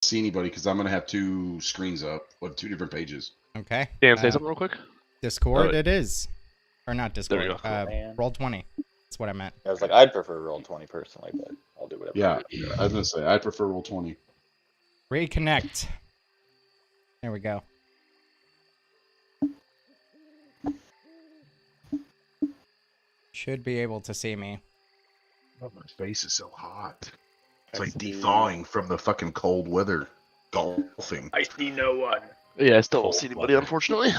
see anybody because I'm gonna have two screens up with two different pages. Okay. Dan, say something real quick. Discord, it is, or not Discord. There you go. Roll 20. That's what I meant. I was like, I'd prefer roll 20 personally, but I'll do whatever. Yeah, I was gonna say I prefer roll 20. Reconnect. There we go. Should be able to see me. Oh, my face is so hot. It's like thawing from the fucking cold weather. Golfing. I see no one. Yeah, I still don't see anybody, unfortunately.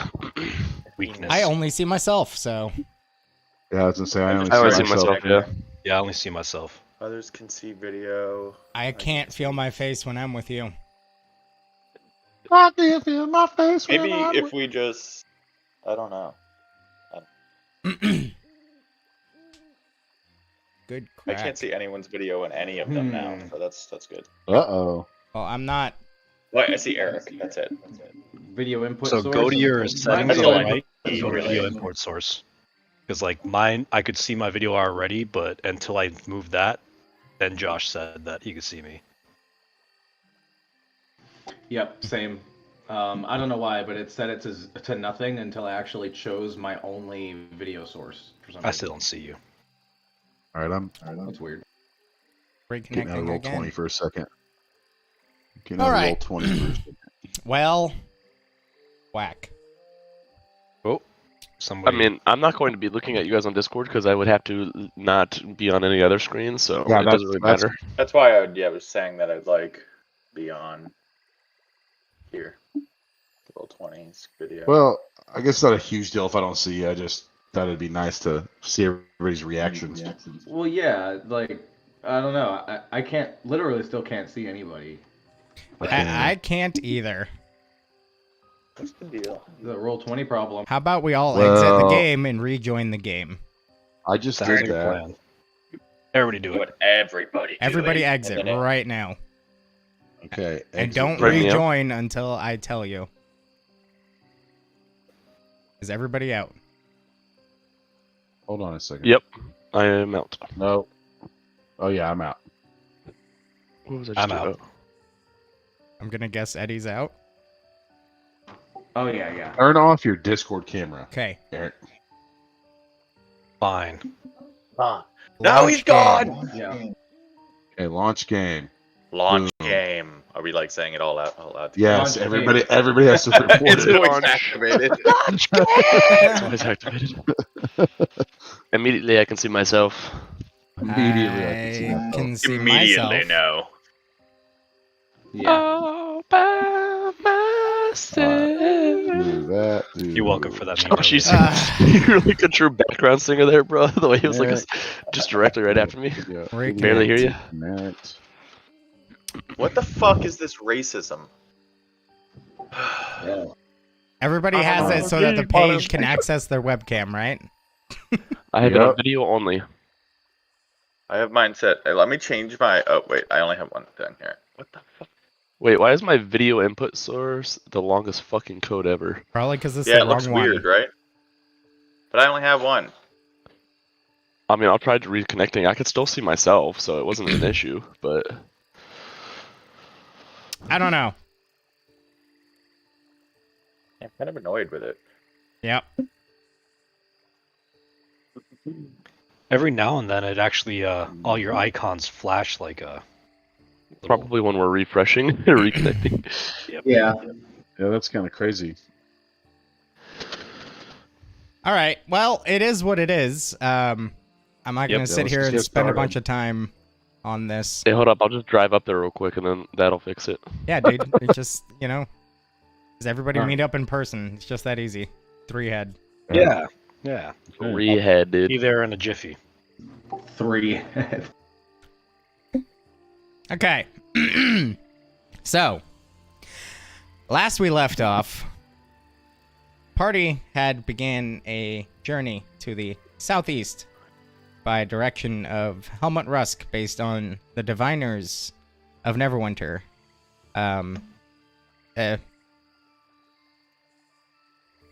Weakness. I only see myself, so. Yeah, I was gonna say I I only see myself, yeah. Yeah, I only see myself. Others can see video. I can't feel my face when I'm with you. I can feel my face. Maybe if we just, I don't know. Good I crack. can't see anyone's video in any of them now, so that's good. Uh-oh. Well, I'm not. Well, I see Eric. That's it. Video input So source. go to your settings Mine's on the only right, go to really- video import source. Because like mine, I could see my video already, but until I moved that, then Josh said that he could see me. Yep, same. I don't know why, but it set it to nothing until I actually chose my only video source for some reason. I still don't see you. All right, That's weird. getting out of Reconnecting roll again. 20 for a second. Getting All out of right. roll 20 for a second. Well, whack. Oh, I somebody. mean, I'm not going to be looking at you guys on Discord because I would have to not be on any other screen, so Yeah, it doesn't really that's- matter. That's why I was saying that I'd like be on here. Roll 20's video. Well, I guess it's not a huge deal if I don't see you. I just thought it'd be nice to see everybody's reactions. Well, yeah, like I don't know. I can't literally still can't see anybody. I can't either. What's the deal? The roll 20 problem. How about we all exit the Well- game and rejoin the game? I just Sounds did like a that. plan. Everybody do it. What everybody. Everybody doing, exit and then it- right now. Okay. And exit. don't Right now. rejoin until I tell you. Is everybody out? Hold on a second. Yep, I am out. No. Oh yeah, I'm out. What was I I'm just out. doing? I'm gonna guess Eddie's out. Oh yeah, yeah. Turn off your Discord camera, Okay. Eric. Fine. Now Launch he's gone. game. Yeah. Okay, launch game. Launch Boom. game. Are we like saying it all out loud? Yes, Launch everybody has to report It's it. always activated. It's always activated. Immediately, I can see myself. Immediately, I can see I that. can see Immediately myself. no. Yeah. All by myself. Do that. Do You're welcome for that. Josh, you Miguel. you're like a true background singer there, bro. The way he was like just directly right after me. Yeah. Reconnect. Barely hear you. Connect. What the fuck is this racism? Yeah. Everybody has it so that the page can access their webcam, right? I have it on Yep. video only. I have mine set. Let me change my. Oh wait, I only have one thing here. What the fuck? Wait, why is my video input source the longest fucking code ever? Probably because it's Yeah, the it looks wrong one. weird, right? But I only have one. I mean, I'll try reconnecting. I could still see myself, so it wasn't an issue. But I don't know. I'm kind of annoyed with it. Yep. Every now and then, it actually all your icons flash like a. little- probably when we're refreshing or reconnecting. Yeah. Yeah, that's kind of crazy. All right. Well, it is what it is. I'm not Yep. gonna sit let's here just and get spend a started. bunch of time on this. Hey, hold up. I'll just drive up there real quick, and then that'll fix it. Yeah, dude. It just does everybody Alright. meet up in person? It's just that easy. 3-head. Yeah. Yeah. Reheaded. Be there in a jiffy. 3. Okay. So, last we left off, party had began a journey to the southeast by direction of Helmut Rusk based on the diviners of Neverwinter.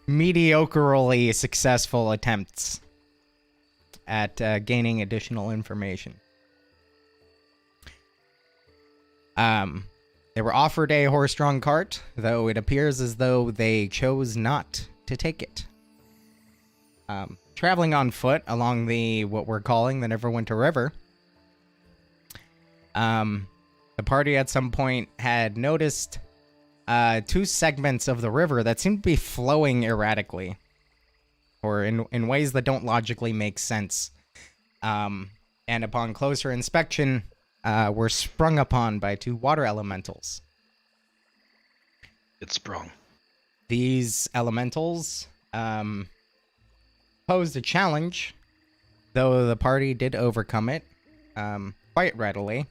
Mediocrely successful attempts at gaining additional information. They were offered a horse-drawn cart, though it appears as though they chose not to take it. Traveling on foot along what we're calling the Neverwinter River, the party at some point had noticed two segments of the river that seemed to be flowing erratically, or in ways that don't logically make sense. And upon closer inspection, were sprung upon by two water elementals. It's sprung. These elementals posed a challenge, though the party did overcome it quite readily.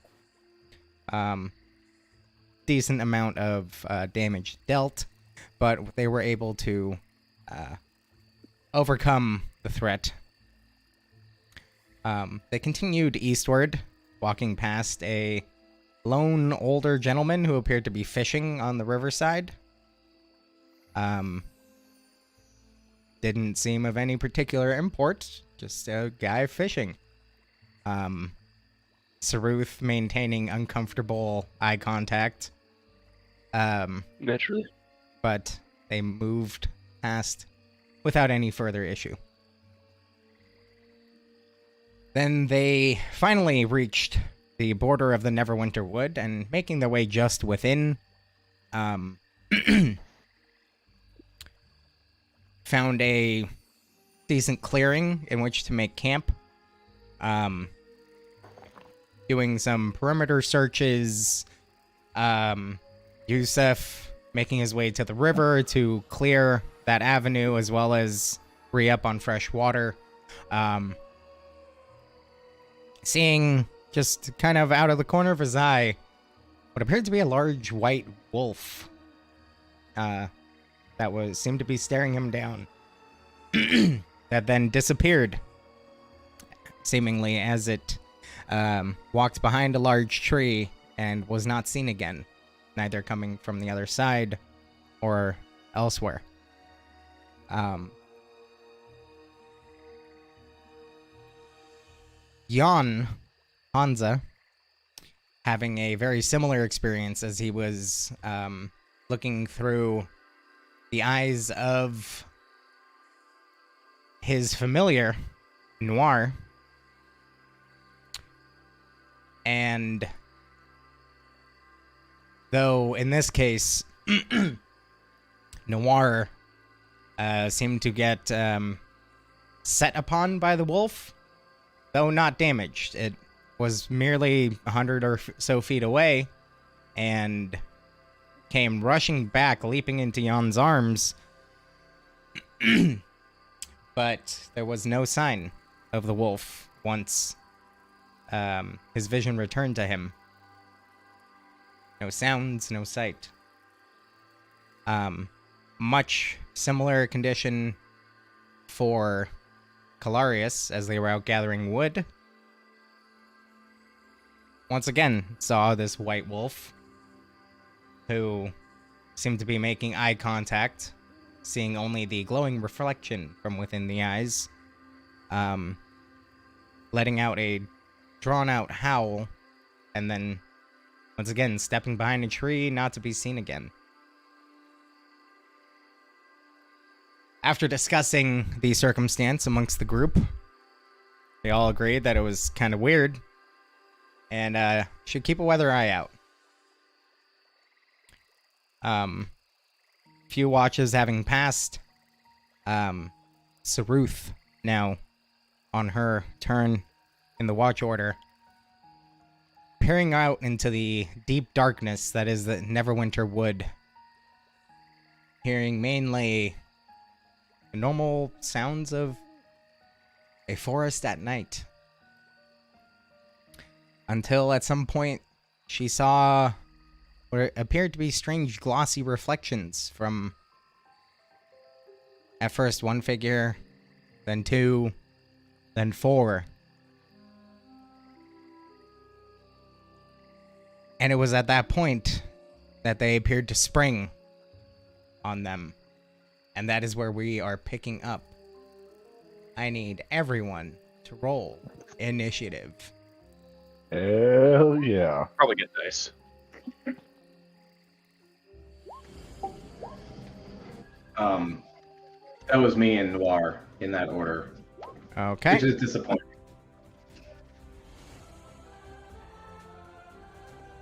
Decent amount of damage dealt, but they were able to overcome the threat. They continued eastward, walking past a lone older gentleman who appeared to be fishing on the riverside. Didn't seem of any particular import, just a guy fishing. Saruth maintaining uncomfortable eye contact. Naturally. But they moved past without any further issue. Then they finally reached the border of the Neverwinter Wood, and making their way just within, found a decent clearing in which to make camp. Doing some perimeter searches. Yusuf making his way to the river to clear that avenue, as well as re-up on fresh water. Seeing, just kind of out of the corner of his eye, what appeared to be a large white wolf that seemed to be staring him down. That then disappeared, seemingly as it walked behind a large tree and was not seen again, neither coming from the other side or elsewhere. Hansa, having a very similar experience as he was looking through the eyes of his familiar, Noir, and though in this case, Noir seemed to get set upon by the wolf, though not damaged. It was merely 100 or so feet away, and came rushing back, leaping into Jan's arms. But there was no sign of the wolf once his vision returned to him. No sounds, no sight. Much similar condition for Calarius as they were out gathering wood. Once again, saw this white wolf who seemed to be making eye contact, seeing only the glowing reflection from within the eyes, letting out a drawn-out howl, and then, once again, stepping behind a tree, not to be seen again. After discussing the circumstance amongst the group, they all agreed that it was kind of weird, and should keep a weather eye out. Few watches having passed, Saruth, now on her turn in the watch order, peering out into the deep darkness that is the Neverwinter Wood, hearing mainly normal sounds of a forest at night. Until at some point she saw what appeared to be strange glossy reflections from, at first, one figure, then two, then four. And it was at that point that they appeared to spring on them. And that is where we are picking up. I need everyone to roll initiative. Hell yeah. Probably get dice. That was me and Noir in that order, Okay. which is disappointing.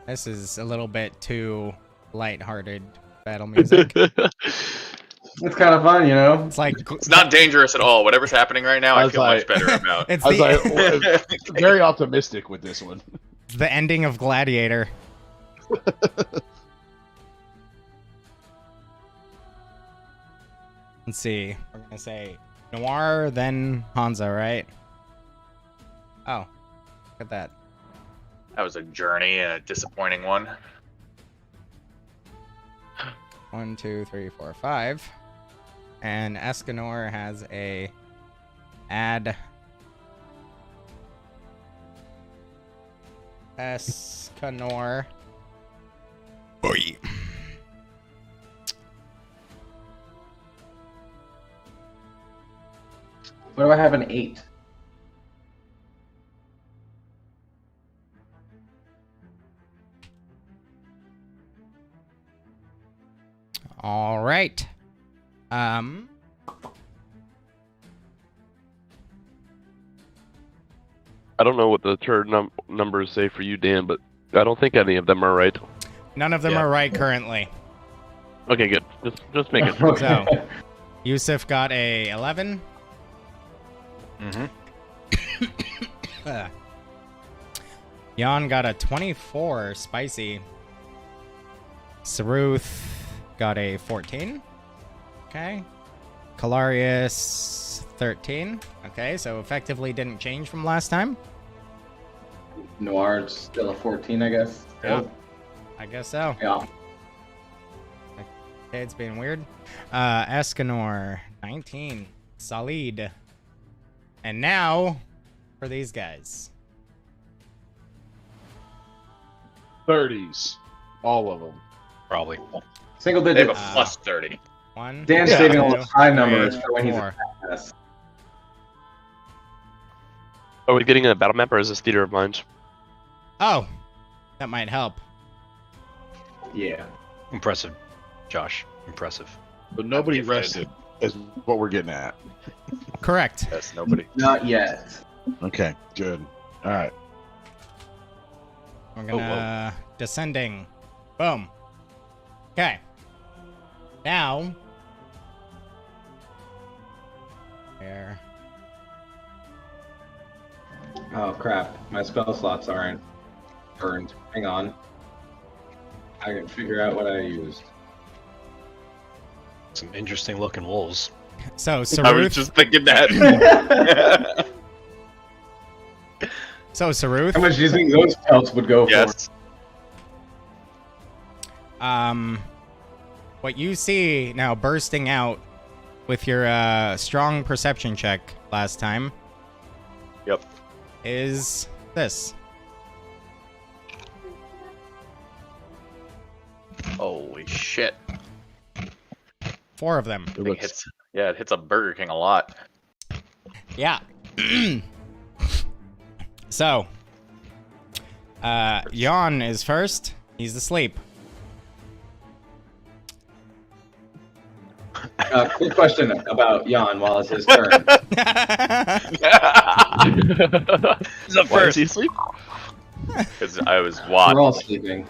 This is a little bit too lighthearted battle music. It's kind of fun, you know. It's like It's not dangerous at all. Whatever's happening right now, I was feel much like- better about. it's I was the, like, very optimistic with this one. the ending of Gladiator. Let's see. We're gonna say Noir, then Hanzo, right? Oh, look at that. That was a journey and a disappointing one. 1, 2, 3, 4, 5. And Escanor has a add Escanor. Boy. What do I have an 8? All right. I don't know what the turn numbers say for you, Dan, but I don't think any of them are right. None of them Yeah. are right currently. Okay, good. Just make it. Sure. So, Yusuf got a 11. Mm-hmm. Jan got a 24, spicy. Saruth got a 14. Okay. Kalarius, 13. Okay, so effectively didn't change from last time. Noir's still a 14, I guess. Yeah. I guess so. Yeah. Okay, it's being weird. Escanor, 19. Solid. And now, for these guys. 30s. All of them. Probably. Single They digits. have a plus 30. 1, Dan's Yeah. saving all two, those high three, numbers for when he's four. a pass. Are we getting a battle map or is this theater of minds? Oh, that might help. Yeah. Impressive, Josh. Impressive. But nobody If I rested, is what we're getting at. Correct. Yes, nobody. Not yet. Okay, good. All right. We're gonna descending. Boom. Okay. Now. There. Oh crap! My spell slots aren't burned. Hang on. I can figure out what I used. Some interesting looking wolves. So I was Saruth. just thinking that. So Saruth. How much do you think those pelts would go yes. What you see now bursting out with your strong perception check last time Yep. is this. Holy shit. 4 of them. It Thing looks, hits, yeah, it hits a Burger King a lot. Yeah. So, Jan is first. He's asleep. Quick question about Jan while it's his turn. Why is he asleep? Because I was We're all watching. sleeping.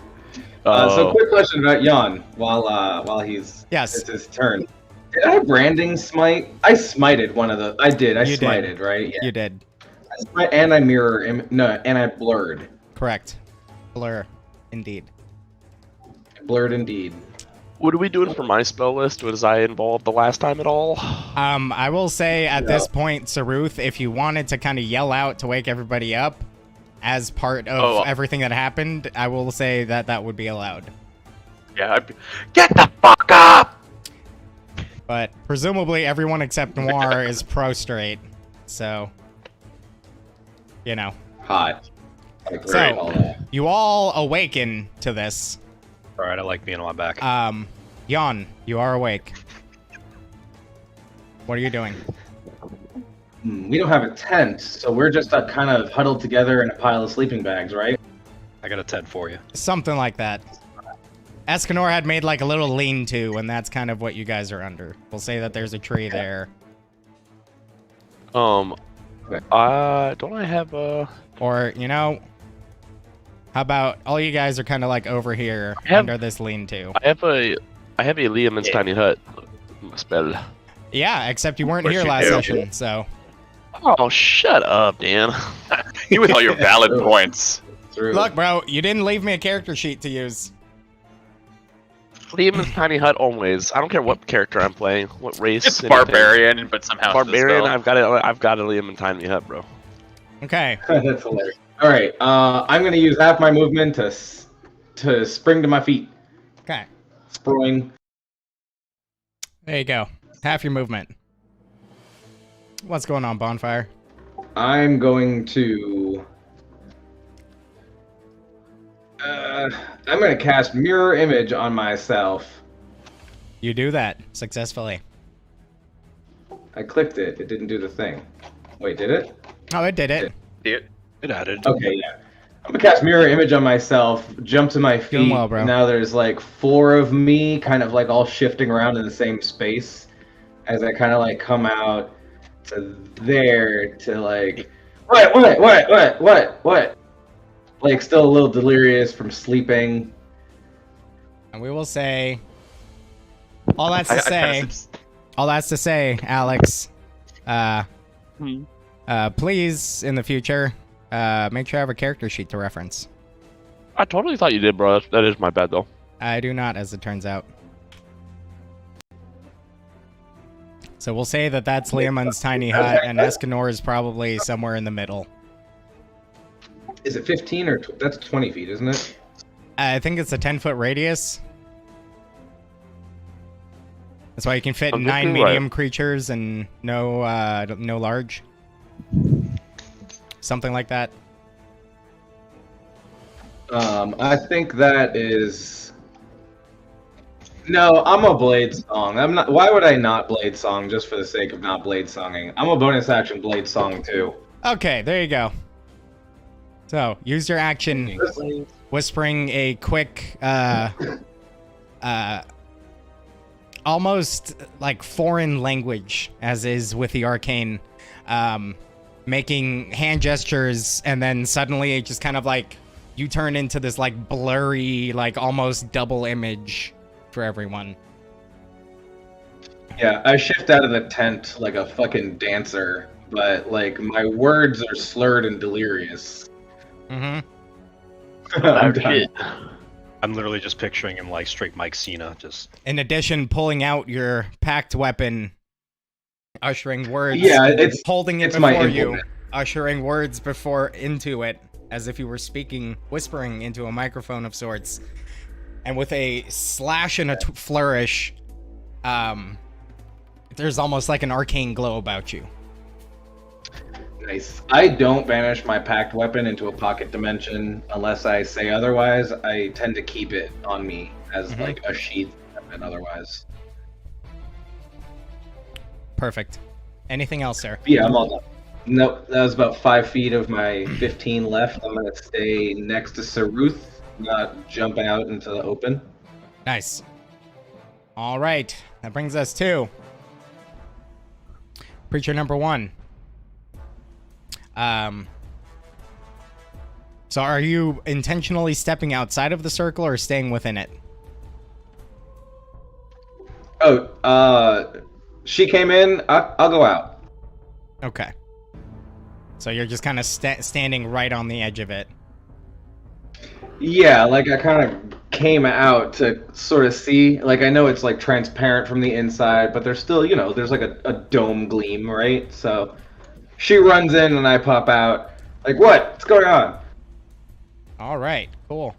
Oh. So quick question about Jan while he's Yes. it's his turn. Did I branding smite? I smited one of the. I did. I You did. smited, right? Yeah. You did. I smite and I mirror. No, and I blurred. Correct. Blur. Indeed. Blurred indeed. What are we doing for my spell list? Was I involved the last time at all? I will say at this point, Saruth, if you wanted to kind of yell out to wake everybody up as part of Oh. everything that happened, I will say that that would be allowed. Yeah, get the fuck up! But presumably everyone except Noir is prostrate, so you know. Hot. Like, So- all that. You all awaken to this. All right, I like being on my back. Jan, you are awake. What are you doing? We don't have a tent, so we're just kind of huddled together in a pile of sleeping bags, right? I got a 10 for you. Something like that. Escanor had made like a little lean-to, and that's kind of what you guys are under. We'll say that there's a tree there. Don't I have a? Or, you know, how about all you guys are kind of like over here under this lean-to? I have a Liam's tiny hut spell. Yeah, except you weren't What here you last do? session, so. Oh, shut up, Dan. You with all your valid points. True. Look, bro, you didn't leave me a character sheet to use. Liam's tiny hut always. I don't care what character I'm playing, what race. It's anything. barbarian, but somehow Barbarian. It's a spell. I've got a Liam tiny hut, bro. Okay. That's hilarious. All right, I'm gonna use half my movement to spring to my feet. Okay. Spring. There you go. Half your movement. What's going on, Bonfire? I'm going to. I'm gonna cast Mirror Image on myself. You do that successfully. I clicked it. It didn't do the thing. Wait, did it? Oh, it did it. See it? It added. Okay, yeah. I'm gonna cast Mirror Image on myself, jump to my feet. Doing well, bro. Now there's like 4 of me kind of like all shifting around in the same space as I kind of like come out to there to like what? Like still a little delirious from sleeping. And we will say all that's to I say, cast all that's to say, Alex, please in the future, make sure I have a character sheet to reference. I totally thought you did, bro. That is my bad, though. I do not, as it turns out. So we'll say that that's Liamon's tiny hut, and Escanor is probably somewhere in the middle. Is it 15 or that's 20 feet, isn't it? I think it's a 10-foot radius. That's why you can fit I'm 9 thinking medium creatures and no large. Something like that. I think that is. No, I'm a Blade Song. I'm not. Why would I not Blade Song just for the sake of not Blade Songing? I'm a bonus action Blade Song too. Okay, there you go. So, use your action whispering a quick, almost like foreign language, as is with the arcane, making hand gestures, and then suddenly it just kind of like you turn into this like blurry, like almost double image for everyone. Yeah, I shift out of the tent like a fucking dancer, but like my words are slurred and delirious. Mm-hmm. I'm done. I'm literally just picturing him like straight Mike Cena, just In addition, pulling out your packed weapon, ushering words. Yeah, it's holding it it's my before you, implement. ushering words before into it, as if you were speaking, whispering into a microphone of sorts. And with a slash and a flourish, there's almost like an arcane glow about you. Nice. I don't banish my packed weapon into a pocket dimension unless I say otherwise. I tend to keep it on me as like a sheath weapon otherwise. Perfect. Anything else, sir? But yeah, I'm all done. Nope, that was about 5 feet of my 15 left. I'm gonna stay next to Saruth, not jump out into the open. Nice. All right. That brings us to Preacher number 1. So are you intentionally stepping outside of the circle or staying within it? Oh, she came in. I'll go out. Okay. So you're just kind of standing right on the edge of it. Yeah, like I kind of came out to sort of see. Like I know it's like transparent from the inside, but there's still, there's like a dome gleam, right? So she runs in and I pop out. Like, what? What's going on? All right, cool.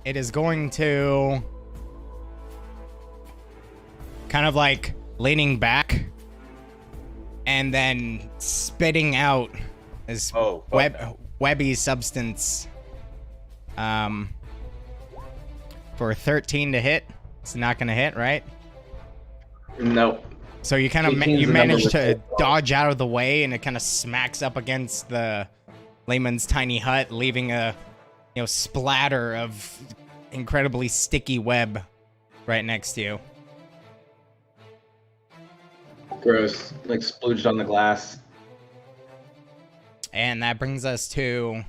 It is going to kind of like leaning back and then spitting out this webby substance for 13 to hit. It's not going to hit, right? Nope. So you kind of 18's you the manage number to dodge out of the way, and it kind of smacks up against the Layman's tiny hut, leaving a splatter of incredibly sticky web right next to you. Gross. Like splooged on the glass. And that brings us to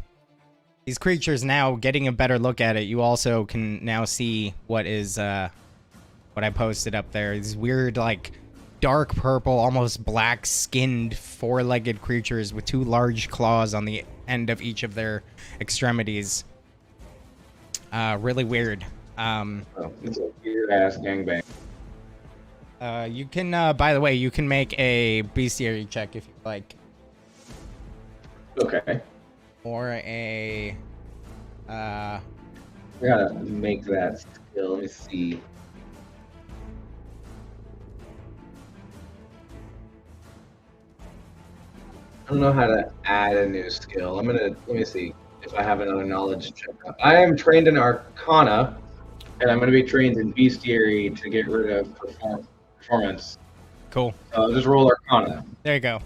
these creatures now getting a better look at it. You also can now see what is what I posted up there. These weird, like, dark purple, almost black-skinned, four-legged creatures with two large claws on the end of each of their extremities. Really weird. Oh, it's a weird-ass gangbang. You can, by the way, you can make a bestiary check if you like. Okay. Or a, I gotta make that skill. Let me see. I don't know how to add a new skill. Let me see if I have another knowledge check. I am trained in Arcana, and I'm gonna be trained in Bestiary to get rid of performance. Cool. So I'll just roll Arcana. There you go.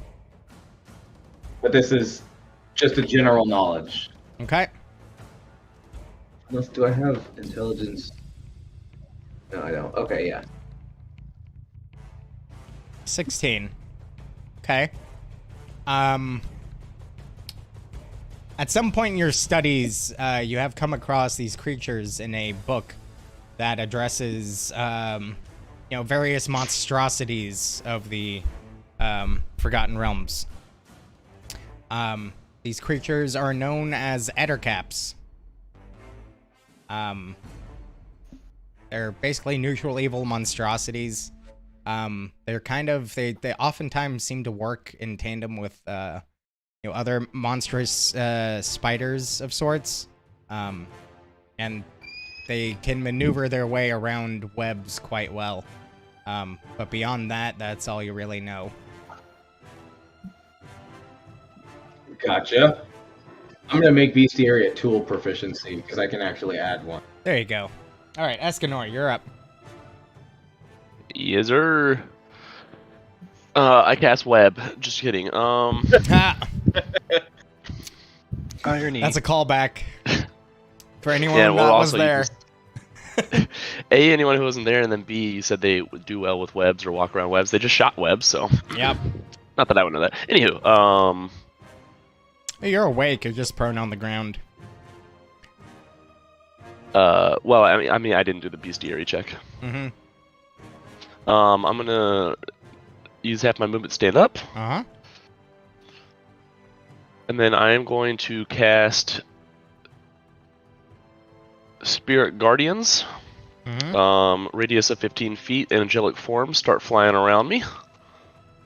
But this is just a general knowledge. Okay. Unless, do I have intelligence? No, I don't. Okay, yeah. 16. Okay. At some point in your studies, you have come across these creatures in a book that addresses, various monstrosities of the Forgotten Realms. These creatures are known as Ettercaps. They're basically neutral evil monstrosities. They're kind of they oftentimes seem to work in tandem with other monstrous spiders of sorts, and they can maneuver their way around webs quite well. But beyond that, that's all you really know. Gotcha. I'm gonna make Bestiary a tool proficiency because I can actually add one. There you go. All right, Escanor, you're up. Yes, sir. I cast web. Just kidding. Irony. That's a callback for anyone Yeah, who well, was also you there. A, anyone who wasn't there, and then B, you said they would do well with webs or walk around webs. They just shot webs, so. Yep. Not that I would know that. Anywho, Hey, you're awake. You're just prone on the ground. well, I mean, I didn't do the bestiary check. Mm-hmm. I'm gonna use half my movement to stand up, Uh-huh. and then I am going to cast Spirit Guardians. Mm-hmm. Radius of 15 feet, angelic forms start flying around me.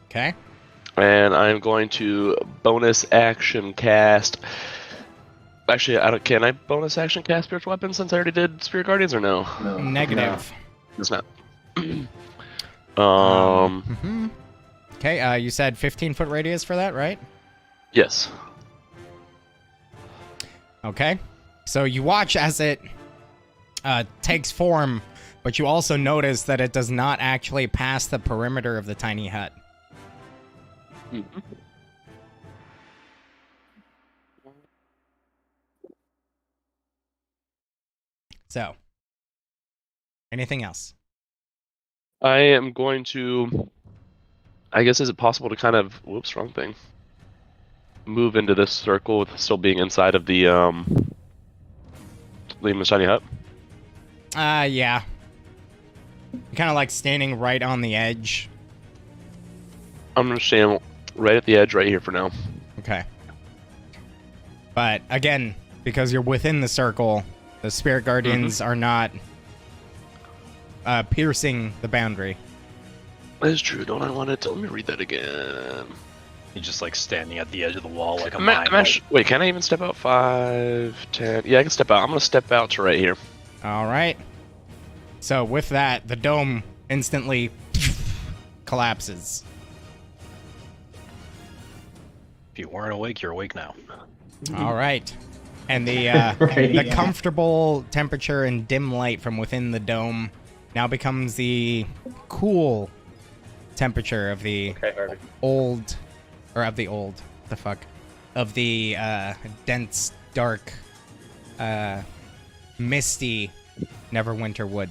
Okay. And I'm going to bonus action cast. Actually, can I bonus action cast spiritual weapons since I already did Spirit Guardians, or no? No. Negative. It's not. Mhm. Okay, you said 15-foot radius for that, right? Yes. Okay. So you watch as it takes form, but you also notice that it does not actually pass the perimeter of the tiny hut. Mhm. So, anything else? I am going to. I guess, is it possible to kind of. Whoops, wrong thing. Move into this circle with still being inside of the Liam Tiny Hut? Yeah. You're kind of like standing right on the edge. I'm gonna stand right at the edge right here for now. Okay. But again, because you're within the circle, the Spirit Guardians are not piercing the boundary. That is true. Don't I want it to? Let me read that again. He's just like standing at the edge of the wall like a I'm mine. wait, can I even step out? 5, 10. Yeah, I can step out. I'm gonna step out to right here. All right. So with that, the dome instantly collapses. If you weren't awake, you're awake now. All right. And the Right, the yeah. comfortable temperature and dim light from within the dome now becomes the cool temperature of the Okay, Harvey. old, or of the old, the fuck, of the dense, dark, misty Neverwinter wood.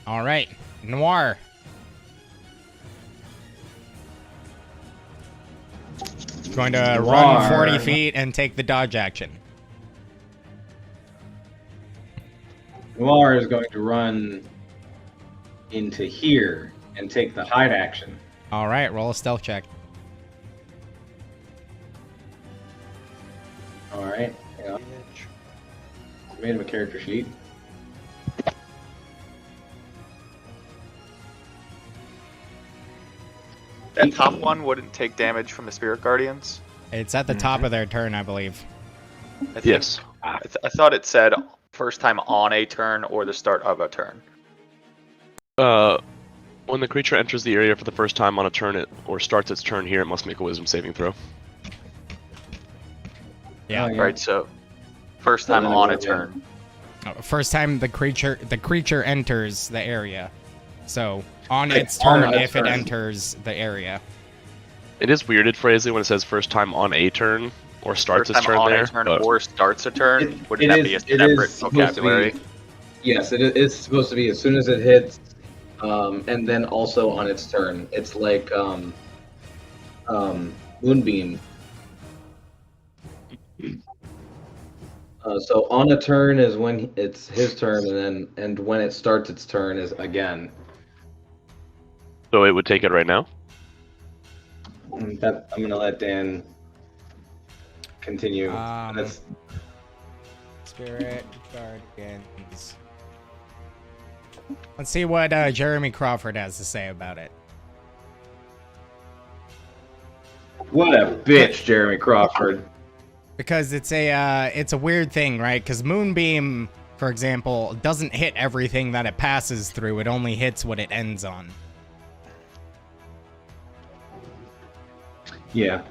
All right, Noir. Going to run 40 feet and take the dodge action. Noir is going to run into here and take the hide action. All right, roll a stealth check. All right. Yeah. Made him a character sheet. That top one wouldn't take damage from the Spirit Guardians. It's at the top of their turn, I believe. I think- Yes. I thought it said first time on a turn or the start of a turn. When the creature enters the area for the first time on a turn or starts its turn here, it must make a Wisdom saving throw. Yeah. Oh, yeah. Right, so first time then it on a would've turn. First time the creature enters the area. So on Like, its on turn, a if it turn. enters the area. It is weirded, Phrasely, when it says first time on a turn or starts First its time turn on there. a turn but or starts a turn. Wouldn't It that is- be a it separate is supposed to be- vocabulary? Yes, it is supposed to be as soon as it hits, and then also on its turn. It's like Moonbeam. So on a turn is when it's his turn, and when it starts its turn is again. So it would take it right now? I'm gonna let Dan continue. That's Spirit Guardians. Let's see what Jeremy Crawford has to say about it. what a bitch, Jeremy Crawford. Because it's a weird thing, right? Because Moonbeam, for example, doesn't hit everything that it passes through. It only hits what it ends on. Yeah.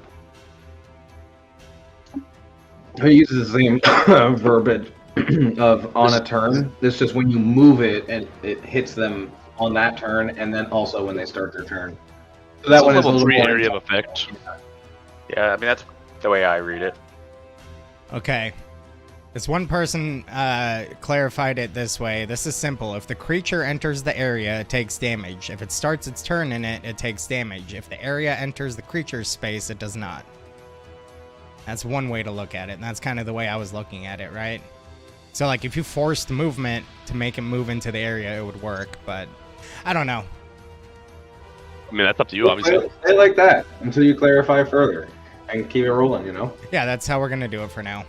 He uses the same verbiage of on a turn. It's just when you move it and it hits them on that turn, and then also when they start their turn. So that It's a one is a level little 3 more area of effect. Yeah, I mean that's the way I read it. Okay. This one person clarified it this way. This is simple. If the creature enters the area, it takes damage. If it starts its turn in it, it takes damage. If the area enters the creature's space, it does not. That's one way to look at it, and that's kind of the way I was looking at it, right? So, like, if you forced movement to make it move into the area, it would work, but I don't know. I mean, that's up to you, obviously. I like that until you clarify further and keep it rolling, you know? Yeah, that's how we're going to do it for now.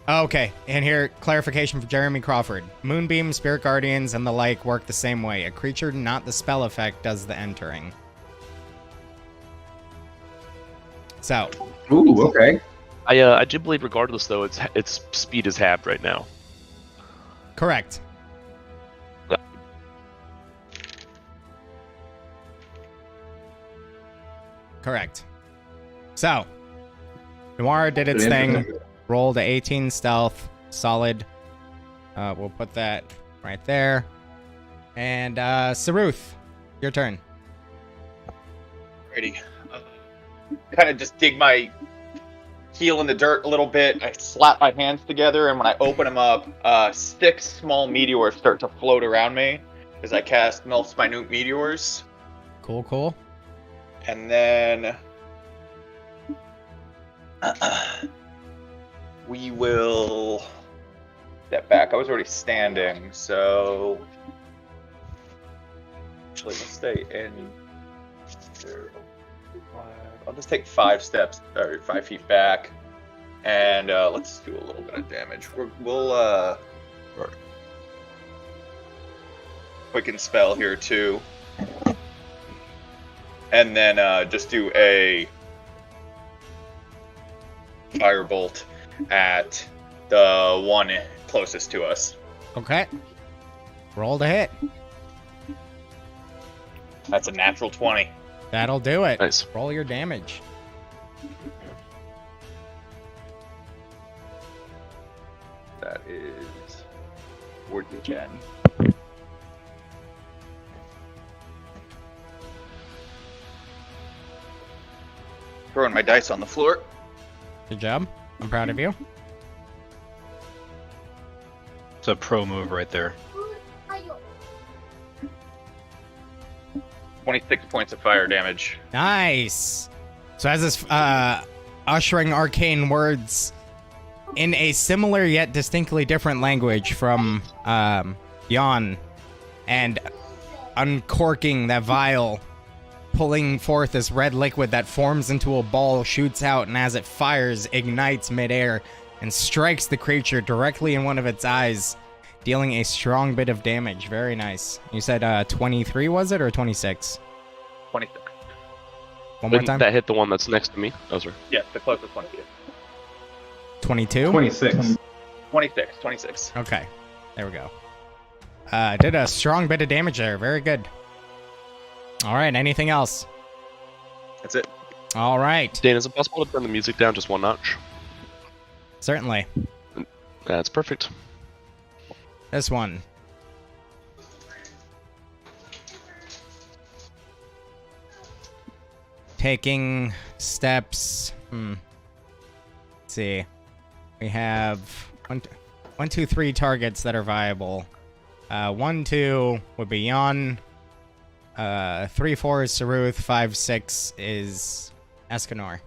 Okay, and here, clarification for Jeremy Crawford. Moonbeam, Spirit Guardians, and the like work the same way. A creature, not the spell effect, does the entering. So, Ooh, okay. I do believe, regardless, though, its speed is halved right now. correct. Correct. So, Noir did its thing. Rolled a 18 stealth. Solid. We'll put that right there. And, Saruth, your turn. Alrighty. Kind of just dig my heel in the dirt a little bit. I slap my hands together, and when I open them up, 6 small meteors start to float around me as I cast Melts Minute Meteors. Cool, cool. And then we will step back. I was already standing, so actually let's stay in. I'll just take 5 steps or 5 feet back, and let's do a little bit of damage. We'll quicken spell here too. And then just do a firebolt at the one closest to us. Okay. Roll to hit. That's a natural 20. That'll do it. Nice. Roll your damage. That is 4d10. Throwing my dice on the floor. Good job. I'm proud of you. It's a pro move right there. 26 points of fire damage. Nice. So as this ushering arcane words in a similar yet distinctly different language from Jan, and uncorking that vial, pulling forth this red liquid that forms into a ball, shoots out, and as it fires, ignites midair and strikes the creature directly in one of its eyes, dealing a strong bit of damage. Very nice. You said 23, was it, or 26? 26. One more Didn't time. that hit the one that's next to me? Oh, sorry. Yes, the closest one to you. 22? 26. 26. Okay, there we go. Did a strong bit of damage there. Very good. All right, anything else? That's it. All right, Dane, is it possible to turn the music down just one notch? certainly. That's perfect. This one. Taking steps. Let's see. We have one, two, three targets that are viable. 1, 2 would be Jan. 3, 4 is Saruth. 5, 6 is Escanor.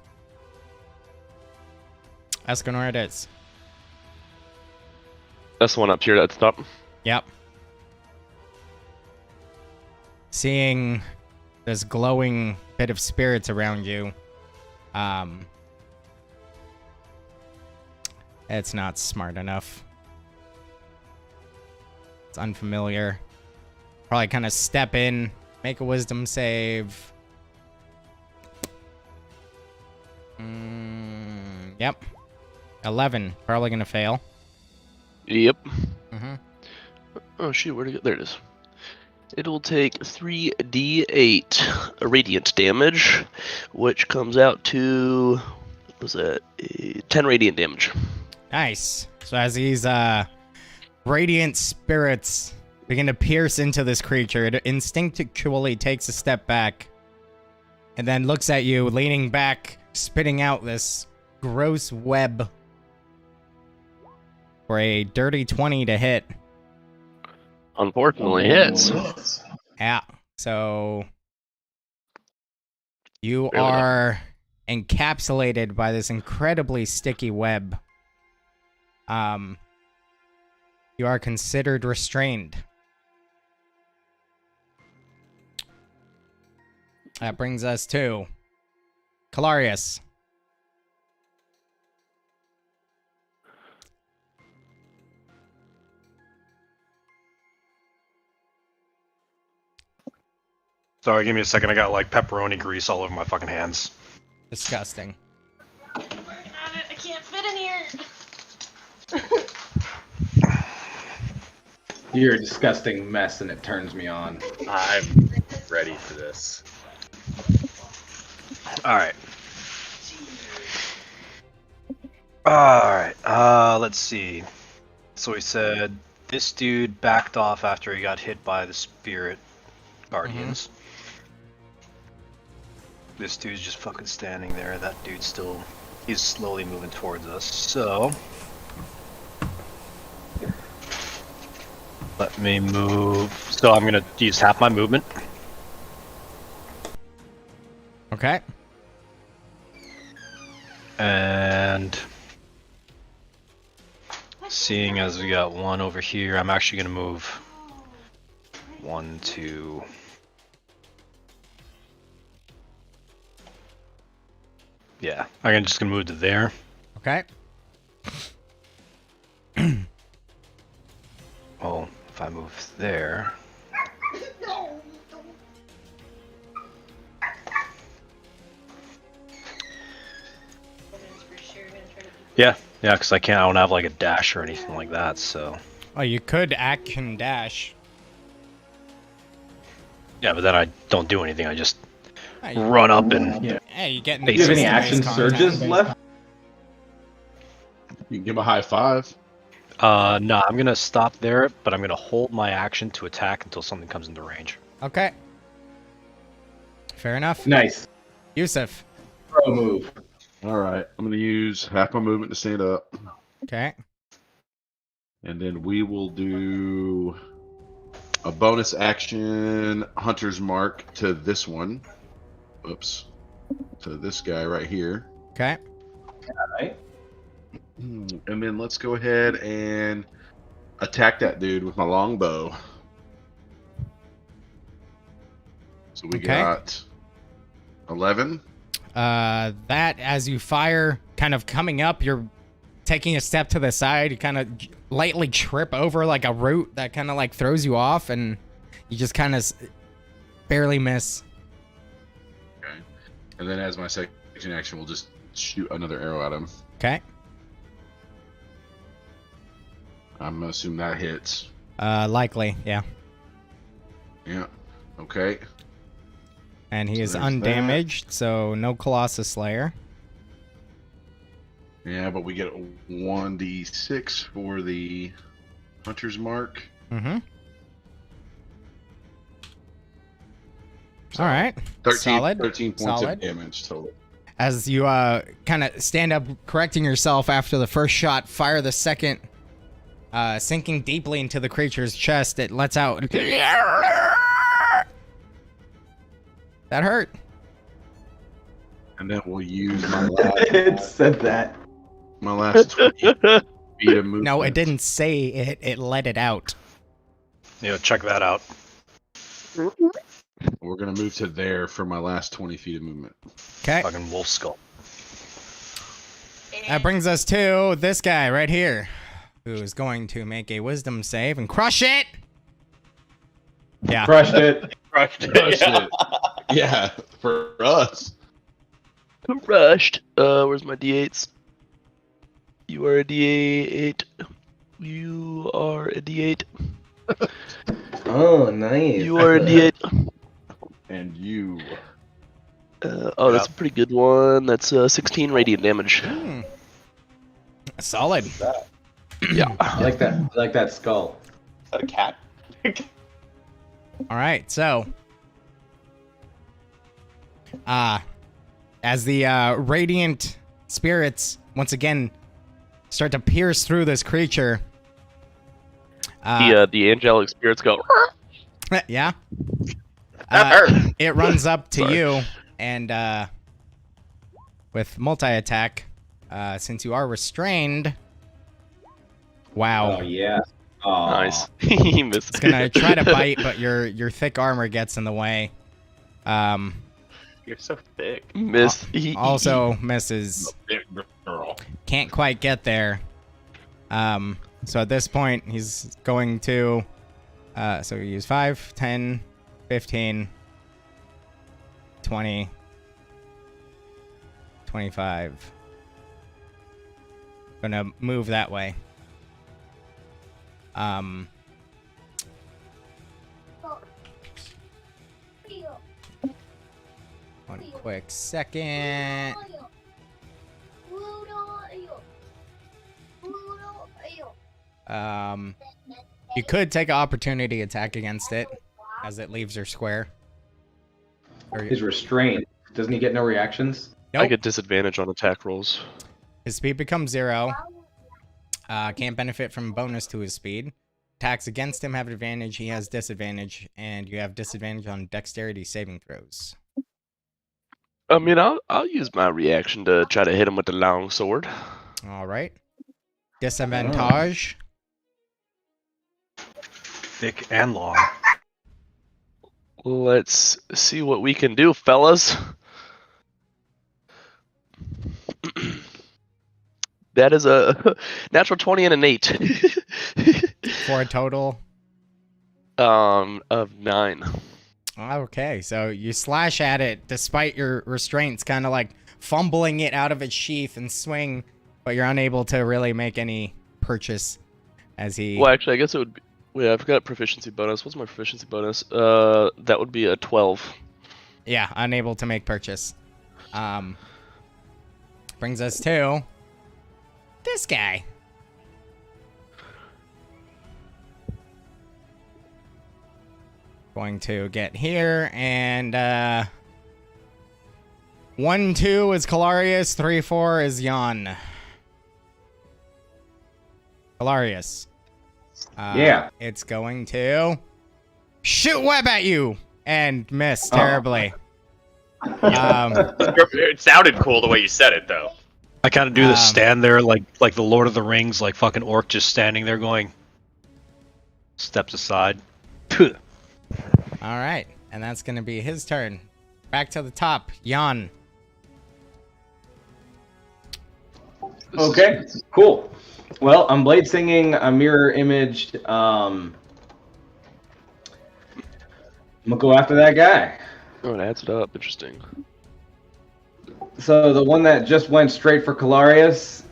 Escanor it is. That's the one up here at the top. Yep. Seeing this glowing bit of spirits around you, it's not smart enough. It's unfamiliar. Probably kind of step in, make a wisdom save. Yep. 11. Probably gonna fail. Yep. Mm-hmm. Oh shoot, where'd it go? There it is. It'll take 3d8 radiant damage, which comes out to, what was that? 10 radiant damage. Nice. So as these radiant spirits begin to pierce into this creature, it instinctually takes a step back and then looks at you, leaning back, spitting out this gross web for a dirty 20 to hit. Unfortunately hits. Yeah. So you Really are encapsulated by this incredibly sticky web. You are considered restrained. That brings us to Calarius. Sorry, give me a second. I got like pepperoni grease all over my fucking hands. Disgusting. I can't fit in here. You're a disgusting mess, and it turns me on. I'm ready for this. Alright. Alright, let's see. So we said this dude backed off after he got hit by the spirit guardians. This dude's just fucking standing there. That dude's still... he's slowly moving towards us, so... let me move... so I'm gonna use half my movement. Okay. And... seeing as we got one over here, I'm actually gonna move... 1, 2... yeah, I'm just gonna move to there. Okay. Oh, if I move there... yeah, because I don't have like a dash or anything like that, so... Oh, you could action dash. yeah, but then I don't do anything, I just Hey, run up and... hey, you get Do you have any face-to-face action contact. surges left? You can give him a high five. no, I'm gonna stop there, but I'm gonna hold my action to attack until something comes into range. Okay. Fair enough. Nice. Yusuf. Pro move. All right, I'm gonna use half my movement to stand up, Okay. and then we will do a bonus action Hunter's Mark to this one. Oops, to this guy right here. Okay. Alright. And then let's go ahead and attack that dude with my longbow. So we Okay. got 11. That as you fire, kind of coming up, you're taking a step to the side. You kind of lightly trip over like a root that kind of like throws you off, and you just kind of barely miss. Okay. And then as my second action, we'll just shoot another arrow at him. Okay. I'm gonna assume that hits. Likely, yeah. Yeah. Okay. And he is So there's undamaged, so no Colossus Slayer. Yeah, but we get 1d6 for the Hunter's Mark. Mm-hmm. All right. 13, Solid. 13 points Solid. of damage total. As you kind of stand up, correcting yourself after the first shot, fire the second, sinking deeply into the creature's chest. It lets out. That hurt. And then we'll use my last, It said that. my last 20 feet of movement. No, it didn't say it. It let it out. Yeah, check that out. We're going to move to there for my last 20 feet of movement. Okay. Fucking wolf skull. That brings us to this guy right here, who is going to make a wisdom save and crush it. Yeah. Crushed it. Crushed it. Crushed Yeah. it. Yeah, for us. Rushed. Where's my D8s? You are a D8. You are a D8. Oh, nice. You are a D8. And you. Oh, that's a pretty good one. That's 16 radiant damage. Hmm. Solid. Yeah. I like that. I like that skull. Is that a cat? All right, so as the radiant spirits once again start to pierce through this creature, The angelic spirits go. yeah, That hurt. it runs up to Sorry. you and with multi-attack, since you are restrained. Wow. Oh, yeah. Oh, Nice. He missed. It's gonna try to bite, but your thick armor gets in the way. You're so thick. Missed. Also misses. Big girl. Can't quite get there. So at this point, he's going to. So we use 5, 10, 15, 20, 25. Gonna move that way. One quick second. You could take an opportunity attack against it as it leaves your square. Or, He's restrained. Doesn't he get no reactions? I nope. get disadvantage on attack rolls. His speed becomes 0. Can't benefit from bonus to his speed. Attacks against him have advantage. He has disadvantage, and you have disadvantage on dexterity saving throws. I mean, I'll use my reaction to try to hit him with the long sword. All right. Disadvantage. Thick and long. Let's see what we can do, fellas. That is a natural 20 and an 8. For a total. Of 9. Okay, so you slash at it despite your restraints, kind of like fumbling it out of its sheath and swing, but you're unable to really make any purchase as he. Well, actually, I guess it would be. Wait, I forgot proficiency bonus. What's my proficiency bonus? That would be a 12. Yeah, unable to make purchase. Brings us to this guy. Going to get here and 1-2 is Kalarius. 3-4 is Jan. Kalarius. Yeah. It's going to shoot web at you and miss Oh. terribly. It sounded cool the way you said it, though. I kind of do this stand there like the Lord of the Rings, like fucking orc just standing there going, steps aside. All right, and that's going to be his turn. Back to the top, Jan. Okay, cool. Well, I'm blade singing a mirror imaged. I'm gonna go after that guy. Oh, it adds it up. Interesting. So the one that just went straight for Kalarius,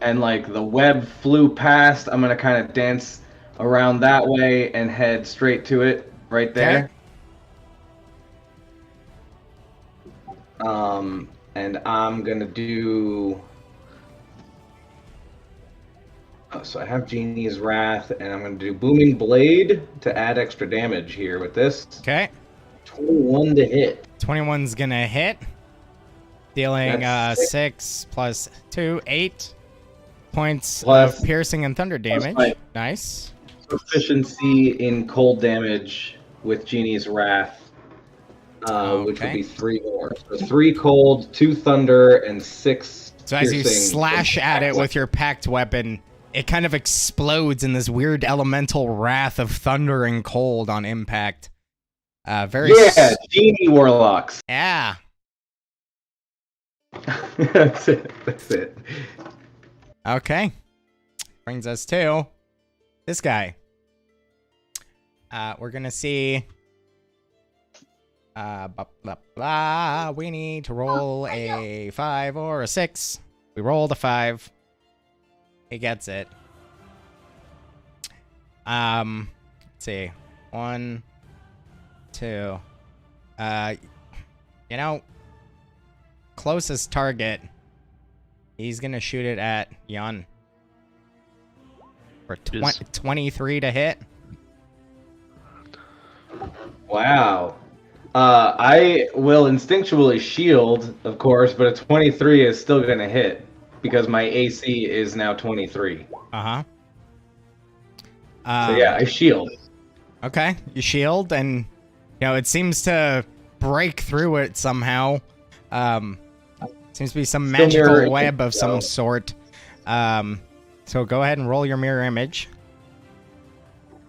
and like the web flew past, I'm gonna kind of dance around that way and head straight to it right there. And I'm gonna do. Oh, so I have Genie's Wrath, and I'm gonna do Booming Blade to add extra damage here with this. Okay. 21 to hit. 21's going to hit. Dealing That's 6 plus 2, 8 points Plus- of piercing and thunder damage. my- Nice. Proficiency in cold damage with Genie's Wrath, which would Okay. be 3 more. So 3 cold, 2 thunder, and 6 So as you piercing. slash at it with your packed weapon, it kind of explodes in this weird elemental wrath of thunder and cold on impact. Very Yeah, Genie Warlocks. yeah. That's it. That's it. Okay. Brings us to this guy. We're gonna see. Blah, blah, blah. We need to roll a 5 or a 6. We rolled a 5. He gets it. Let's see. 1, 2. You know, closest target. He's gonna shoot it at Jan. For 23 to hit. Wow. I will instinctually shield, of course, but a 23 is still going to hit because my AC is now 23. Uh-huh. So yeah, I shield. Okay, you shield, and you know it seems to break through it somehow. Seems to be some Still magical mirror web of image, some though. sort. So go ahead and roll your mirror image.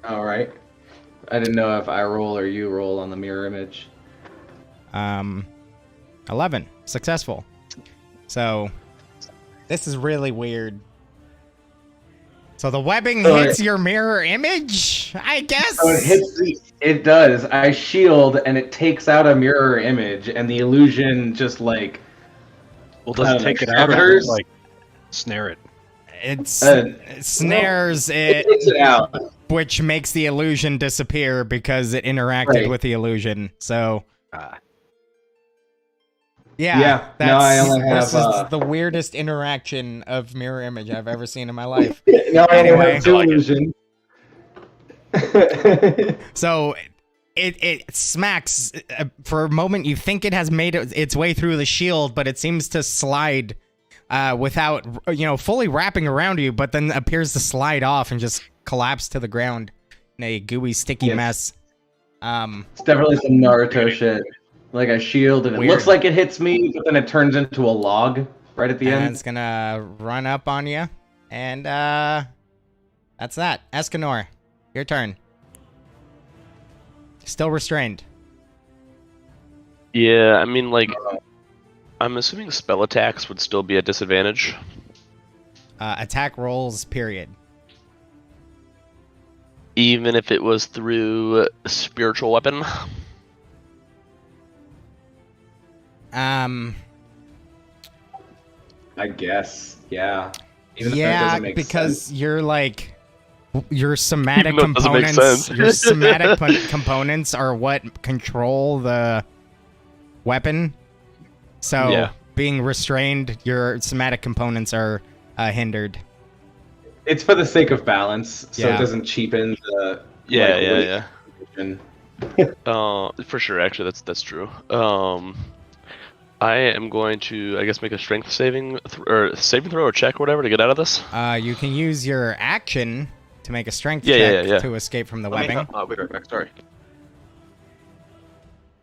All right. I didn't know if I roll or you roll on the mirror image. 11, successful. So this is really weird. So the webbing So hits your mirror image, I guess. So it hits the. It does. I shield and it takes out a mirror image, and the illusion just like. Well, does it take it out or shatters? like snare it? It Uh, snares It it, takes it out. which makes the illusion disappear because it interacted Right. with the illusion. So Ah. yeah, Yeah, no, I only this have, is the weirdest interaction of mirror image I've ever seen in my life. Now I only Anyway. have 2 I like it. illusions. So it smacks for a moment. You think it has made its way through the shield, but it seems to slide without fully wrapping around you, but then appears to slide off and just collapse to the ground in a gooey, sticky Yes. mess. It's definitely some Naruto shit. Like I shield and it Weird. looks like it hits me, but then it turns into a log right at the And end. it's gonna run up on you, and that's that. Escanor, your turn. Still restrained. Yeah, I mean, like, I'm assuming spell attacks would still be a disadvantage. Attack rolls, period. Even if it was through a spiritual weapon. Um, I guess, yeah. Even if that yeah, doesn't make because sense. you're like your somatic Even though it doesn't make components. sense. Your somatic components are what control the weapon. So Yeah. being restrained, your somatic components are hindered. It's for the sake of balance, so Yeah. it doesn't cheapen the Yeah. weight. For sure, actually, that's true. I am going to, I guess, make a strength saving throw or check or whatever to get out of this. You can use your action to make a strength Yeah, check to escape from the webbing. I'll be right back. Sorry.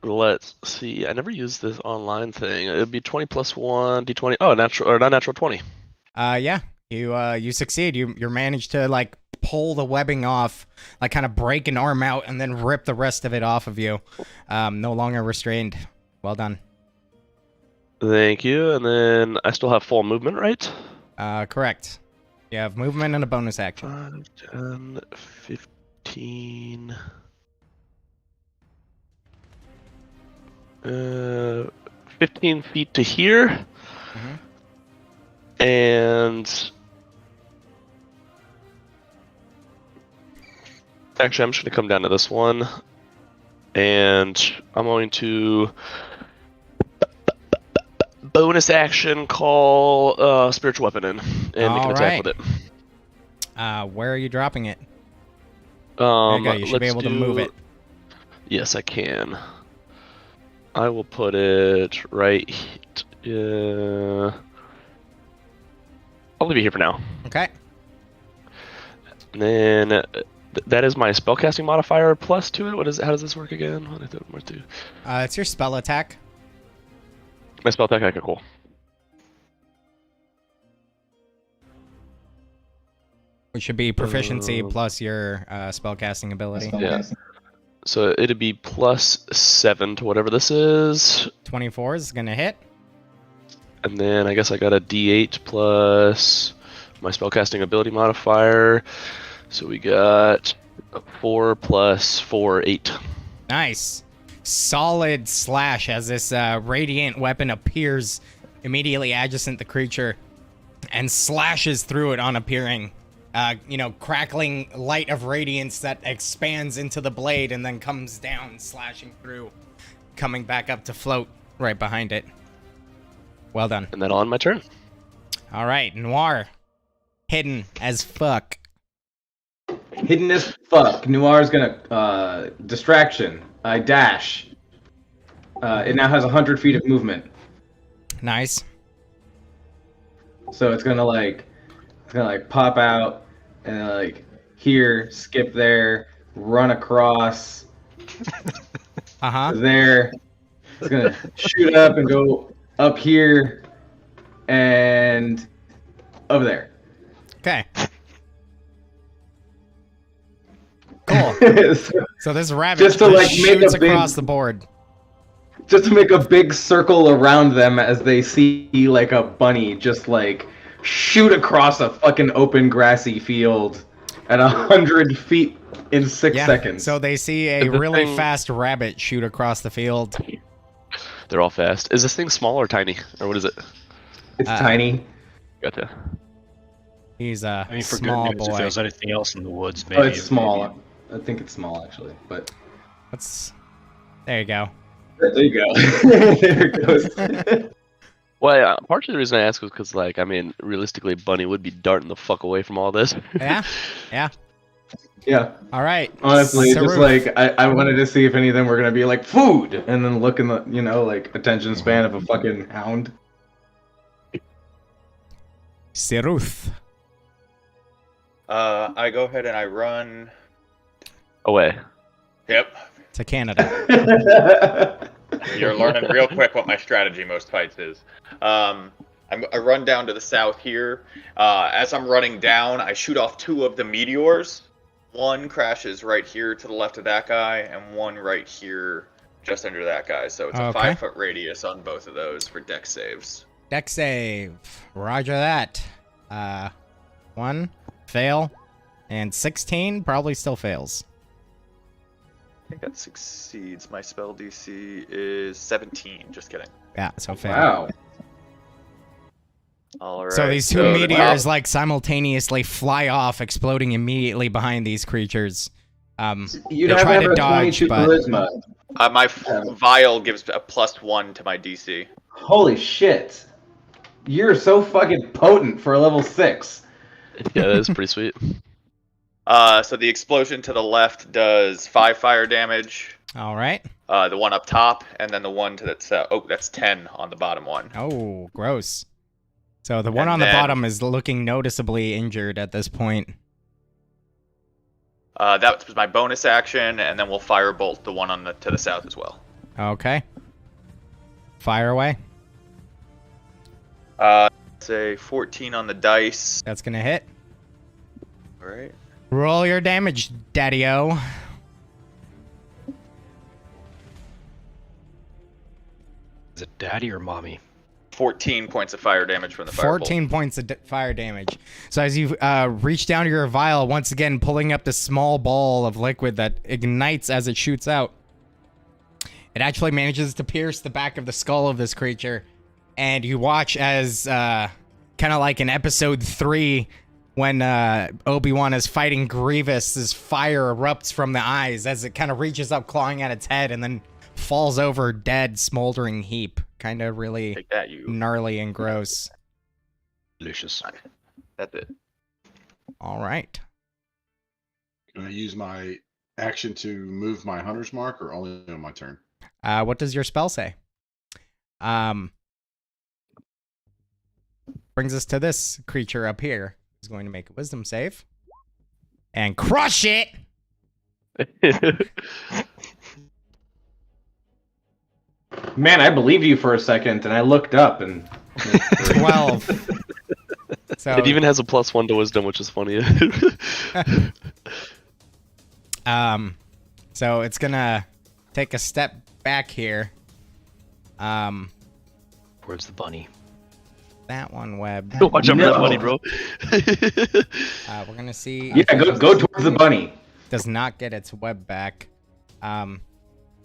Let's see. I never used this online thing. It'd be 20 plus 1 d20. Oh, natural or not natural 20. Yeah. You succeed. You manage to like pull the webbing off, like kind of break an arm out and then rip the rest of it off of you. No longer restrained. Well done. Thank you. And then I still have full movement, right? Correct. You have movement and a bonus action. 5, 10, 15. 15 feet to here. Mm-hmm. And actually, I'm just going to come down to this one. And I'm going to bonus action call spiritual weapon in, and make an attack with it. Where are you dropping it? There you go. You should be able to move it. Yes, I can. I will put it right. I'll leave it here for now. Okay. And then that is my spellcasting modifier plus to it. What is? How does this work again? It's your spell attack. My spell attack. Okay, cool. Which should be proficiency plus your spellcasting ability. Yeah. So it'd be plus 7 to whatever this is. 24 is gonna hit. And then I guess I got a D8 plus my spellcasting ability modifier. So we got a 4 plus 4, 8. Nice. Solid slash as this radiant weapon appears immediately adjacent the creature and slashes through it on appearing. Crackling light of radiance that expands into the blade and then comes down, slashing through, coming back up to float right behind it. Well done. And then on my turn. All right, Noir. Hidden as fuck. Hidden as fuck. Noir's gonna distraction. I dash. It now has 100 feet of movement. Nice. So it's gonna pop out and like here, skip there, run across. There. It's gonna shoot up and go up here and over there. Okay. Cool. So this rabbit just to like make shoots a big, across the board. Just to make a big circle around them as they see like a bunny just like shoot across a fucking open grassy field at 100 feet in 6 seconds. So they see a really fast rabbit shoot across the field. They're all fast. Is this thing small or tiny? Or what is it? It's tiny. Gotcha. He's a for small good news, boy. if there's anything else in the woods, maybe. Oh, it's small. I think it's small actually, but there you go. There you go. There it goes. Well, part of the reason I asked was because, realistically, Bunny would be darting the fuck away from all this. Yeah. Yeah. All right. Honestly, just Saruf. I wanted to see if any of them were gonna be like food, and then look in the attention span of a fucking hound. Siruth. I go ahead and I run away. Yep. To Canada. You're learning real quick what my strategy most fights is. I run down to the south here. As I'm running down, I shoot off 2 of the meteors. One crashes right here to the left of that guy, and one right here just under that guy. So it's a 5-foot radius on both of those for dex saves. Dex save. Roger that. 1, fail, and 16 probably still fails. I think that succeeds. My spell DC is 17. Just kidding. Yeah, so fail. Wow. All right. So these 2 meteors simultaneously fly off, exploding immediately behind these creatures. You'd they have try to to dodge, but charisma. My vial gives a +1 to my DC. Holy shit! You're so fucking potent for a level 6. Yeah, that is pretty sweet. So the explosion to the left does 5 fire damage. All right. The one up top, and then the one to that's that's 10 on the bottom one. Oh, gross. So the one And on the then- bottom is looking noticeably injured at this point. That was my bonus action, and then we'll firebolt the one on to the south as well. Okay. Fire away. Say 14 on the dice. That's gonna hit. All right. Roll your damage, Daddy-O. Is it daddy or mommy? 14 points of fire damage from the firebolt. 14 points of fire damage. So as you reach down to your vial, once again pulling up the small ball of liquid that ignites as it shoots out, it actually manages to pierce the back of the skull of this creature. And you watch as, kind of like in episode 3, when Obi-Wan is fighting Grievous, as fire erupts from the eyes as it kind of reaches up, clawing at its head, and then falls over dead, smoldering heap. Kind of really Take that, you. gnarly and gross. Delicious. That's it. All right. Can I use my action to move my hunter's mark, or only on my turn? What does your spell say? Brings us to this creature up here. He's going to make a wisdom save. And crush it! Man, I believed you for a second, and I looked up, and 12. So, It even has a +1 to wisdom, which is funny. so it's gonna take a step back here. Where's the bunny? That one web. Watch out for that No. bunny, bro. We're gonna see. yeah, go towards the bunny. Does not get its web back.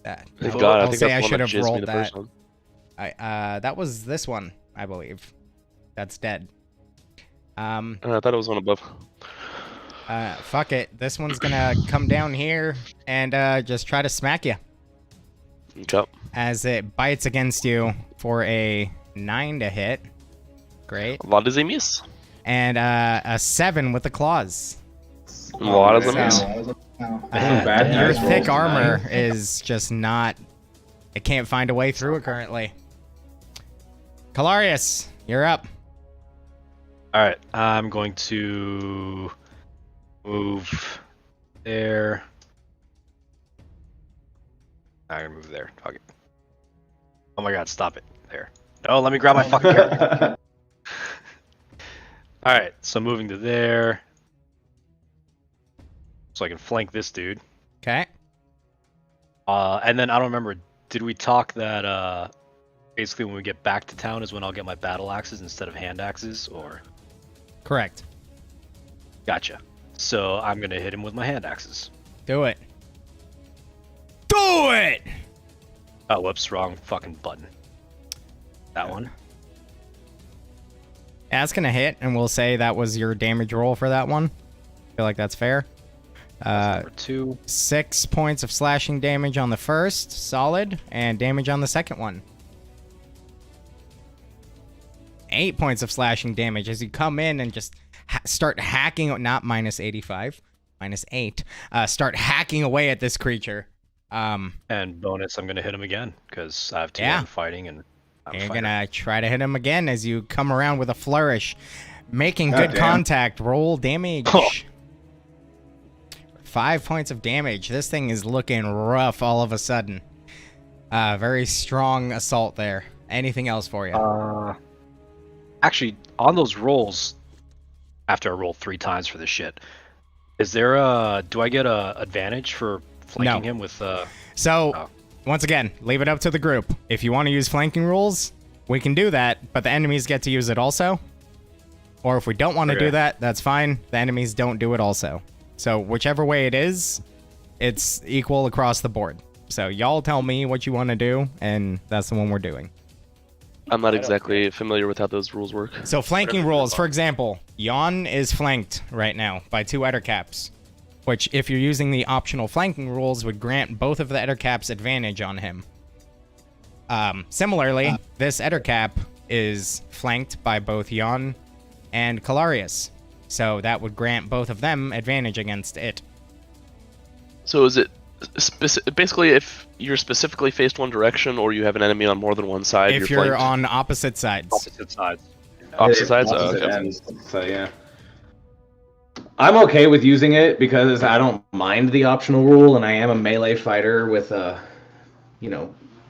That. Thank I'll- God, I I'll think say that's I the should one that have jizzed me rolled the that. first one. That was this one, I believe. That's dead. I thought it was one above. Fuck it. This one's gonna come down here and just try to smack you Okay. as it bites against you for a 9 to hit. Great. What does he miss? And a 7 with the claws. What does he so- miss? bad Your dice rolls thick tonight. armor is just not. It can't find a way through it currently. Calarius, you're up. All right, I'm going to move there. I'm gonna move there. Fuck it. Oh my god, stop it. There. No, let me grab my fucking character. All right, so moving to there, so I can flank this dude. Okay. And then I don't remember. Did we talk that basically when we get back to town is when I'll get my battle axes instead of hand axes, or? Correct. Gotcha. So I'm gonna hit him with my hand axes. Do it. Do it! Oh, whoops, wrong fucking button. That one. Yeah, that's gonna hit, and we'll say that was your damage roll for that one. Feel like that's fair. Number 2. 6 points of slashing damage on the first, solid, and damage on the second one. 8 points of slashing damage as you come in and just start hacking, not minus 85, minus 8. Start hacking away at this creature. And bonus, I'm gonna hit him again because I have 2 Yeah. on fighting and I'm a You're fighter. gonna try to hit him again as you come around with a flourish. Making God good damn. contact. Roll damage. Oh. 5 points of damage. This thing is looking rough all of a sudden. Very strong assault there. Anything else for you? Actually, on those rolls, after I roll 3 times for this shit, is there a? Do I get a advantage for flanking him with? So, oh. once again, leave it up to the group. If you want to use flanking rules, we can do that, but the enemies get to use it also. Or if we don't want to Okay. do that, that's fine. The enemies don't do it also. So whichever way it is, it's equal across the board. So y'all tell me what you want to do, and that's the one we're doing. I'm not exactly familiar with how those rules work. So flanking rules, for example, Yon is flanked right now by 2 Ettercaps, which if you're using the optional flanking rules would grant both of the Ettercaps advantage on him. Similarly, this Ettercap is flanked by both Yon and Calarius, so that would grant both of them advantage against it. So is it Basically, if you're specifically faced one direction, or you have an enemy on more than one side, If you're you're flanked. on opposite sides. Opposite sides. Opposite sides? Opposite Okay. ends, so yeah. I'm okay with using it because I don't mind the optional rule, and I am a melee fighter with a,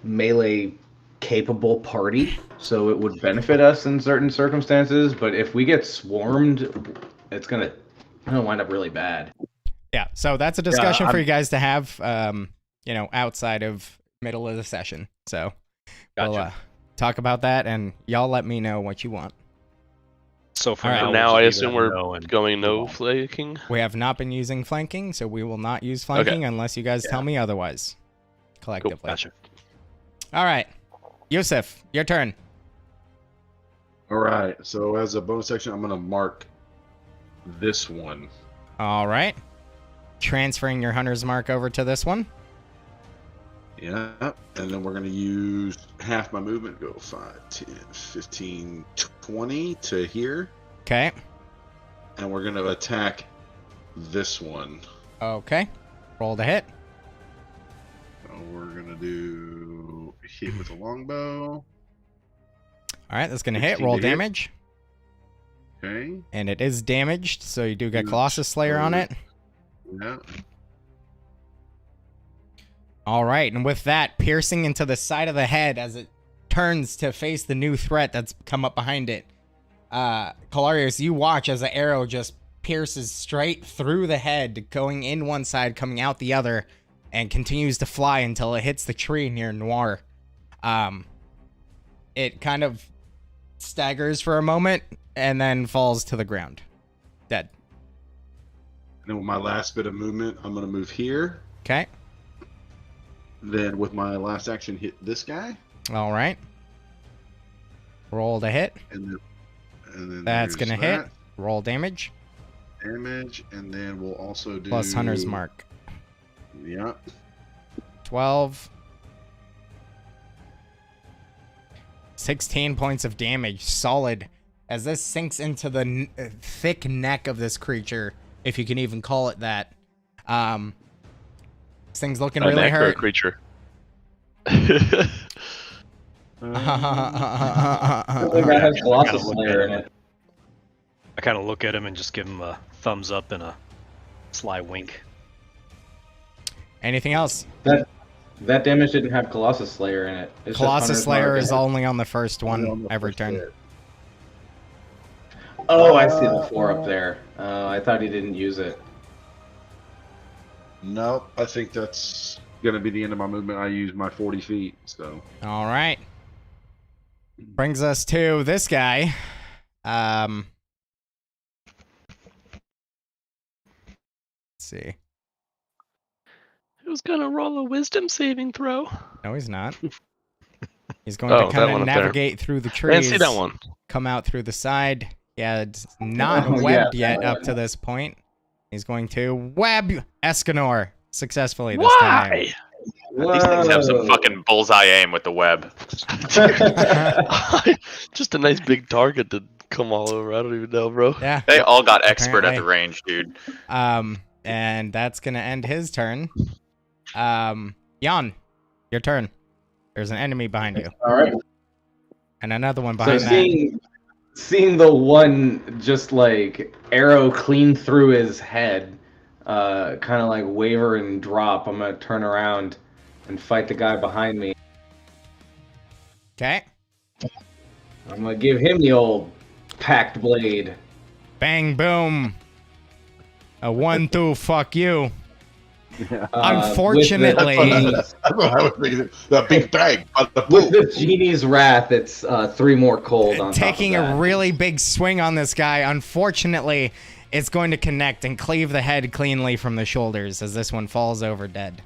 melee capable party, so it would benefit us in certain circumstances. But if we get swarmed, it's gonna wind up really bad. Yeah, so that's a discussion for I'm- you guys to have, outside of middle of the session. So we'll Gotcha. talk about that, and y'all let me know what you want. So for All right. now, Now we'll I just assume leave it we're no and going no move on. flanking. We have not been using flanking, so we will not use flanking unless you guys tell me otherwise, collectively. Gotcha. All right, Yusuf, your turn. All right. So as a bonus action, I'm gonna mark this one. All right, transferring your hunter's mark over to this one. Yeah. And then we're gonna use half my movement. Go 5, 10, 15, 20 to here, Okay. and we're gonna attack this one. Okay. Roll to hit. So we're gonna do hit with a longbow. All right, that's gonna hit. 16 Roll to hit. damage, Okay. and it is damaged, so you do get Huge. Colossus Slayer on it. Yeah. All right, and with that, piercing into the side of the head as it turns to face the new threat that's come up behind it. Calarius, you watch as the arrow just pierces straight through the head, going in one side, coming out the other, and continues to fly until it hits the tree near Noir. It kind of staggers for a moment and then falls to the ground, dead. And then with my last bit of movement, I'm gonna move here. Okay, Then with my last action, hit this guy, all right. Roll to hit. and then That's there's gonna hit. that Roll damage. damage, and then we'll also do Plus Hunter's Mark. Yeah. 12. 16 points of damage. Solid. As this sinks into the thick neck of this creature, if you can even call it that. This thing's looking really An hurt. creature. That has Colossus Slayer in it. I kind of look at him and just give him a thumbs up and a sly wink. Anything else? That damage didn't have Colossus Slayer in it. It's just Colossus Hunter's Slayer Mark. is only on the first On one the every first turn. hit. Oh, I see the 4 up there. I thought he didn't use it. Nope. I think that's gonna be the end of my movement. I use my 40 feet, so. All right. Brings us to this guy. Let's see. Who's gonna roll a wisdom saving throw? No, he's not. He's going Oh, to that kind one of up there. navigate through the I trees. didn't see that one. Come out through the side. Yeah, it's not Oh, yeah, webbed yet that up one. to this point. He's going to web Escanor successfully this time. Why? These things have some Whoa. fucking bullseye aim with the web. Just a nice big target to come all over. I don't even know, bro. Yeah. They all got expert at Apparently. the range, dude. And that's gonna end his turn. Jan, your turn. There's an enemy behind you, All right. and another one So behind that. seeing the one just like arrow clean through his head, kind of like waver and drop, I'm gonna turn around and fight the guy behind me. Okay. I'm gonna give him the old packed blade. Bang boom. A 1-2 fuck you. With Unfortunately- the, I was thinking the big bag. with the genie's wrath, it's 3 more cold on Taking top of a that. really big swing on this guy. Unfortunately, it's going to connect and cleave the head cleanly from the shoulders as this one falls over dead.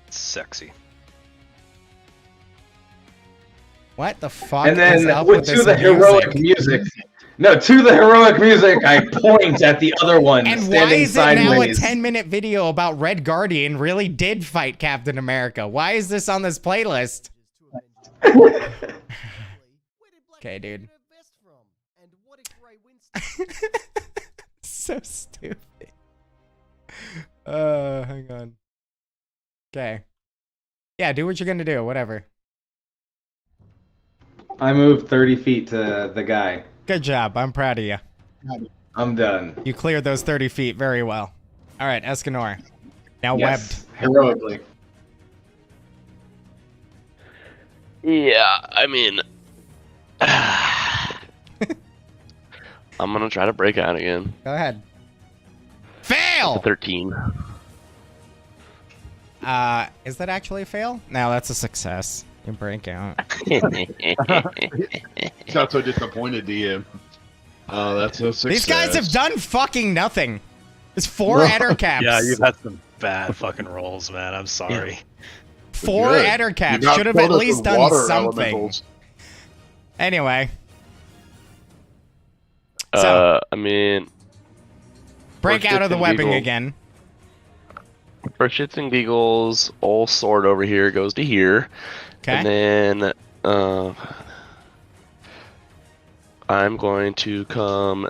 Sexy. What the fuck And is then up with to this the heroic music. No, to the heroic music, I point at the other one And why standing is it now a sideways. 10-minute video about Red Guardian really did fight Captain America? Why is this on this playlist? Okay, dude. So stupid. Hang on. Okay. Yeah, do what you're gonna do. Whatever. I moved 30 feet to the guy. Good job. I'm proud of you. I'm done. You cleared those 30 feet very well. All right, Escanor. Now Yes, heroically. Yeah, I mean, I'm gonna try to break out again. webbed. Go ahead. It's a Fail! 13. Is that actually a fail? No, that's a success. You break out. Not so disappointed, DM. Oh, that's a success. These guys have done fucking nothing. There's 4 Eder caps. Yeah, you've had some bad fucking rolls, man. I'm sorry. 4 Good. Eder You caps. got Should have at quotas least of done water something. elementals. Anyway. So, I mean, break for out of the shits and webbing giggles. again. for shits and giggles, old sword over here goes to here. Okay. And then, I'm going to come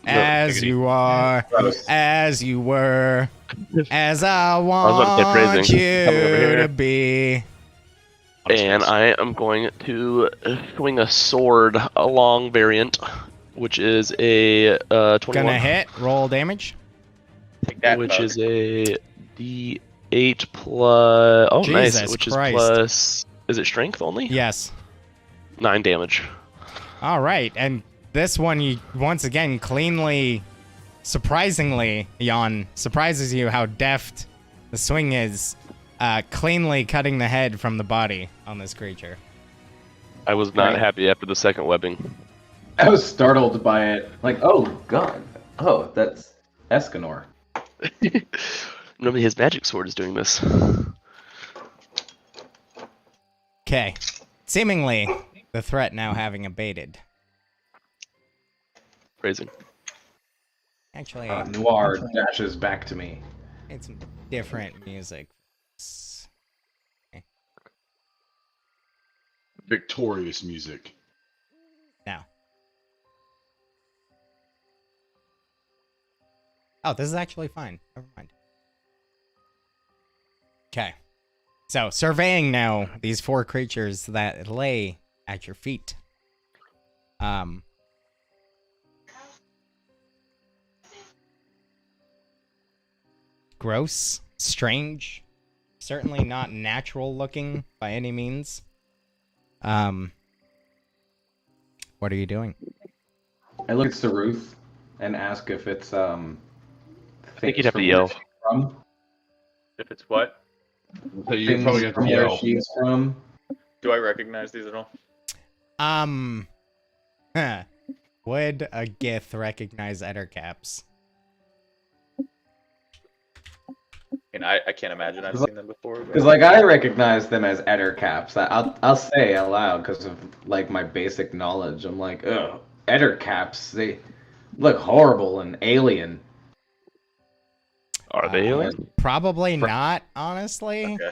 As giggity. you are, Gross. as you were, as I was about to say want phrasing. you Coming over here. to be. and I am going to swing a sword, a long variant, which is a 21. Gonna hit. Roll damage. Take that, which bug. is a D8 plus. Oh, Jesus nice. Which Christ. is plus. Is it strength only? Yes. 9 damage. All right, and this one, you once again cleanly, surprisingly, Jan surprises you how deft the swing is, cleanly cutting the head from the body on this creature. I was not Right. happy after the second webbing. I was startled by it. Like, oh god. Oh, that's Escanor. Normally his magic sword is doing this. Okay, seemingly the threat now having abated. Phrasing. Actually, Noir dashes back to me. it's some different music. Victorious music. Now. Oh, this is actually fine. Never mind. Okay. So, surveying now these 4 creatures that lay at your feet. Gross, strange, certainly not natural looking by any means. What are you doing? I look at Saruth and ask if it's I think you'd have to yell. From. If it's what? So you Things probably have from to where yell. she's from. Do I recognize these at all? Would a Gith recognize Ettercaps? And I can't imagine I've seen them before. But... Because like I recognize them as Eder caps. I'll say out loud because of like my basic knowledge. I'm like, ugh, Eder caps. They look horrible and alien. Are they alien? Probably not, honestly. Okay.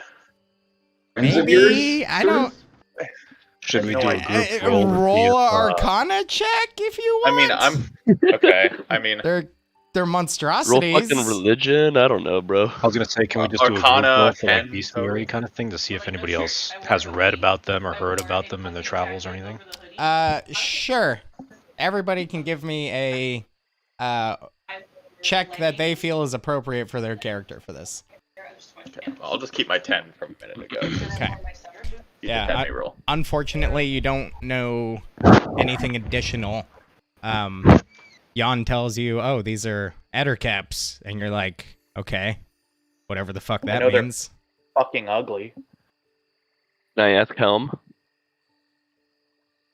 Friends of Maybe? yours, I don't. Should we No do a idea. group roll? to see Roll if, a Arcana check if you I want. mean, I'm okay. I mean, They're Roll monstrosities. fucking religion? I don't know, bro. I was gonna say, can we just do a group Arcana roll for 10 like bestiary kind of thing to see if anybody else has read about them or heard about them in their travels or anything? Sure. Everybody can give me a check that they feel is appropriate for their character for this. okay. I'll just keep my 10 from a minute ago. Okay. You Yeah, just had me roll. Unfortunately, you don't know anything additional. Jan tells you, "Oh, these are Ettercaps," and you're like, "Okay, whatever the fuck that know they're- means." Fucking ugly. Can I ask Helm?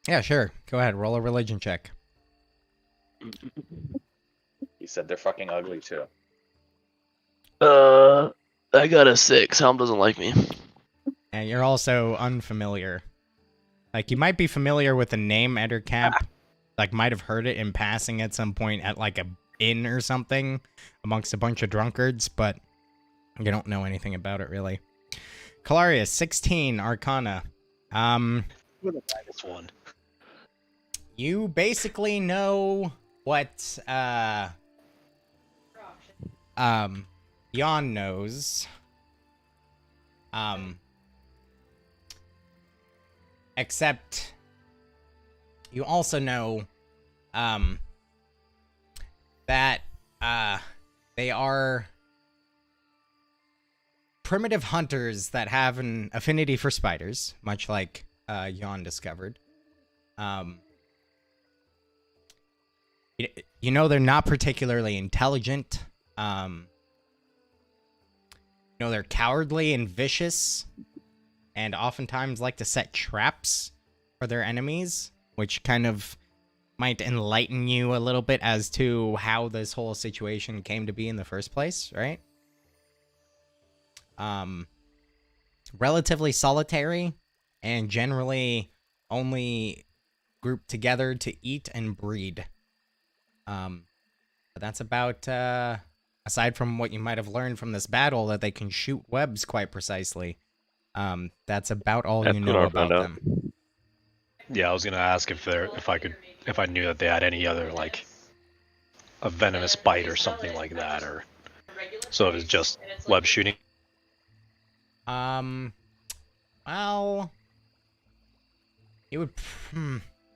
Yeah, sure. Go ahead. Roll a religion check. He said they're fucking ugly too. I got a 6. Helm doesn't like me. And you're also unfamiliar. Like, you might be familiar with the name Ettercap. Like, might have heard it in passing at some point at, like, a inn or something amongst a bunch of drunkards, but you don't know anything about it, really. Calarius, 16, Arcana. This one. You basically know what, Jan knows. Except you also know that they are primitive hunters that have an affinity for spiders, much like Jan discovered. You know they're not particularly intelligent. You know they're cowardly and vicious, and oftentimes like to set traps for their enemies, which kind of might enlighten you a little bit as to how this whole situation came to be in the first place, right? Relatively solitary, and generally only group together to eat and breed. But that's about, aside from what you might have learned from this battle, that they can shoot webs quite precisely. That's about all you know about them. Yeah, I was gonna ask if I knew that they had any other, like, a venomous bite or something like that, or so it was just web shooting. Well, it would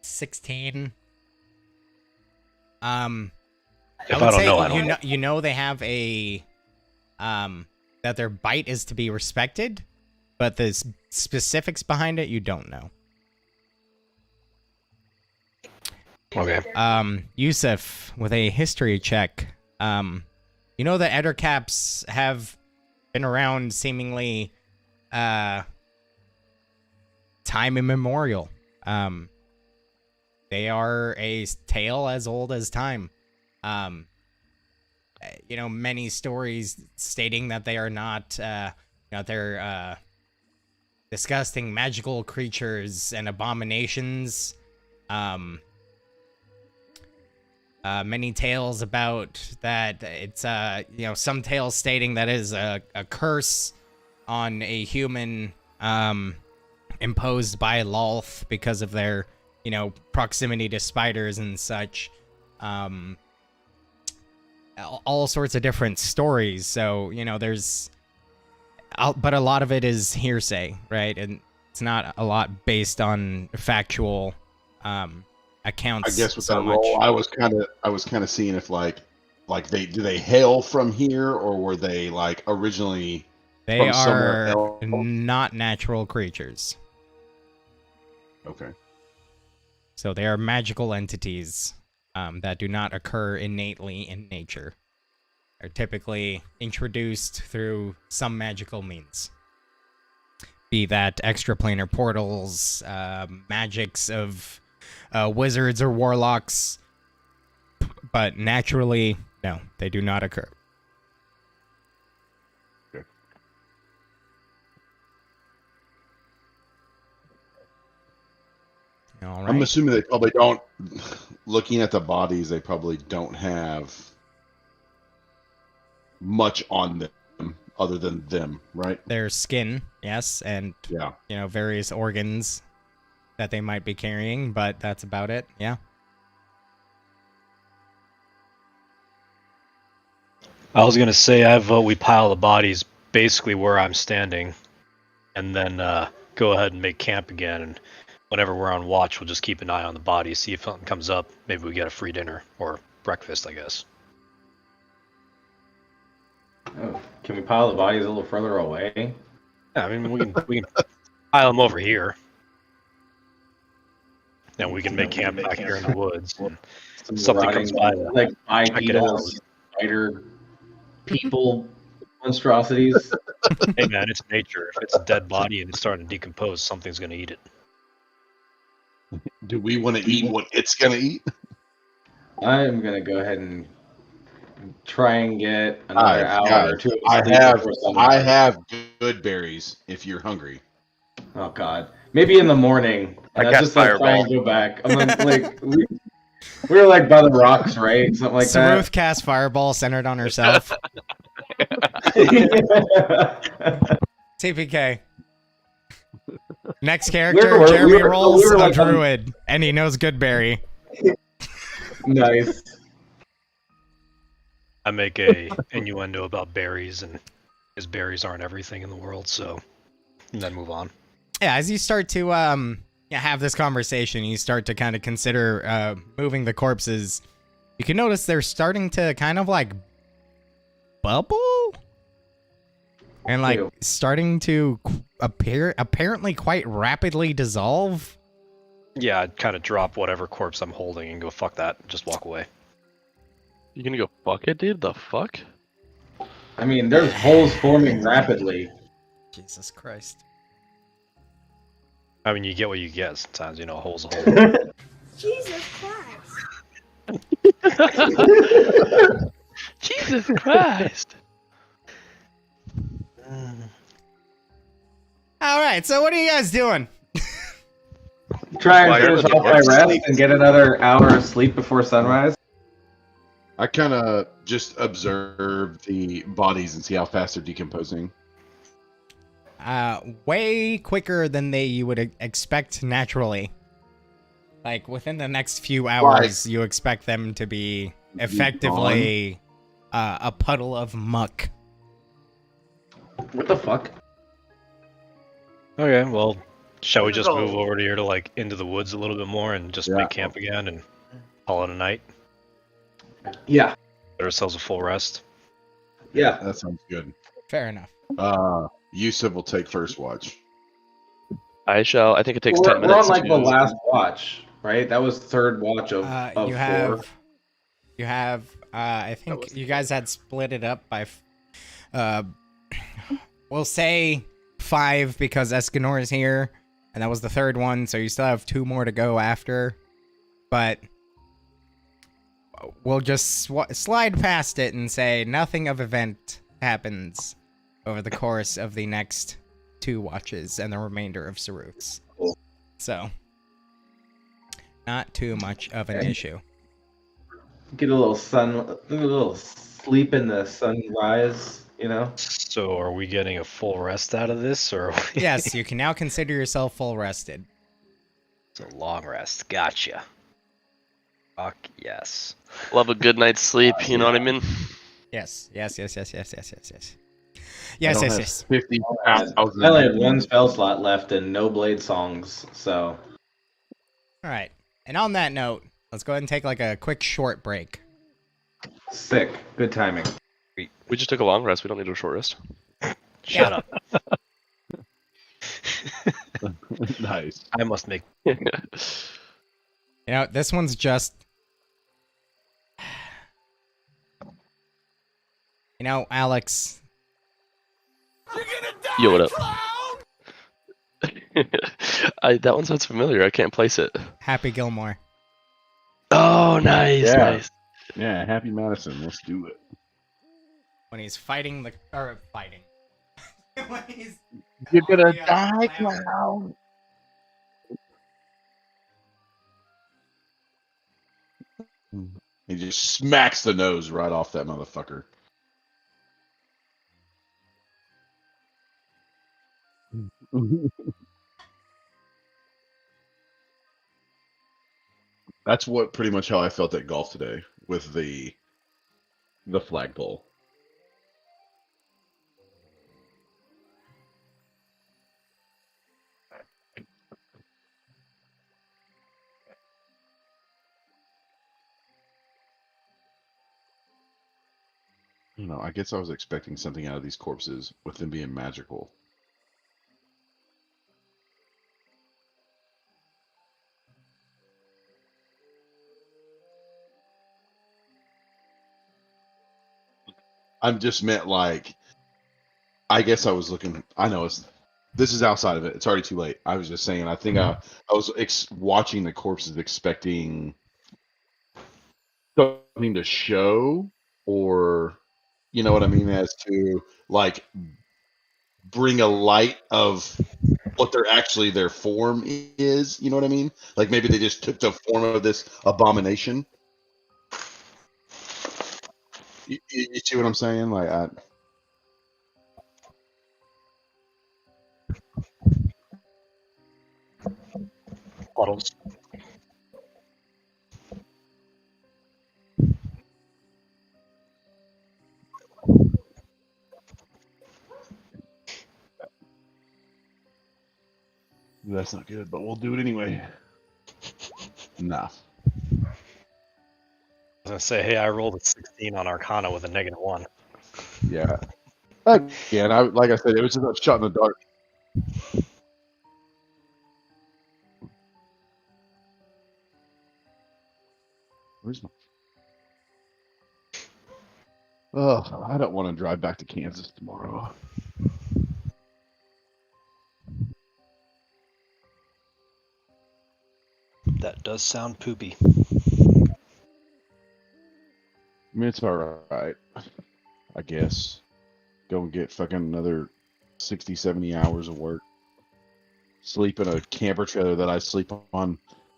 16. If I don't know, I don't know. You know they have a that their bite is to be respected, but the specifics behind it you don't know. Okay. Yusuf, with a history check, you know the Ettercaps have been around seemingly time immemorial. They are a tale as old as time. You know, many stories stating that they are not, they're disgusting magical creatures and abominations. Many tales about that it's, some tales stating that is a curse on a human, imposed by Lolth because of their, proximity to spiders and such. All sorts of different stories. So, there's, but a lot of it is hearsay, right? And it's not a lot based on factual, accounts. I guess with so that much. roll, I was kind of seeing if do they hail from here, or were they like originally They from somewhere are else? not natural creatures. Okay. So they are magical entities that do not occur innately in nature. They're typically introduced through some magical means. Be that extraplanar portals, magics of wizards or warlocks. But naturally, no, they do not occur. All right. I'm assuming they probably don't. Looking at the bodies, they probably don't have much on them other than them, right? Their skin, yes, and Yeah. various organs that they might be carrying, but that's about it. Yeah. I was gonna say I vote we pile the bodies basically where I'm standing, and then go ahead and make camp again. And whenever we're on watch, we'll just keep an eye on the bodies, see if something comes up. Maybe we get a free dinner or breakfast, I guess. Oh, can we pile the bodies a little further away? Yeah, I mean we can pile them over here, and we can make camp back here in the woods. And Some something rotting, comes by, like check it out. bipedal spider people monstrosities. Hey man, it's nature. If it's a dead body and it's starting to decompose, something's gonna eat it. Do we want to eat what it's gonna eat? I'm gonna go ahead and try and get another hour guys, or two. Of I sleep have before sunrise. good berries if you're hungry. Oh God, maybe in the morning. I And cast just like try and Fireball. go back. I'm like we were like by the rocks, right? Something like Saruth cast Fireball centered on herself. that. TPK. Next character, We were- Jeremy we were- rolls we were a like on- druid, and he knows Goodberry. Nice. I make a innuendo about berries, and his berries aren't everything in the world, so and then move on. Yeah, as you start to have this conversation, you start to kind of consider moving the corpses. You can notice they're starting to kind of like bubble and like Ew. starting to apparently quite rapidly dissolve. Yeah, I'd kind of drop whatever corpse I'm holding and go fuck that, and just walk away. You gonna go fuck it, dude? The fuck? I mean, there's holes forming rapidly. Jesus Christ. I mean, you get what you get sometimes, you know, a hole's a hole. Jesus Christ. Jesus Christ! All right, so what are you guys doing? Try and Why finish you're off my rest and get another hour of sleep before sunrise. I kind of just observe the bodies and see how fast they're decomposing. Way quicker than you would expect naturally. Like within the next few hours, you expect them to be effectively a puddle of muck. What the fuck? Okay, well, shall we just move over to here to like into the woods a little bit more and just Yeah. make camp again and call it a night? Yeah, Get ourselves a full rest. yeah. That sounds good. Fair enough. Yusuf will take first watch. I shall. I think it takes We're 10 minutes. on like the to- last watch, right? That was third watch of You 4. have. I think you guys had split it up by. We'll say 5 because Escanor is here, and that was the third one. So you still have 2 more to go after, but we'll just slide past it and say nothing of event happens over the course of the next 2 watches and the remainder of Saruk's. So, not too much of an issue. Get a little sleep in the sunrise, you know? So, are we getting a full rest out of this, or Yes, you can now consider yourself full rested. It's a long rest. Gotcha. Fuck yes. Love a good night's sleep. You know what I mean? Yes. Yes. I 50,000. I only had 1 spell slot left and no blade songs, so All right. And on that note, let's go ahead and take like a quick short break. sick. Good timing. We just took a long rest. We don't need a short rest. Shut up. Nice. I must make. You know, this one's just. You know, Alex. Yo, what up? That one sounds familiar. I can't place it. Happy Gilmore. Oh, nice, Yeah. nice. Yeah, Happy Madison. Let's do it. When he's fighting the. Or fighting. When he's. You're gonna die, clown. He just smacks the nose right off that motherfucker. That's what pretty much how I felt at golf today with the flagpole. No, I guess I was expecting something out of these corpses with them being magical. I'm just meant like, I guess I was looking. I know this is outside of it. It's already too late. I was just saying. I think I was watching the corpses, expecting something to show, or you know what I mean, as to like bring a light of what their form is. You know what I mean? Like maybe they just took the form of this abomination. You see what I'm saying? Like, Puddles. That's not good, but we'll do it anyway. Nah. I was gonna say, hey, I rolled a 16 on Arcana with a -1. Yeah. Again, like I said, it was just a shot in the dark. Where's my? Oh, I don't want to drive back to Kansas tomorrow. That does sound poopy. I mean, it's all right, I guess. Go and get fucking another 60, 70 hours of work. Sleep in a camper trailer that I sleep on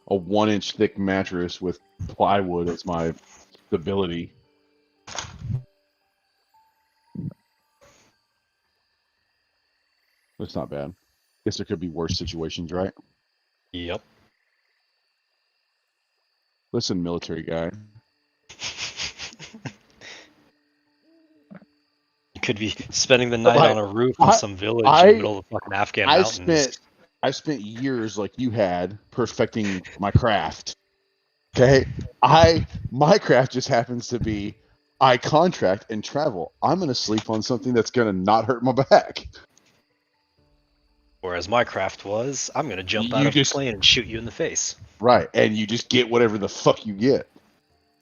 a 1-inch thick mattress with plywood as my stability. That's not bad. Guess there could be worse situations, right? Yep. Listen, military guy. You could be spending the night on a roof in some village in the middle of the fucking Afghan mountains. I spent years like you had perfecting my craft. Okay, my craft just happens to be I contract and travel. I'm gonna sleep on something that's gonna not hurt my back. Whereas my craft was, I'm gonna jump You out of a just- plane and shoot you in the face. Right, and you just get whatever the fuck you get.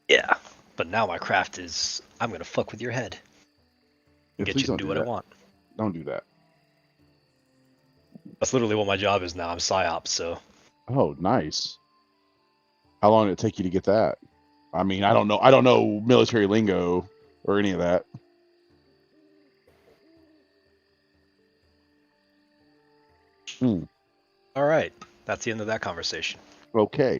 Yeah. But now my craft is, I'm gonna fuck with your head. Yeah, Get please you to don't do what I that. want. Don't do that. That's literally what my job is now. I'm PsyOps, so. Oh, nice. How long did it take you to get that? I mean, I don't know military lingo or any of that. Alright. That's the end of that conversation. Okay.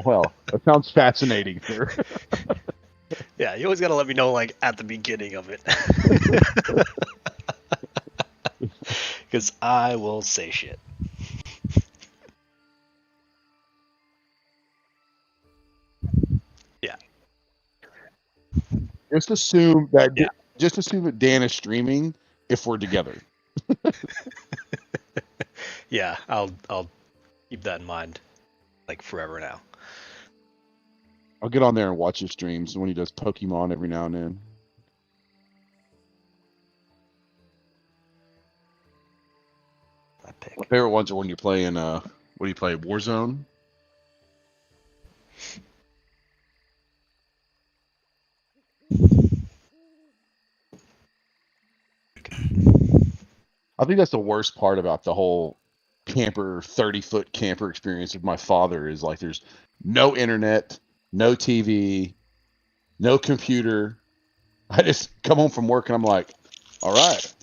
Well, that sounds fascinating, sir. Yeah, you always gotta let me know, like, at the beginning of it. Because I will say shit. Yeah. Just assume that Yeah. Dan is streaming if we're together. Yeah, I'll keep that in mind, like, forever now. I'll get on there and watch his streams when he does Pokemon every now and then. I pick. My favorite ones are when you're playing what do you play? Warzone? I think that's the worst part about the whole camper 30-foot camper experience with my father is like there's no internet, no TV, no computer. I just come home from work and I'm like, all right,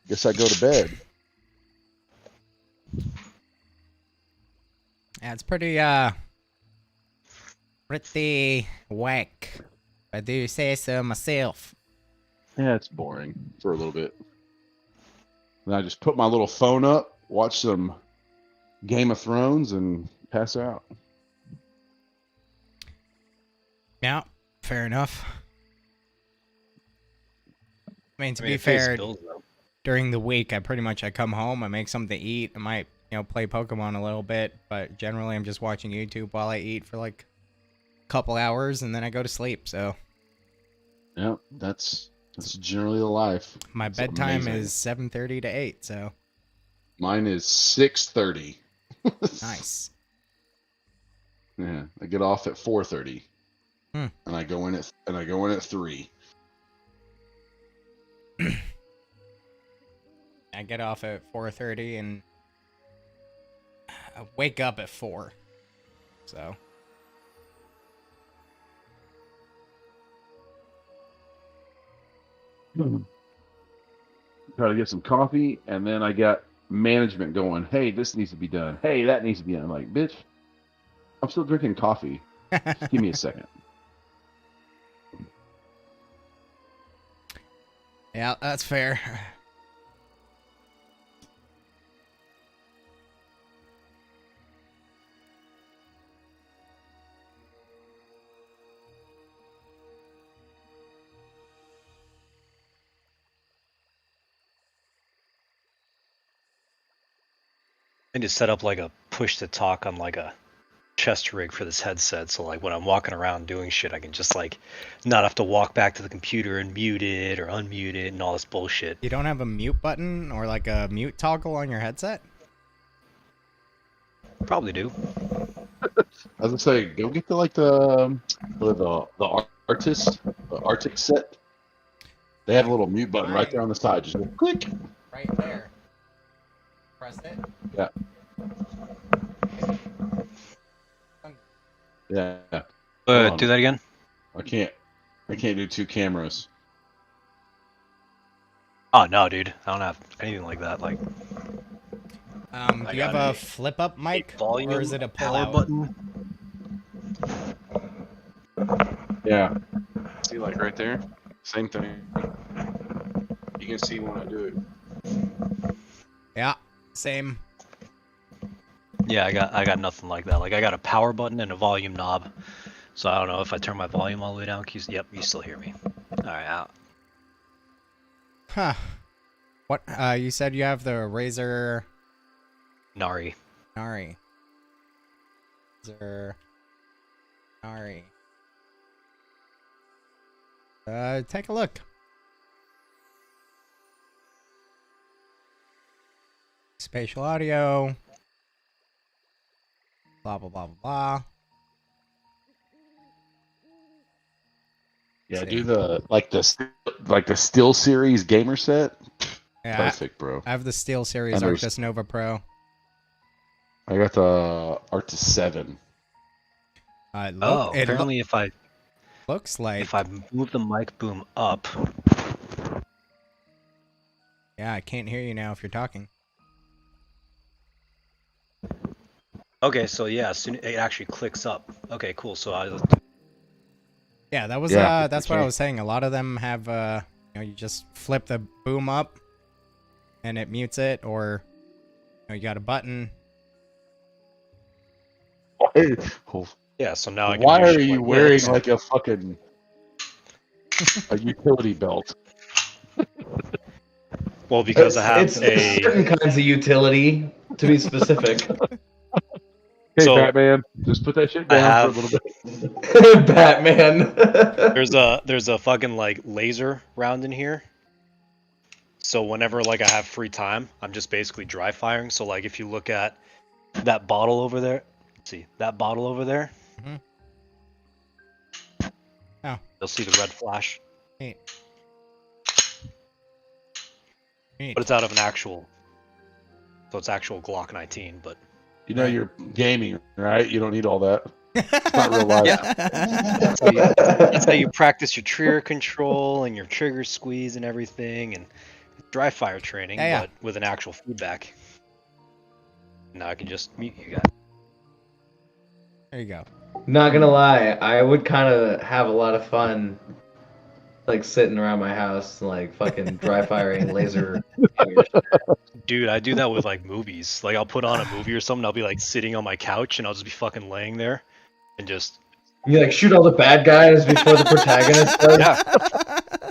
guess I go to bed. Yeah, it's pretty whack. If I do say so myself. Yeah, it's boring for a little bit. And I just put my little phone up, watch some Game of Thrones, and pass out. Yeah, fair enough. I mean, to be it pays fair, bills, though. during the week, I come home, I make something to eat. I might, play Pokemon a little bit, but generally I'm just watching YouTube while I eat for like a couple hours, and then I go to sleep. So Yeah, that's generally the life. my It's bedtime amazing. is 7:30 to 8. So Mine is 6:30. nice. Yeah, I get off at 4:30, Hmm. and I go in at 3. I get off at 4:30 and I wake up at 4. So Try to get some coffee, and then I got management going. Hey, this needs to be done. Hey, that needs to be done. I'm like, bitch, I'm still drinking coffee. Just give me a second. yeah, that's fair. need to set up like a push to talk on like a chest rig for this headset, so like when I'm walking around doing shit, I can just like not have to walk back to the computer and mute it or unmute it and all this bullshit. You don't have a mute button or like a mute toggle on your headset? Probably do. I was gonna say, go get the Arctic set. They have a little mute button right there on the side. Just go click. Right there. Press it. Yeah. Yeah. Hold on. Do that again. I can't do two cameras. Oh no, dude, I don't have anything like that. Like, Do you have a flip up mic? volume Or is it a pull power out? button. Yeah. See, like right there, same thing. You can see when I do it. Yeah, same. Yeah, I got nothing like that. Like, I got a power button and a volume knob. So I don't know if I turn my volume all the way down. Yep, you still hear me. All right, out. Huh. What? You said you have the Razer Nari. Nari. Razer Nari. Take a look. Spatial audio. Blah blah blah blah blah. Yeah, See. do the Steel Series gamer set. Yeah, Perfect, bro. I have the Steel Series And there's- Arctis Nova Pro. I got the Arctis 7. It Apparently if I looks like. if I move the mic boom up, Yeah, I can't hear you now if you're talking. okay, so yeah, soon it actually clicks up. Okay, cool. So Yeah, that was Yeah, that's what I okay. was saying. A lot of them have you just flip the boom up and it mutes it, or you got a button. yeah, so now I can Why do are shit you like wearing this. like a fucking a utility belt? Well, because I have it's certain kinds of utility, to be specific. Hey, So, Batman, just put that shit I down have- for a little bit. Batman. there's a fucking like laser round in here. So whenever like I have free time, I'm just basically dry firing. So like if you look at that bottle over there, see that bottle over there? Mhm. Oh. You'll see the red flash. Neat. But it's out of an actual, so it's actual Glock 19. But You know you're gaming, right? You don't need all that. It's not real life. that's how you practice your trigger control and your trigger squeeze and everything, and dry fire training, Yeah. but with an actual feedback. Now I can just mute you guys. There you go. Not gonna lie, I would kind of have a lot of fun, like sitting around my house, like fucking dry firing laser. Dude, I do that with like movies. Like I'll put on a movie or something, I'll be like sitting on my couch and I'll just be fucking laying there and just You like shoot all the bad guys before the protagonist does. yeah.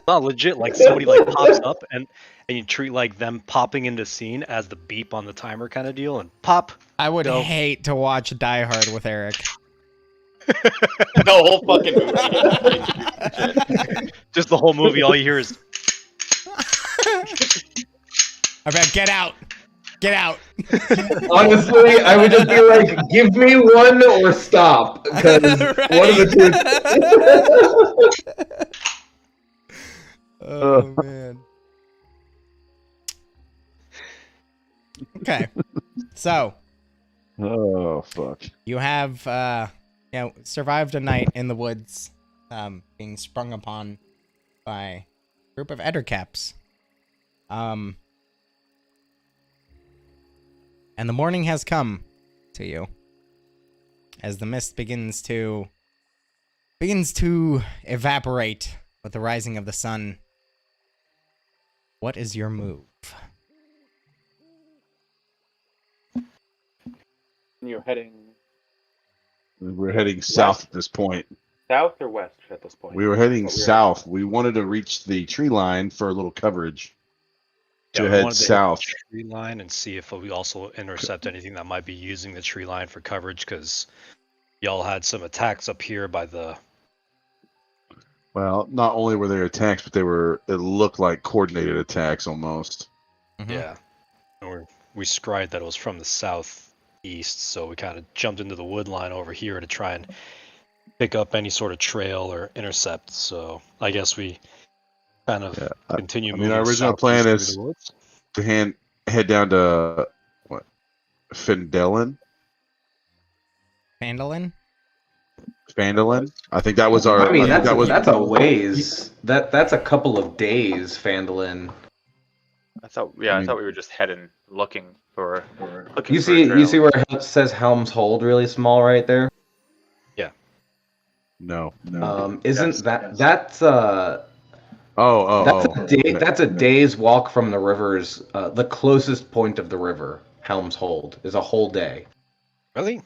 Not legit, like somebody like pops up and you treat like them popping into scene as the beep on the timer kind of deal and pop. I would Dope. hate to watch Die Hard with Eric. The whole fucking movie. Just the whole movie, all you hear is I bet get out. Get out. Honestly, I would just be like, give me one or stop, because one of the two. Oh man. Okay. So, Oh fuck. you have survived a night in the woods, being sprung upon by a group of Ettercaps. And the morning has come to you as the mist begins to evaporate with the rising of the sun. What is your move? You're heading We're heading south at this point. south or west at this point? We were heading What we were- south. We wanted to reach the tree line for a little coverage. to we head wanted to hit south. the tree line and see if we also intercept anything that might be using the tree line for coverage, because y'all had some attacks up here by the. Well, not only were there attacks, but it looked like coordinated attacks almost. Mhm. Yeah. And we scried that it was from the southeast, so we kind of jumped into the wood line over here to try and pick up any sort of trail or intercept. So I guess we kind of continue I mean, moving. our original plan southeast is through the woods. to head down to what? Fandolin? Fandolin? Fandolin? I think that was our. I mean, think that's a ways. That's a couple of days, Fandolin. I thought I mean- thought we were just heading looking for You for a trail. see where it says Helm's Hold really small right there? No. Isn't Yes, that's that's a day's walk from the river's the closest point of the river. Helm's Hold is a whole day. Really?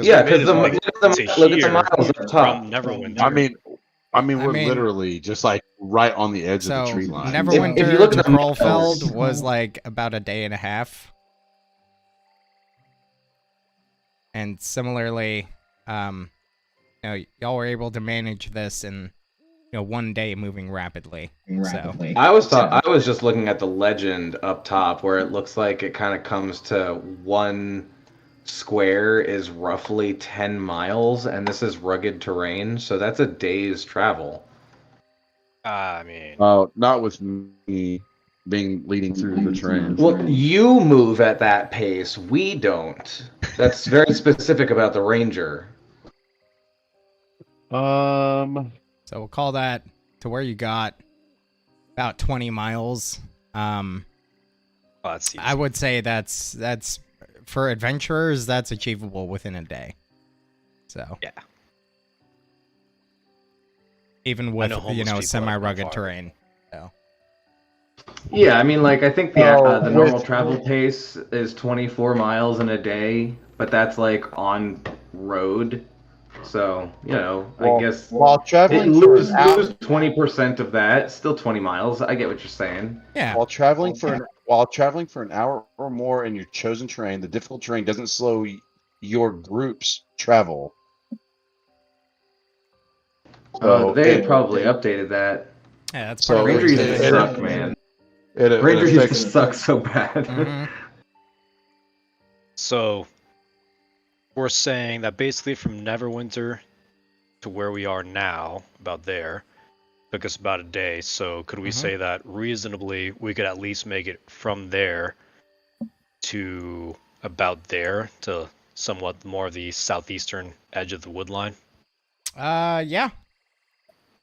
Yeah, we made because it, like, look at to the miles here up top. from Neverwinter. I mean, we're I mean- literally just like right on the edge of So the tree line. Neverwinter If you look to at the miles- Krollfeld was like about a day and a half. And similarly, y'all were able to manage this in, one day moving rapidly. So I was just looking at the legend up top where it looks like it kind of comes to one square is roughly 10 miles, and this is rugged terrain, so that's a day's travel. I mean, Not with me leading through the terrain. Well, you move at that pace. We don't. That's very specific about the ranger. So we'll call that to where you got about 20 miles. that's easy. I would say that's for adventurers, that's achievable within a day. So Yeah. even with know homeless people are semi-rugged far. terrain. So Yeah, I mean, like, I think the Oh, normal with- travel pace is 24 miles in a day, but that's like on road. So, I guess While it traveling for lose an hour, 20% of that. Still 20 miles. I get what you're saying. yeah, while traveling for an hour or more in your chosen terrain, the difficult terrain doesn't slow your group's travel. They probably updated that. yeah, that's So part of Ranger what used it to is. suck, man. It Ranger used to affects. suck so bad. Mhm. So we're saying that basically from Neverwinter to where we are now, about there, took us about a day. So could we Mhm. say that reasonably we could at least make it from there to about there to somewhat more of the southeastern edge of the wood line? Yeah.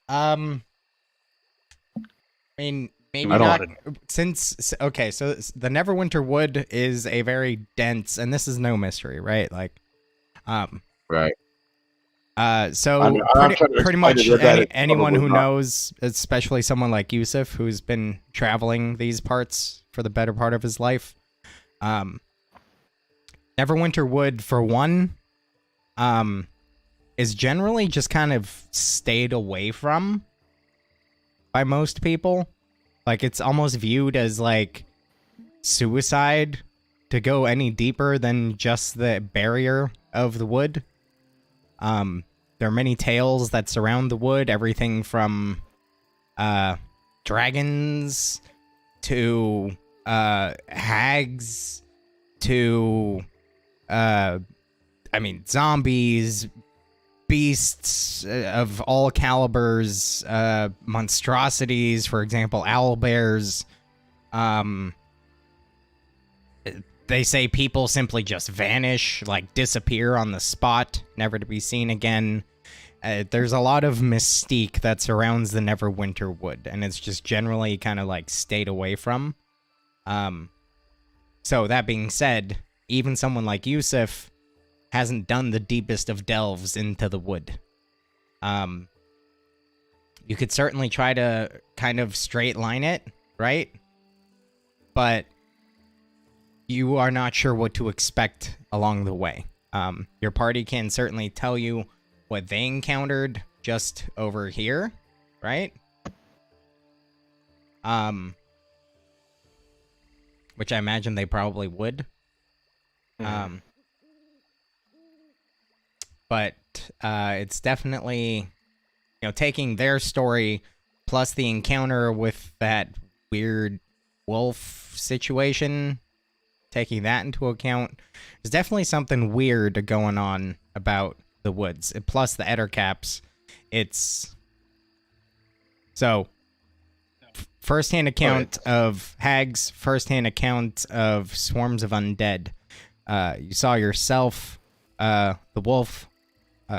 I mean, maybe I don't not wanna- okay, so the Neverwinter Wood is a very dense, and this is no mystery, right? Like, Right. so I'm trying to pretty explain much to you that it's anyone who probably not. knows, especially someone like Yusuf, who's been traveling these parts for the better part of his life, Neverwinter Wood, for one, is generally just kind of stayed away from by most people. Like, it's almost viewed as like suicide to go any deeper than just the barrier of the wood. There are many tales that surround the wood, everything from dragons to hags to zombies, beasts of all calibers, monstrosities, for example, owlbears. They say people simply just vanish, like disappear on the spot, never to be seen again. There's a lot of mystique that surrounds the Neverwinter Wood, and it's just generally kind of like stayed away from. So that being said, even someone like Yusuf hasn't done the deepest of delves into the wood. You could certainly try to kind of straight line it, right? But you are not sure what to expect along the way. Your party can certainly tell you what they encountered just over here, right? Which I imagine they probably would. But it's definitely, taking their story plus the encounter with that weird wolf situation, taking that into account, there's definitely something weird going on about the woods. Plus the Ettercaps, it's so first-hand account of hags, first-hand account of swarms of undead. You saw yourself, the wolf.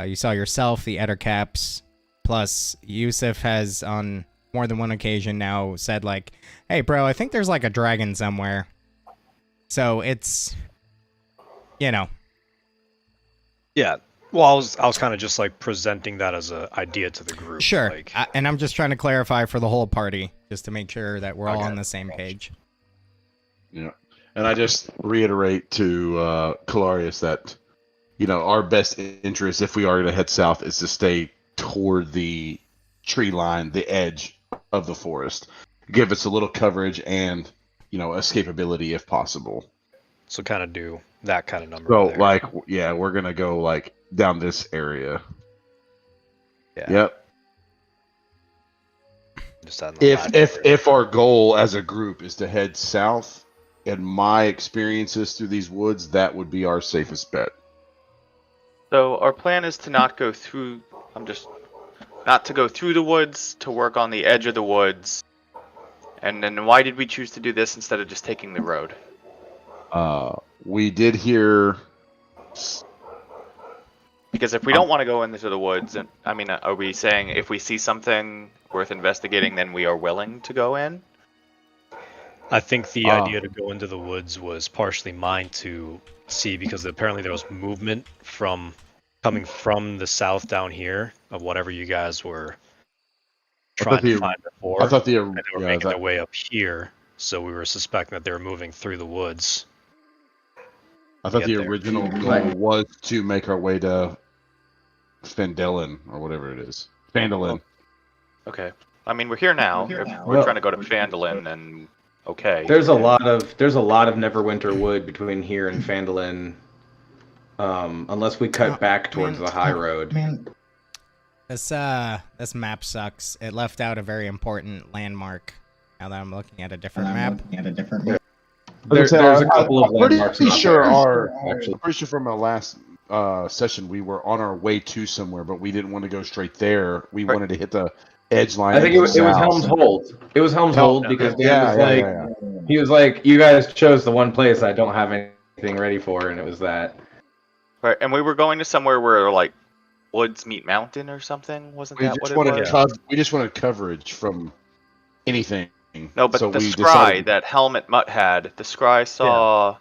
You saw yourself, the Ettercaps. Plus, Yusuf has on more than one occasion now said, like, hey, bro, I think there's, like, a dragon somewhere. So it's, Yeah. Well, I was kind of just, like, presenting that as an idea to the group. Sure. Like, And I'm just trying to clarify for the whole party, just to make sure that we're all on the same page. Yeah. And I just reiterate to Calarius that, our best interest, if we are going to head south, is to stay toward the tree line, the edge of the forest. Give us a little coverage and, escapability if possible. so kind of do that kind of number. So, there. like, yeah, we're going to go, like, down this area. Yeah. Yep. Just on the left area. If our goal as a group is to head south, in my experiences through these woods, that would be our safest bet. So our plan is to not go through. Not to go through the woods, to work on the edge of the woods. And then why did we choose to do this instead of just taking the road? We did hear. Because if we don't want to go into the woods, and are we saying if we see something worth investigating, then we are willing to go in? I think the idea to go into the woods was partially mine to see, because apparently there was movement coming from the south down here of whatever you guys were trying to find before. I thought and they were making their way up here, so we were suspecting that they were moving through the woods. I thought Get the there. original goal was to make our way to Phandalin, or whatever it is. Phandalin. Okay. We're here now. If we're Well- trying to go to Phandalin, then okay. There's a lot of Neverwinter wood between here and Phandalin. Unless we cut back towards the high road. This map sucks. It left out a very important landmark. Now that I'm looking at a different map. There's a couple of I'm pretty landmarks not sure there, actually. I'm pretty sure from our last session we were on our way to somewhere, but we didn't want to go straight there. We wanted to hit the edge line. I think it was south. Helm's Hold. It was Helm's Hold because Dan was yeah. he was like, you guys chose the one place I don't have anything ready for, and it was that. Right, and we were going to somewhere where like woods meet mountain or something. Wasn't We that just what it wanted was? we just wanted coverage from anything. No, but So the we scry decided- that Helmet Mutt had, the scry saw.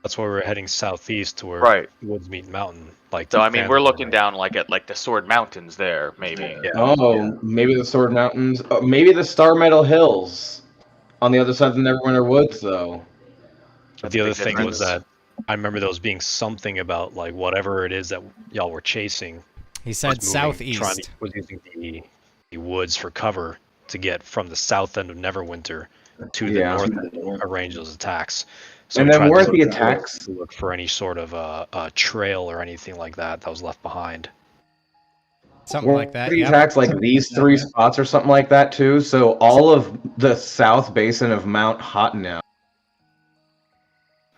That's why we were heading southeast to where Right. woods meet mountain. Like, So we're Phandalin, looking right? down like at like the Sword Mountains there, maybe. Yeah. Oh, maybe the Sword Mountains. Oh, maybe the Star Meadow Hills on the other side of the Neverwinter Woods, though. But the other Big thing was difference. that I remember those being something about like whatever it is that y'all were chasing. He said was moving, southeast. was using the woods for cover to get from the south end of Neverwinter to the Yeah. north end to arrange those attacks. So And we then tried to weren't look the for- attacks- to look for any sort of a trail or anything like that was left behind. Something like that. The Yep. attacks like these three spots or something like that too. So all of the south basin of Mount Hottenau.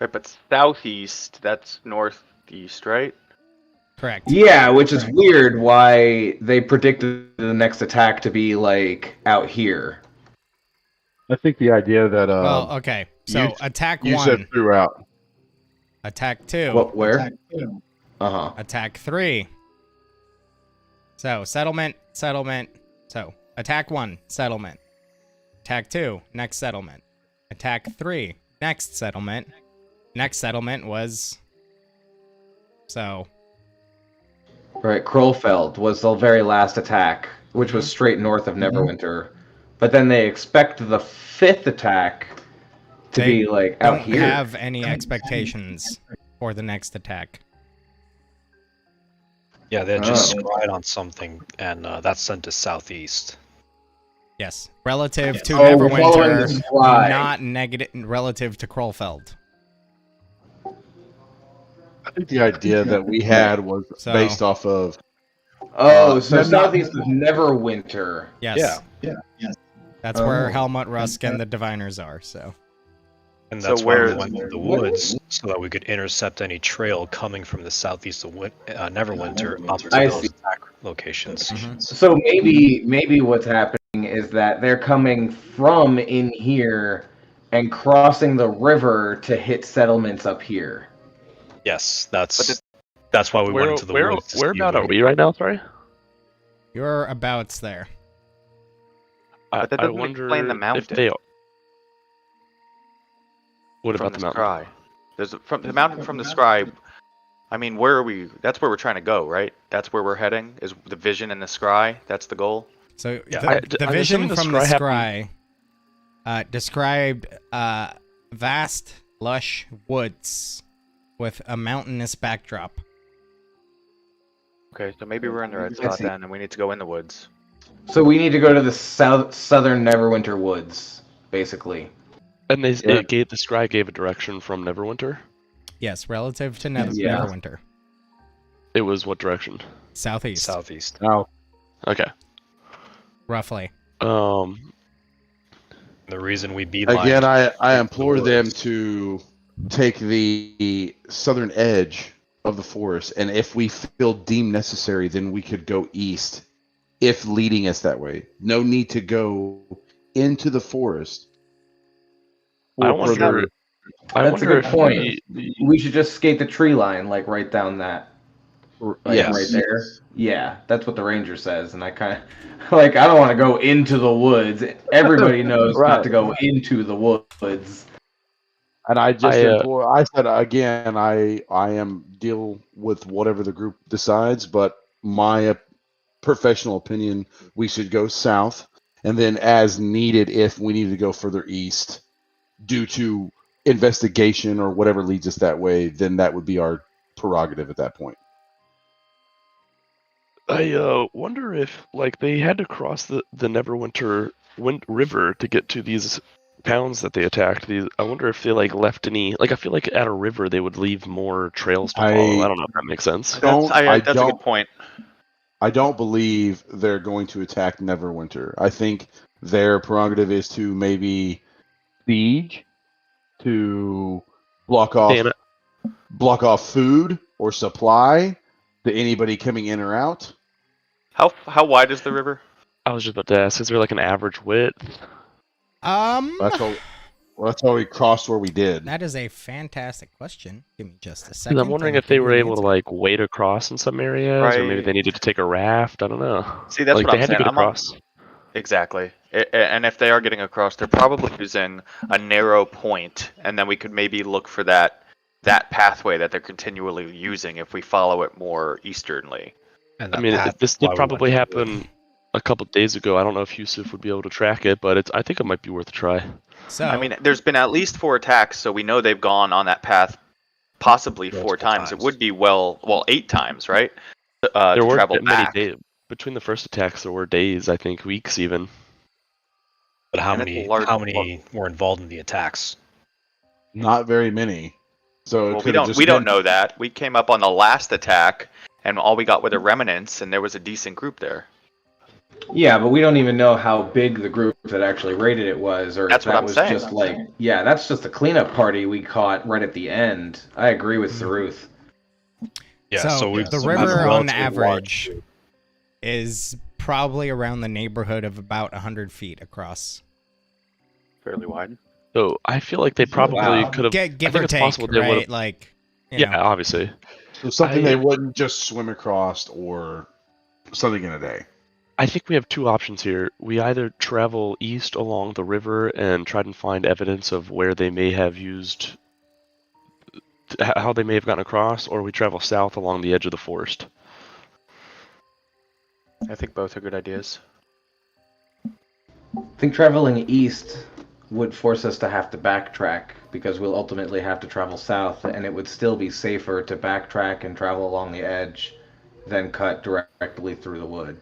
Right, but southeast, that's northeast, right? Correct. Yeah, which is weird why they predicted the next attack to be like out here. I think the idea that Well, okay. So you- attack you 1, said throughout. attack 2, What? Where? Uh-huh. attack 3. So settlement. So attack 1, settlement. Attack 2, next settlement. Attack 3, next settlement. Next settlement was. So Right, Krollfeld was the very last attack, which was straight north of Neverwinter. But then they expect the fifth attack to They be like out don't here. have any expectations for the next attack. Yeah, they had just Oh. scried on something, and that's sent to southeast. Yes, relative to Oh, we're following the Neverwinter, scribe. not negative relative to Krollfeld. I think the idea that we had was So- based off of Oh, so no, not- southeast is Neverwinter. Yes. Yeah. That's where Oh. Helmut Rusk and the Diviners are. So And So that's why we where- went to the woods so that we could intercept any trail coming from the southeast of Neverwinter up to I those see. attack locations. So maybe what's happening is that they're coming from in here and crossing the river to hit settlements up here. Yes, But that's why we Where, went into the where, woods. to where see about if are we right now? Sorry. you're abouts there. But that I doesn't wonder explain the if mountain. they are. What from about the the mountain? scry. There's from the mountain from the scribe. I mean, where are we? That's where we're trying to go, right? That's where we're heading. Is the vision and the scry? That's the goal. So Yeah, the I'm vision assuming the from the scry scry described vast, lush woods with a mountainous backdrop. Okay, so maybe we're in the right I spot see. then, and we need to go in the woods. So we need to go to the southern Neverwinter woods, basically. And they Yeah. the scry gave a direction from Neverwinter. Yes, relative to Yeah. Neverwinter. It was what direction? Southeast, southeast. now. Okay. roughly. Um. The reason we beeline Again, I the implore them woods. to take the southern edge of the forest, and if we feel deemed necessary, then we could go east, if leading us that way. No need to go into the forest. I or wonder. further- I That's a wonder good if point. we- We should just skate the tree line, like right down that, like yes. right there. Yeah, that's what the ranger says, and I kind of like. I don't want to go into the woods. Everybody knows not Right. to go into the woods. And I just I, implore. I said again, I am deal with whatever the group decides, but my professional opinion, we should go south, and then as needed, if we need to go further east, due to investigation or whatever leads us that way, then that would be our prerogative at that point. I wonder if like they had to cross the Neverwinter river to get to these towns that they attacked. I wonder if they like left any. Like I feel like at a river they would leave more trails to follow. I don't know if that makes sense. Don't- That's, I that's a don't- good point. I don't believe they're going to attack Neverwinter. I think their prerogative is to maybe siege, to block Dan, off food or supply to anybody coming in or out. How wide is the river? I was just about to ask, is there like an average width? That's how we crossed where we did. That is a fantastic question. Give me just a 'Cause second. I'm wondering and if they I'll were give you able the to answer. like wade across in some areas, or maybe Right. they needed to take a raft. I don't know. See, that's like what they I'm had saying. to get I'm on- across. Exactly. And if they are getting across, they're probably using a narrow point, and then we could maybe look for that pathway that they're continually using if we follow it more easternly. And I that mean, path this is why did we probably went to the wood. happen a couple days ago. I don't know if Yusuf would be able to track it, but I think it might be worth a try. So I mean, there's been at least 4 attacks, so we know they've gone on that path possibly 4 Multiple times. It times. would be well 8 times, right? There to weren't travel that many back. days between the first attacks. There were days, I think, weeks even. But how and it's a many? large How many were involved in the attacks? Not very many. So it Well, could have just we don't been- know that. We came up on the last attack, and all we got were the remnants, and there was a decent group there. Yeah, but we don't even know how big the group that actually raided it was, or That's if what that I'm was saying. just like, yeah, that's just a cleanup party we caught right at the end. I agree with Saruth. Yeah. So, So, we the we have a river on relatively large average group. is probably around the neighborhood of about 100 feet across. Fairly wide. So I feel like they probably Wow. could have. Give think or it's take, possible they right? would've- Like, you Yeah, know. obviously. So something I- they wouldn't just swim across or something in a day. I think we have 2 options here. We either travel east along the river and try and find evidence of where they may have used, how they may have gotten across, or we travel south along the edge of the forest. I think both are good ideas. I think traveling east would force us to have to backtrack because we'll ultimately have to travel south, and it would still be safer to backtrack and travel along the edge than cut directly through the wood.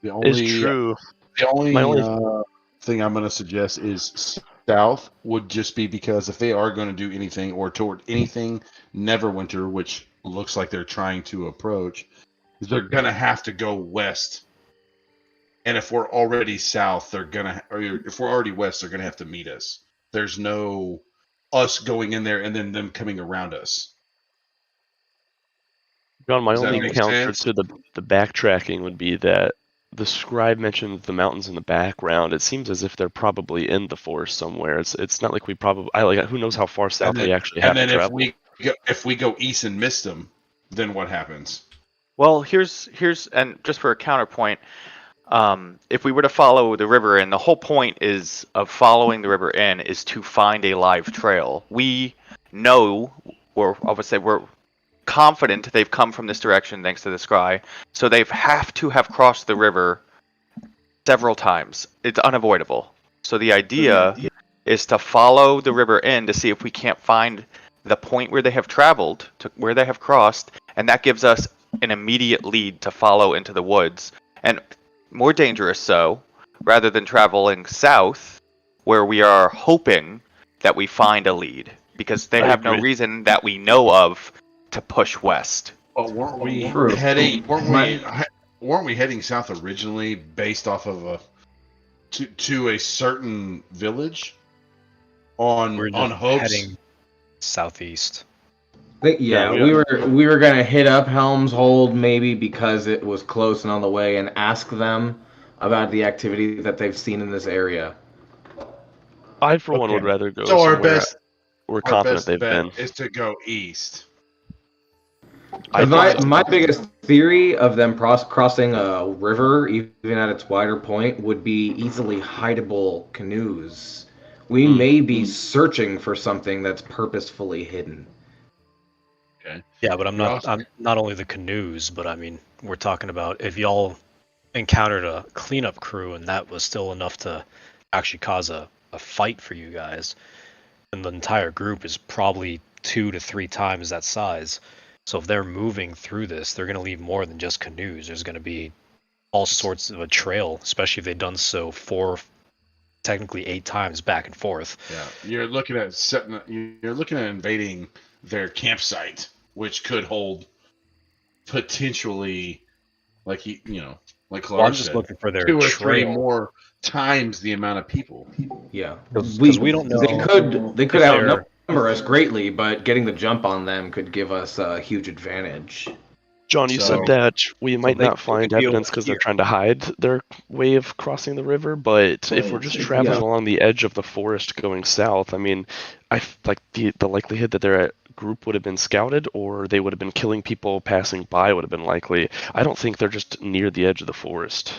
The only It's true. The only, My only- thing I'm going to suggest is south would just be because if they are going to do anything or toward anything Neverwinter, which looks like they're trying to approach, they're going to have to go west. And if we're already south, they're going to, or if we're already west, they're going to have to meet us. There's no us going in there and then them coming around us. John, my Does that only make counter sense? to the backtracking would be that the scribe mentioned the mountains in the background. It seems as if they're probably in the forest somewhere. It's not like we probably who knows how far south we actually have And then to travel. if we go east and miss them, then what happens? Well, here's and just for a counterpoint, if we were to follow the river in, the whole point is of following the river in is to find a live trail. We know, or I would say we're confident they've come from this direction thanks to the scry, so they have to have crossed the river several times. It's unavoidable. So the idea is to follow the river in to see if we can't find the point where they have traveled, to where they have crossed, and that gives us an immediate lead to follow into the woods. And more dangerous so, rather than traveling south, where we are hoping that we find a lead, because they I have no agree. reason that we know of to push west. But weren't we True. heading? My- Weren't we heading south originally based off of to a certain village on We're on just hopes? heading southeast. Yeah, we were gonna hit up Helm's Hold maybe because it was close and on the way, and ask them about the activity that they've seen in this area. I, for one, Okay. would rather go So our somewhere best we're our confident best they've bet been. is to go east. My biggest theory of them crossing a river, even at its wider point, would be easily hideable canoes. We may be searching for something that's purposefully hidden. Yeah, but I'm not only the canoes, but I mean, we're talking about if y'all encountered a cleanup crew and that was still enough to actually cause a fight for you guys, then the entire group is probably 2 to 3 times that size. So if they're moving through this, they're going to leave more than just canoes. There's going to be all sorts of a trail, especially if they've done so 4, technically 8 times back and forth. Yeah, you're looking at invading their campsite, which could hold potentially, like Well, Clark I'm just said, looking for their 2 or 3 trail. more times the amount of people. Yeah, 'Cause we don't know They could if they're- outnumber us greatly, but getting the jump on them could give us a huge advantage. John, you So- said that we might they not find could be evidence over because they're here. trying to hide their way of crossing the river, but if we're just traveling along the edge of the forest going south, I mean, like the likelihood that their group would have been scouted or they would have been killing people passing by would have been likely. I don't think they're just near the edge of the forest.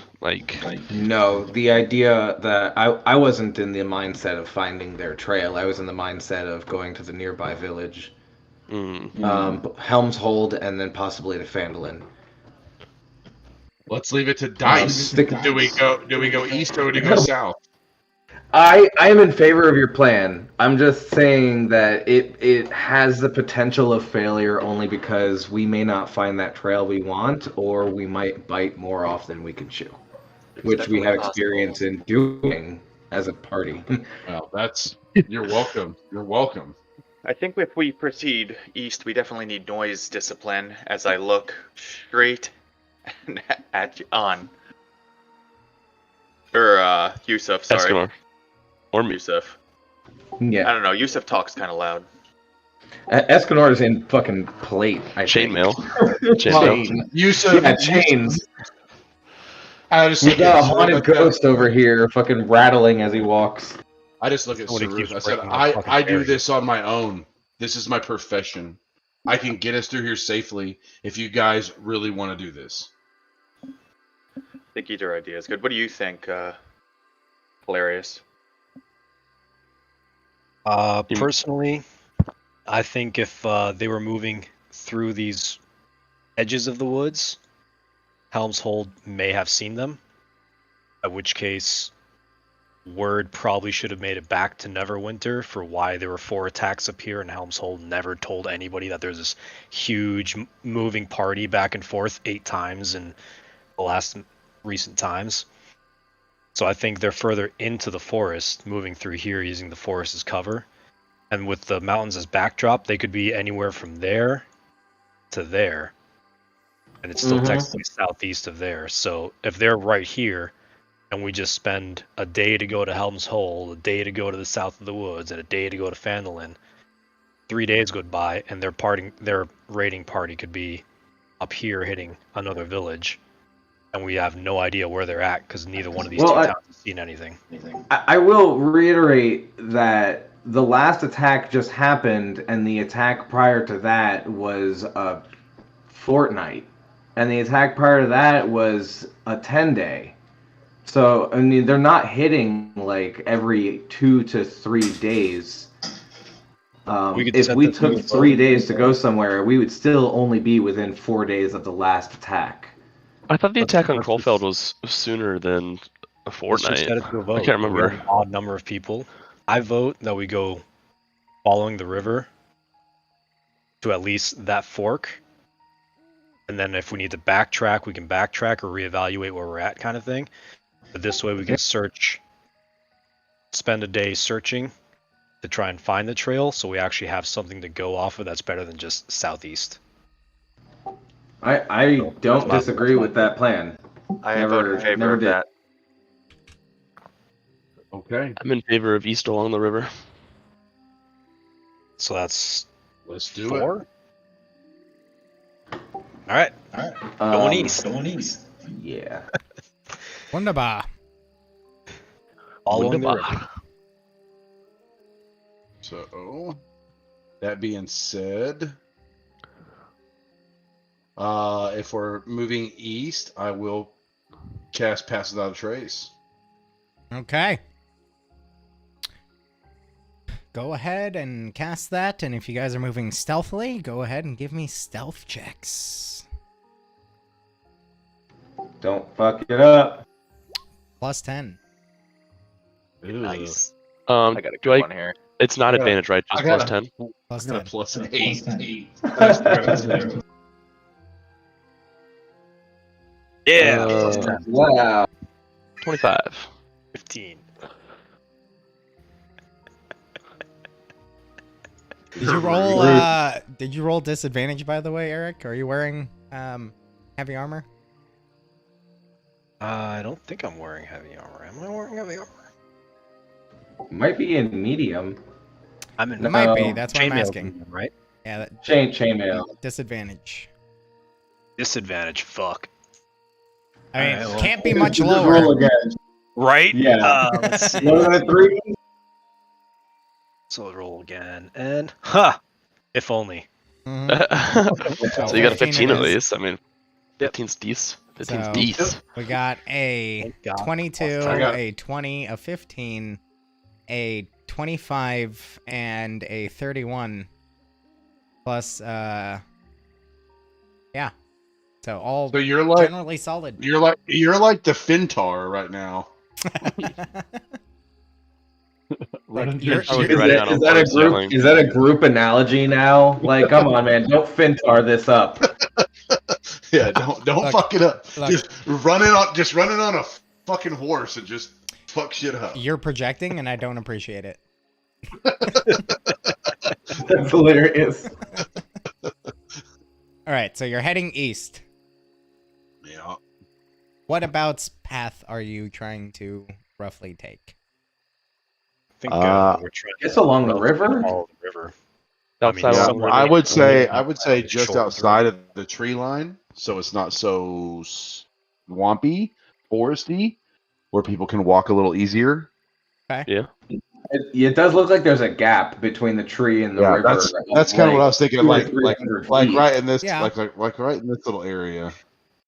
No, the idea that I wasn't in the mindset of finding their trail. I was in the mindset of going to the nearby village, Helm's Hold, and then possibly to Phandalin. Let's leave it to dice. Do we go east or do we go south? I am in favor of your plan. I'm just saying that it has the potential of failure only because we may not find that trail we want, or we might bite more off than we can chew, which we have experience in doing as a party. Well, you're welcome. You're welcome. I think if we proceed east, we definitely need noise discipline as I look straight at on. Or Yusuf, sorry. Escanor. Or me. Yusuf. Yeah, I don't know. Yusuf talks kind of loud. Escanor is in fucking plate. I think. Chainmail. Chainmail. Chain. Yusuf, Chains. I just We look got a at haunted Saruf. ghost over here, fucking rattling as he walks. I just look at Somebody Saruf. keeps I said, breaking my fucking I do barrier. this on my own. This is my profession. I can get us through here safely if you guys really want to do this. I think either idea is good. What do you think, Hilarious? Personally, I think if they were moving through these edges of the woods, Helm's Hold may have seen them, at which case word probably should have made it back to Neverwinter for why there were 4 attacks up here, and Helm's Hold never told anybody that there's this huge moving party back and forth 8 times in the last recent times. So I think they're further into the forest, moving through here using the forest as cover. And with the mountains as backdrop, they could be anywhere from there to there. And it's still technically southeast of there. So if they're right here, and we just spend a day to go to Helm's Hole, a day to go to the south of the woods, and a day to go to Phandalin, 3 days go by, and their raiding party could be up here hitting another village, and we have no idea where they're at because neither one of these two towns has seen anything. I will reiterate that the last attack just happened, and the attack prior to that was a fortnight, and the attack prior to that was a 10-day. So, I mean, they're not hitting like every 2 to 3 days. If we took 3 days to go somewhere, we would still only be within 4 days of the last attack. I thought the attack on Krollfeld was sooner than a fortnight. Set it to a vote. I can't We remember. have an odd number of people. I vote that we go following the river to at least that fork. And then if we need to backtrack, we can backtrack or reevaluate where we're at kind of thing. But this way we can spend a day searching to try and find the trail so we actually have something to go off of that's better than just southeast. I don't disagree with that plan. I vote in favor of did. that. Okay, I'm in favor of east along the river. So that's let's do 4. Alright. Going east. Yeah. Wunderbar. All along the Wunderbar. river. So, that being said, if we're moving east, I will cast Pass Without a Trace. Okay. Go ahead and cast that, and if you guys are moving stealthily, go ahead and give me stealth checks. Don't fuck it up. Plus 10. Nice. I I got a good one here. It's not I got a- advantage, right? Just I got plus a- 10. Plus I got a 10. plus an 8. Yeah. Wow. 25. 15. Did you roll disadvantage, by the way, Eric? Are you wearing heavy armor? I don't think I'm wearing heavy armor. Am I wearing heavy armor? Might be in medium. I'm in. It might be. No. That's why I'm Chainmail asking. medium, right? Yeah, that Chainmail. disadvantage. Disadvantage. Fuck. I mean, Alright, well, can't be much Just lower. roll again. Right? Yeah. Let's see. Lower than a 3? So roll again, and if only. Mhm. So you got a 15 15 it at is. least. I mean, 15's decent. 15's So- decent. We got a Thank God. 22, I got- a 20, a 15, a 25, and a 31. Plus, yeah. So all So you're like generally solid. you're like the Fintar right now. Running you're- I would you're- be right down on Is that a points, yelling. group? Is that a group analogy now? Like, come on, man! Don't Fintar this up. Yeah, don't Look, fuck it up. look. Just running on a fucking horse and just fuck shit up. You're projecting, and I don't appreciate it. That's hilarious. All right, so you're heading east. Yeah. What about path are you trying to roughly take? I think we're trying It's along the river. follow the river. Outside I mean, Yeah, somewhere I would say near- just short outside of the tree line, so it's not so swampy, foresty, where people can walk a little easier. It does look like there's a gap between the tree and the Yeah, river. that's kind of what I was thinking. 200 Like or 300 like feet. right in this Yeah. like right in this little area.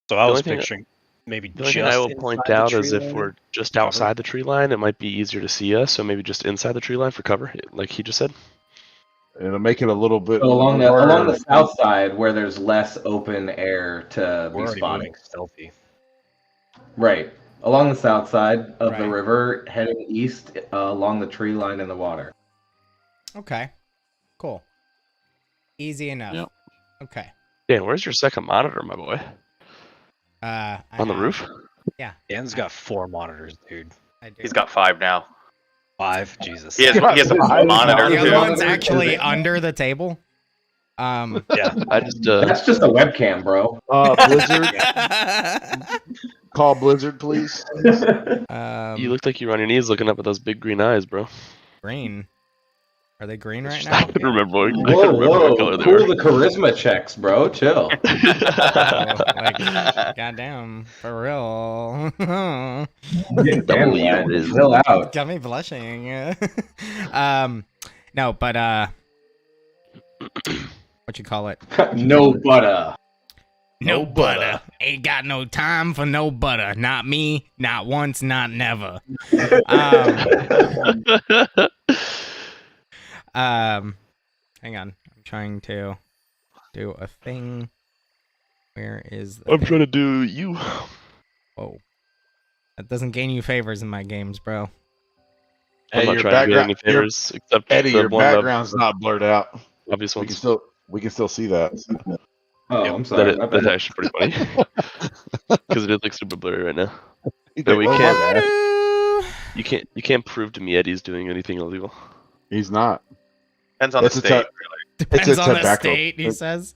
So I The was only thing- picturing maybe The only just thing I will inside point the out tree is if line. we're just outside the tree line, it might be easier to see us. So maybe just inside the tree line for cover, like he just said. It'll make it a little bit So along the more- south side where there's less open air to we're be already spotted. moving stealthy. Right. Along the south side of the Right. river, heading east along the tree line in the water. Okay, cool. Easy enough. Yep. Okay. Dan, where's your second monitor, my boy? I On the have- roof? Dan's got 4 monitors, dude. I do. He's got 5 now. 5, Jesus. He has a monitor The other too. one's actually under the table. Yeah. I just That's just a webcam, bro. Blizzard, call Blizzard, please. you look like you're on your knees looking up at those big green eyes, bro. green. Are they green right I now? couldn't remember. I couldn't Whoa, remember what color whoa! they Cool were. the charisma checks, bro. Chill. Like, goddamn, for real. Double you. Chill out. Got me blushing. No, but what you call it? No butter. No butter. Ain't got no time for no butter. Not me. Not once. Not never. Hang on. I'm trying to do a thing. Where is the I'm thing? trying to do you. Whoa. That doesn't gain you favors in my games, bro. I'm Hey, not your trying to get any background, your, favors except Eddie, the your one of the background's not blurred out. obvious We can ones. still see that. Oh, Yep, I'm sorry. my that's bad. actually pretty funny because it is like super blurry right now. He's No, like, we "Oh, my can't. bad." You can't prove to me Eddie's doing anything illegal. He's not. Depends on the It's a state. Depends It's a on the tobacco. state, he says.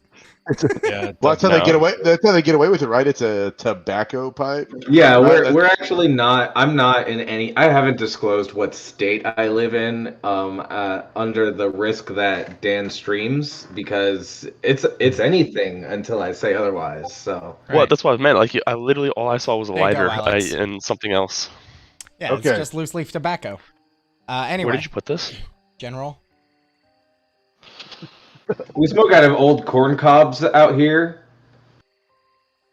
Yeah. Well, that's how they No. get away. That's how they get away with it, right? It's a tobacco pipe. Yeah, Right, we're actually not. I'm not in any. I haven't disclosed what state I live in. Under the risk that Dan streams because it's anything until I say otherwise. So Well, that's what I meant. Like, I literally all I saw was a There you go, lighter Alex. and something else. Yeah, Okay. it's just loose leaf tobacco. Anyway, Where did you put this? General. we smoke out of old corn cobs out here.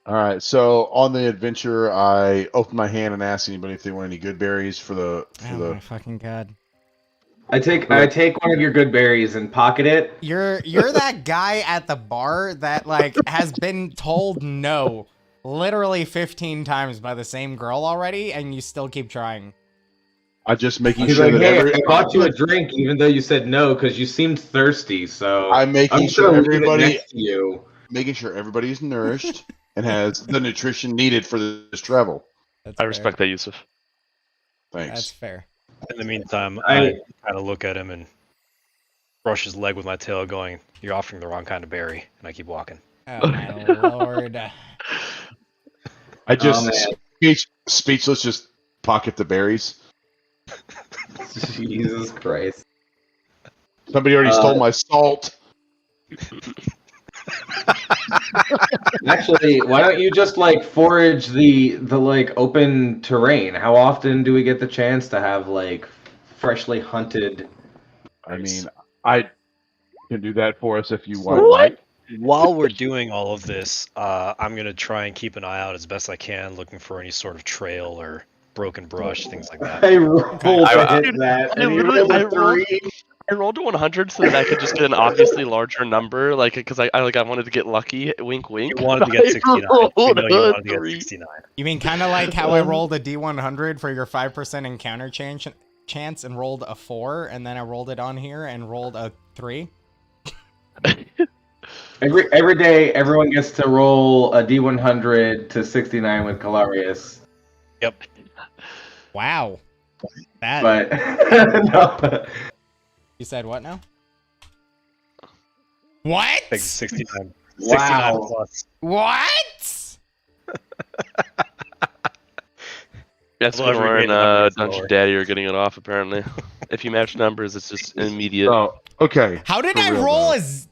All right. So on the adventure, I opened my hand and asked anybody if they want any good berries for the Oh my fucking god. I take one of your good berries and pocket it. You're that guy at the bar that like has been told no literally 15 times by the same girl already and you still keep trying. I just making He's sure like, that hey, every I bought you a drink even though you said no because you seemed thirsty. So I'm making I'm sure gonna leave it everybody next to you. making sure everybody's nourished and has the nutrition needed for this travel. That's I fair. respect that, Yusuf. Thanks. That's fair. In the meantime, I- I kind of look at him and brush his leg with my tail, going, "You're offering the wrong kind of berry," and I keep walking. Oh my lord. I just man. speechless. Just pocket the berries. Jesus Christ. Somebody already stole my salt. Actually, why don't you just like forage the like open terrain? How often do we get the chance to have like freshly hunted? I mean, I can do that for us if you want. What? While we're doing all of this, I'm gonna try and keep an eye out as best I can, looking for any sort of trail or broken brush, things like that. I rolled I- to hit that. I and you literally- rolled a I rolled- 3. I rolled to 100 so that I could just get an obviously larger number, like because I wanted to get lucky. Wink, wink. You wanted to get 69. We rolled know you a wanted to get 3. 69. You mean kind of like how I rolled a D100 for your 5% encounter chance and rolled a 4 and then I rolled it on here and rolled a 3? Every day, everyone gets to roll a D100 to 69 with Calarius. Yep. Wow. That But no. you said what now? What? Like 69. Wow. 69 plus. What? Yes, Although every Fedora and grade number is Dungeon lower. Daddy are getting it off apparently. If you match numbers, it's just immediate. Oh, okay. How did For I real, roll though. as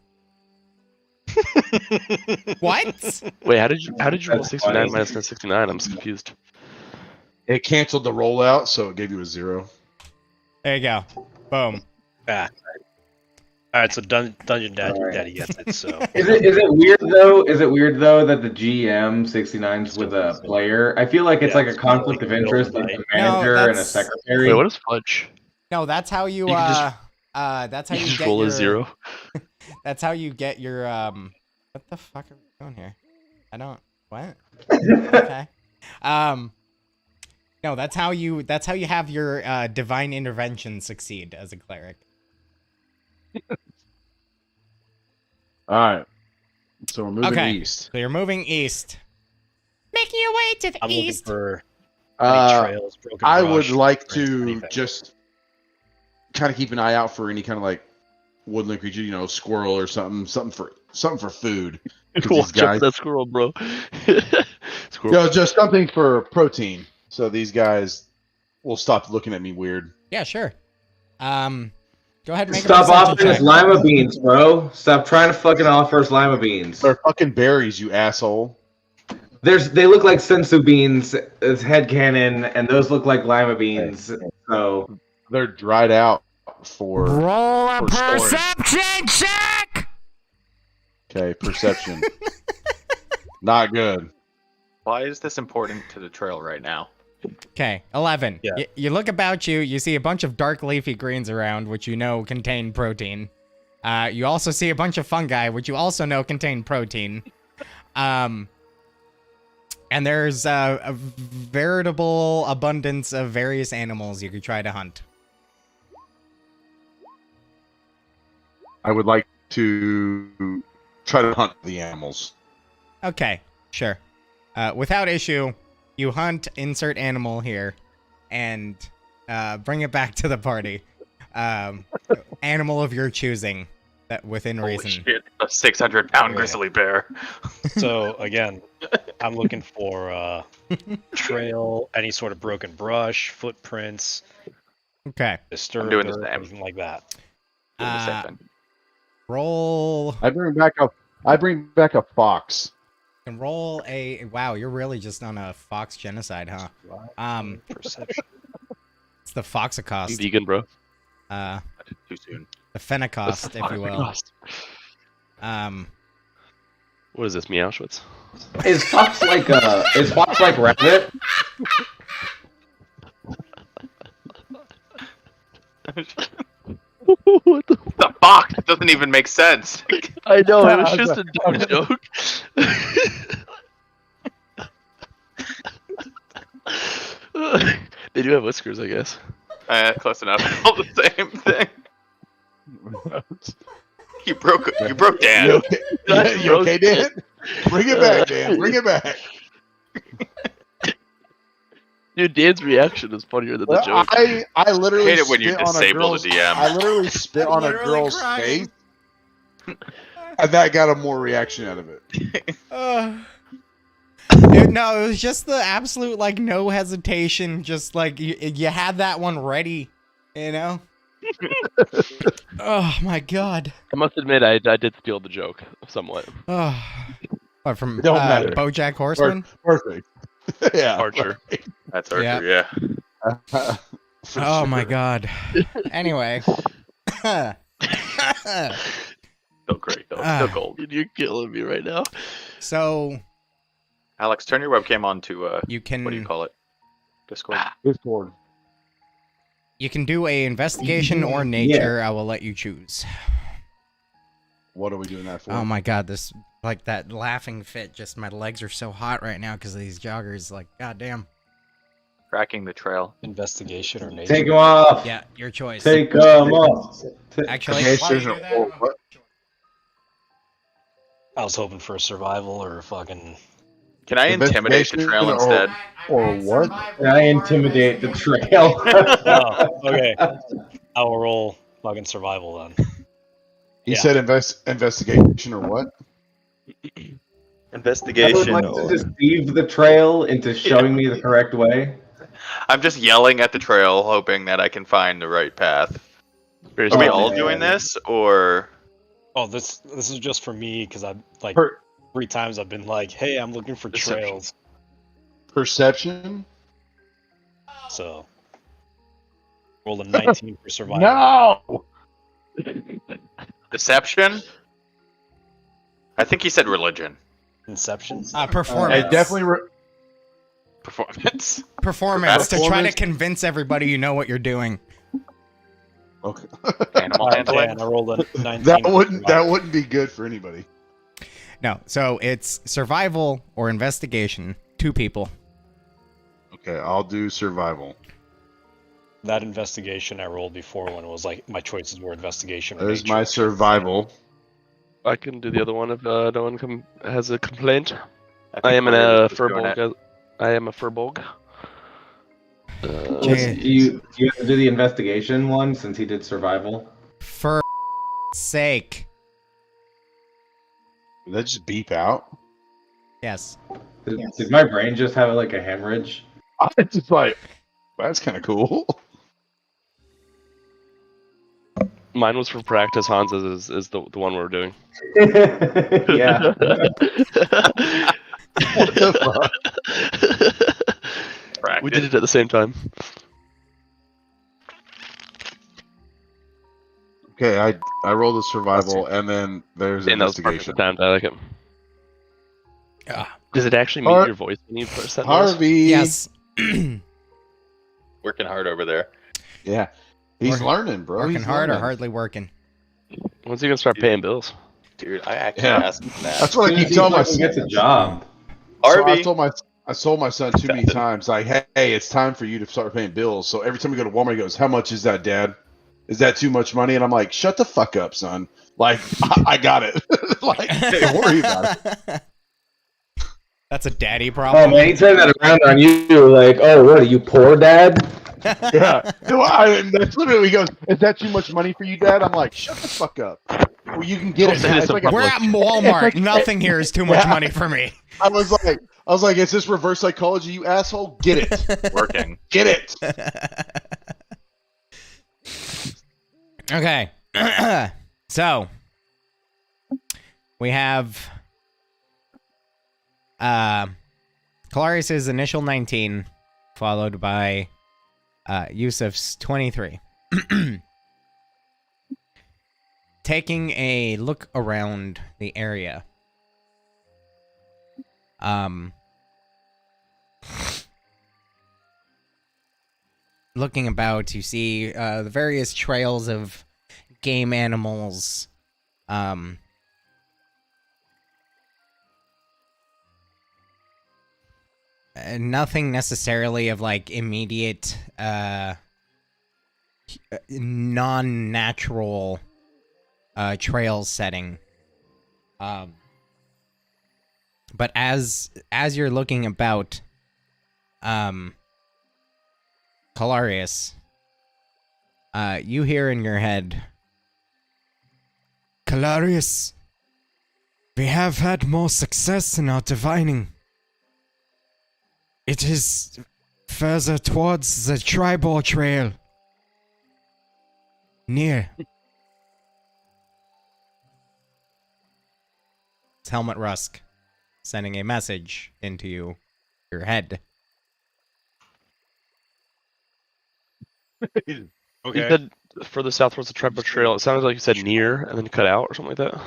what? Wait, how did you roll That's 69 funny. minus 69? I'm confused. It canceled the rollout, so it gave you a 0. There you go. Boom. Ah. All right, so Dungeon Daddy, All right. Daddy gets it. So Is it weird though? Is it weird though that the GM 69's with a player? I feel like it's Yeah, like a it's conflict of like interest, middle like of a the night. manager No, and a that's- secretary. Wait, what is fudge? No, that's how you You can just- that's how You you just get roll your a 0. That's how you get your what the fuck are we doing here? I don't what? Okay. No, that's how you have your divine intervention succeed as a cleric. All right. So we're moving Okay. east. So you're moving east. Mickey Making your way to the I'm looking east. for any trails, broken I brush, would like footprints, to anything. just kind of keep an eye out for any kind of like woodland creature, squirrel or something for food. 'Cause these Watch out guys, for that squirrel, bro. Squirrel. just something for protein. So these guys will stop looking at me weird. Yeah, sure. Go ahead and make Stop a perception offering us check. lima beans, bro. Stop trying to fucking offer us lima beans. They're fucking berries, you asshole. They look like sensu beans as headcanon, and those look like lima beans. So They're dried out for. Roll a for storage. perception check. Okay, perception. Not good. Why is this important to the trail right now? Okay, 11. Yeah. You look about you, you see a bunch of dark leafy greens around, which you know contain protein. You also see a bunch of fungi, which you also know contain protein. And there's a veritable abundance of various animals you could try to hunt. I would like to try to hunt the animals. Okay, sure. Without issue, you hunt, insert animal here, and bring it back to the party. Animal of your choosing, that within Holy reason. shit, a 600-pound Yeah. grizzly bear. So again, I'm looking for trail, any sort of broken brush, footprints, Okay. disturbed doing the earth, same. anything like that. Doing the same Uh, thing. Roll I bring back a fox. and roll a. Wow, you're really just on a fox genocide, huh? Perception. It's the foxacost. Vegan, bro. Too soon. The phenacost, if you will. What is this, Meowschwitz? is Fox like rabbit? What the? The fox doesn't even make sense. I know, it was just a dumb joke. They do have whiskers, I guess. Close enough. All the same thing. You broke Dan. You okay, you okay, Dan? Bring it back, Dan. Bring it back. Dude, Dan's reaction is funnier than the joke. I literally I hate it when you spit on a disable the girl's- DM. I literally spit on a Literally girl's crying. face, and that got a more reaction out of it. Dude, no, it was just the absolute, like, no hesitation. Just like you had that one ready, you know? Oh my god. I must admit, I did steal the joke somewhat. Oh. What, from Don't matter. BoJack Horseman? Perfect. Yeah. Archer. That's Archer, yeah. For Oh sure. my god. Anyway. Still great, though. Ah. Still gold. Dude, you're killing me right now. So Alex, turn your webcam on to, you can what do you call it? Discord. Discord. you can do a investigation or nature. I will let you choose. What are we doing that for? Oh my god, this like that laughing fit. Just my legs are so hot right now because of these joggers. Like, goddamn. Tracking the trail. Investigation or nature. Take them off. Yeah, your choice. Take them off. Actually, Okay, while you sure. do that, Or what? I was hoping for a survival or a fucking. Can I intimidate the trail instead? Or what? I intimidate the trail. Oh, okay. I will roll fucking survival then. He Yeah. said investigation or what? I would Investigation. like to deceive the trail into showing me the correct way. I'm just yelling at the trail, hoping that I can find the right path. Are we all man. doing this, or Oh, this is just for me because I've like Per- 3 times I've been like, hey, I'm looking for Deception. trails. Perception? So rolled a 19 for survival. No! deception? I think he said religion. Inception. performance. I definitely. Performance. performance to try to Performance? convince everybody you know what you're doing. Okay. Animal Alright, handling. Dan, I rolled a 19. that for wouldn't survival. that wouldn't be good for anybody. No, so it's survival or investigation. 2 people. Okay, I'll do survival. That investigation I rolled before when it was like my choices were investigation. Or There's nature. my survival. I can do the other one if no one has a complaint. think I am in we're a just doing furball, it. guys. I am a Furbolg. Jay- Do you have to do the investigation one since he did survival? For sake. Did that just beep out? Yes. Did my brain just have like a hemorrhage? I was just like, that's kind of cool. Mine was for practice. Hans's is the one we're doing. Yeah. What the fuck? We did it at the same time. Okay, I rolled a survival, and then there's And that was perfect investigation. timed. I like it. Ah. Does it actually mute Har- your voice when you press that noise? Harvey. Yes. Working hard over there. Yeah, he's Working- learning, bro. Working He's hard or learning. hardly working? When's he gonna start paying bills? Dude, I actually Yeah. asked him that. That's what I keep He telling my fucking son. gets a job. So Harvey. I told my son too many times, like, hey, it's time for you to start paying bills. So every time we go to Walmart, he goes, "How much is that, Dad? Is that too much money?" And I'm like, "Shut the fuck up, son. Like, I got it. Like, don't worry about it." That's a daddy Oh problem. man, he turned that around on you. Like, oh, what are you, poor dad? Yeah, no, that's literally what he goes. "Is that too much money for you, Dad?" I'm like, "Shut the fuck up. Well, you can get it." Don't say this It's in like public. We're at Walmart. Nothing here is too much Yeah. money for me. I was like, "Is this reverse psychology, you asshole? Get it, Working. get it." Okay. So we have Clarice's initial 19, followed by Yusuf's 23. Taking a look around the area. Looking about, you see the various trails of game animals. Nothing necessarily of like immediate non-natural trail setting. But as you're looking about, Calarius, you hear in your head, Calarius, we have had more success in our divining. It is further towards the Tribor Trail. Near. It's Helmut Rusk sending a message into your head. You said further south towards the Tribal Trail. It sounded like you said near and then cut out or something like that.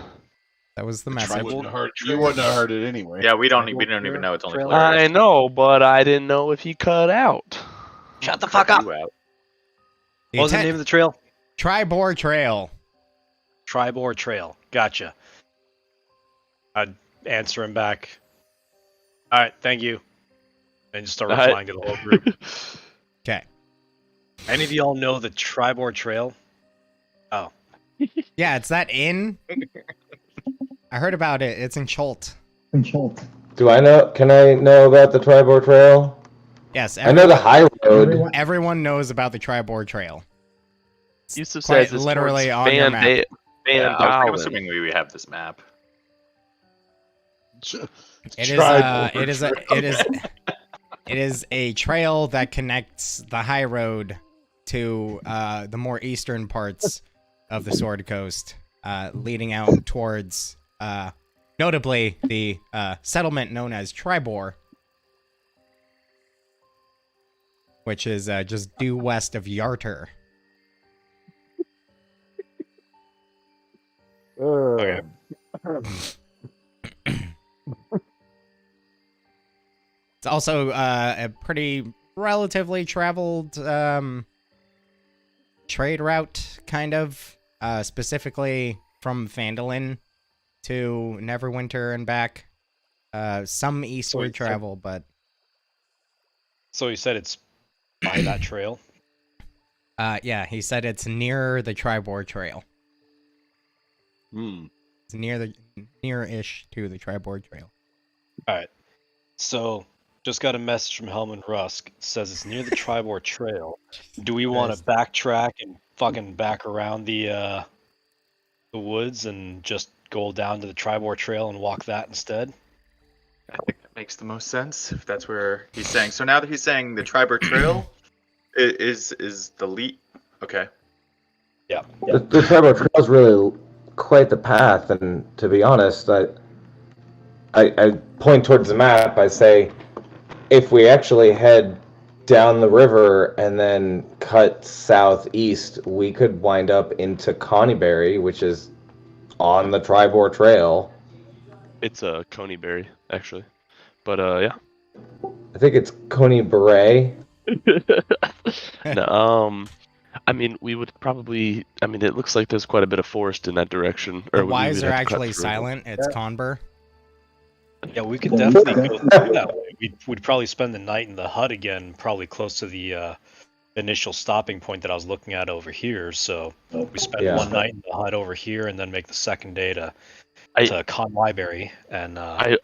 That was the You message. wouldn't have heard it anyway. Yeah, we don't even know it's only Trail. Clarice. I know, but I didn't know if he cut out. Shut the fuck up. You out. The What was the name of the trail? Tribor Trail. Tribor Trail. Gotcha. I'd answer him back. All right, thank you. And just start replying to the whole group. Okay. Any of y'all know the Tribor Trail? Oh, Yeah, it's that inn. I heard about it. It's in Cholt. Do I know? Can I know about the Tribor Trail? Yes, I know the high road. everyone knows about the Tribor Trail. Yusuf Quite says it's literally towards on your Van map. Da- Van Yeah, I'm Dalen. assuming we have this map. It is Tribor it is a, Trail. it is a trail that connects the high road to the more eastern parts of the Sword Coast, leading out towards notably the settlement known as Tribor, which is just due west of Yarter. okay. It's also a pretty relatively traveled trade route, kind of, specifically from Phandalin to Neverwinter and back. Some eastward Wait, so- travel, but So you said it's by that trail? yeah, he said it's near the Tribor Trail. Hmm. It's near-ish to the Tribor Trail. All right. So Just got a message from Helman Rusk. It says it's near the Tribor Trail. Do we want to backtrack and fucking back around the woods and just go down to the Tribor Trail and walk that instead? I think that makes the most sense if that's where he's saying. So now that he's saying the Tribor Trail is the lead. Okay. Yeah. The Tribor Trail is really quite the path, and to be honest, I point towards the map. I say, if we actually head down the river and then cut southeast, we could wind up into Coneyberry, which is on the Tribor Trail. It's a Coneyberry, actually. But yeah. I think it's Coneyberry. No, I mean, we would probably. I mean, it looks like there's quite a bit of forest in that direction. The we would Y's are have to cut actually through. silent. It's Conber. Yeah, we could definitely go through that way. We'd probably spend the night in the hut again, probably close to the initial stopping point that I was looking at over here. So we spend one night in the hut over here, and then make the second day to Coneyberry. And I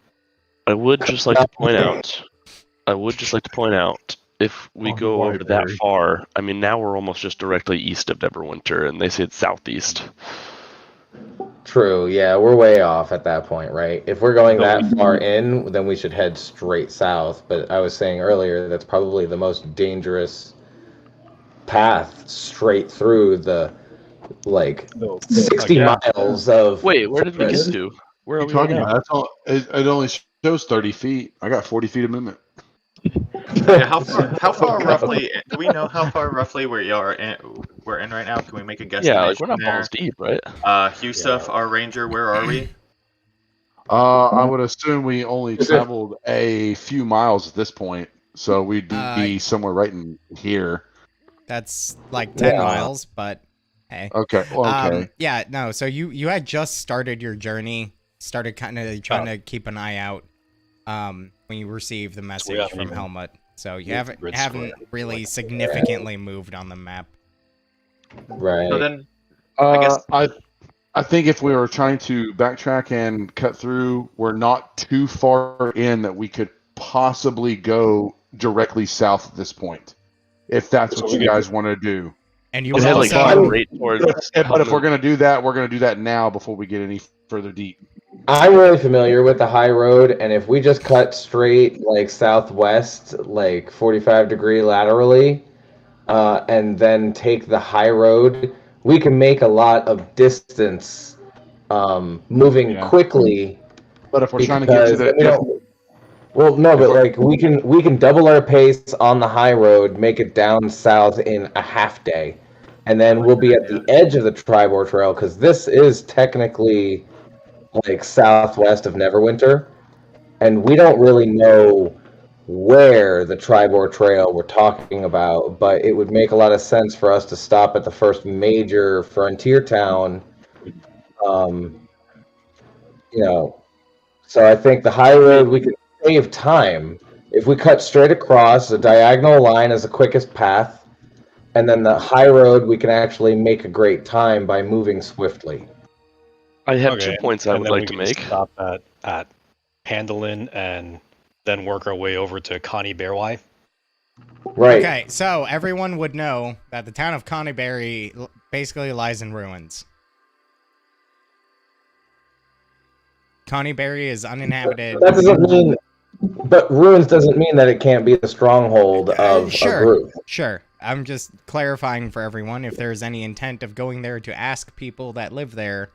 would just like to point out. If we go over that far, I mean, now we're almost just directly east of Neverwinter, and they say it's southeast. True, yeah, we're way off at that point, right? If we're going that far in, then we should head straight south. But I was saying earlier, that's probably the most dangerous path straight through the, 60 miles of... Wait, where did we get to? Where are we talking now? about? That's all. It only shows 30 feet. I got 40 feet of movement. Yeah, how far roughly? Do we know how far roughly we're in right now? Can we make a guess? Yeah, like we're not balls deep, right? Yusuf, our ranger, where are we? I would assume we only traveled a few miles at this point, so we'd be somewhere right in here. That's like 10 miles, but hey. Okay. Well, okay. Yeah, no. So you had just started your journey, started kind of trying to keep an eye out when you received the message from Helmut. So you haven't really significantly moved on the map. Right. So then, I think if we were trying to backtrack and cut through, we're not too far in that we could possibly go directly south at this point, if that's what you guys want to do. And you would also... But if we're going to do that, we're going to do that now before we get any further deep. I'm really familiar with the high road, and if we just cut straight, southwest, 45-degree laterally, and then take the high road, we can make a lot of distance moving quickly. But if we're trying to get to the... Well, no, but we can double our pace on the high road, make it down south in a half day, and then we'll be at the edge of the Tribor Trail, because this is technically southwest of Neverwinter, and we don't really know where the Tribor Trail we're talking about, but it would make a lot of sense for us to stop at the first major frontier town. So I think the high road, we could save time if we cut straight across. A diagonal line is the quickest path, and then the high road we can actually make a great time by moving swiftly. I have 2 points I would like to make. Stop at Handlin and then work our way over to Coneyberry. Right. Okay, so everyone would know that the town of Coneyberry basically lies in ruins. Coneyberry is uninhabited. That doesn't mean, but ruins doesn't mean that it can't be the stronghold of a group. Sure. I'm just clarifying for everyone if there's any intent of going there to ask people that live there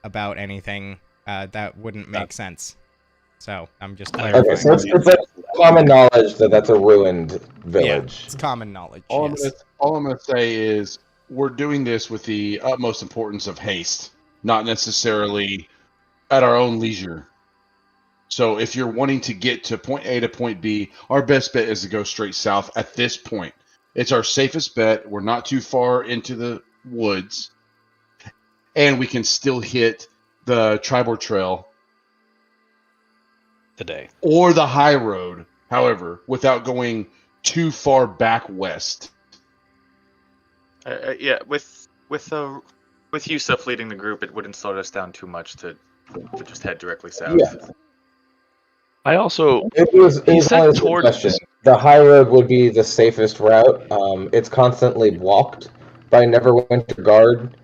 about anything, that wouldn't make sense. So I'm just clarifying. Okay, so it's common knowledge that that's a ruined village. Yeah, it's common knowledge. All I'm going to say is we're doing this with the utmost importance of haste, not necessarily at our own leisure. So if you're wanting to get to point A to point B, our best bet is to go straight south at this point. It's our safest bet. We're not too far into the woods, and we can still hit the Tribor Trail today or the high road, however, without going too far back west. Yeah, with Yusuf leading the group, it wouldn't slow us down too much to just head directly south. Yeah. I also It was He said only a towards- suggestion. The high road would be the safest route. It's constantly blocked by Neverwinter Guard.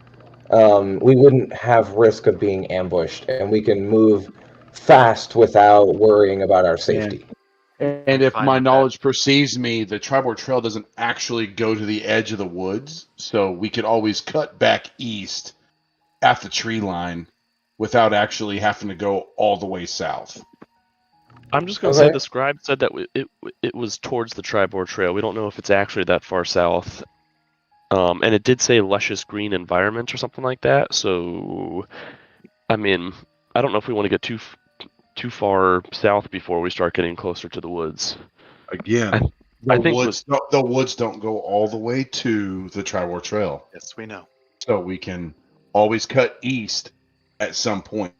We wouldn't have risk of being ambushed, and we can move fast without worrying about our safety. And if Fine my with knowledge perceives me, the Tribord Trail doesn't actually go to the edge of the woods, so we could always cut back east at the tree line without actually having to go all the way south. I'm just gonna say Okay. the scribe said that it was towards the Tribord Trail. We don't know if it's actually that far south. And it did say luscious green environment or something like that. So, I mean, I don't know if we want to get too far south before we start getting closer to the woods. Again, I the think woods don't go all the way to the Tribord Trail, Yes, we know. so we can always cut east at some point.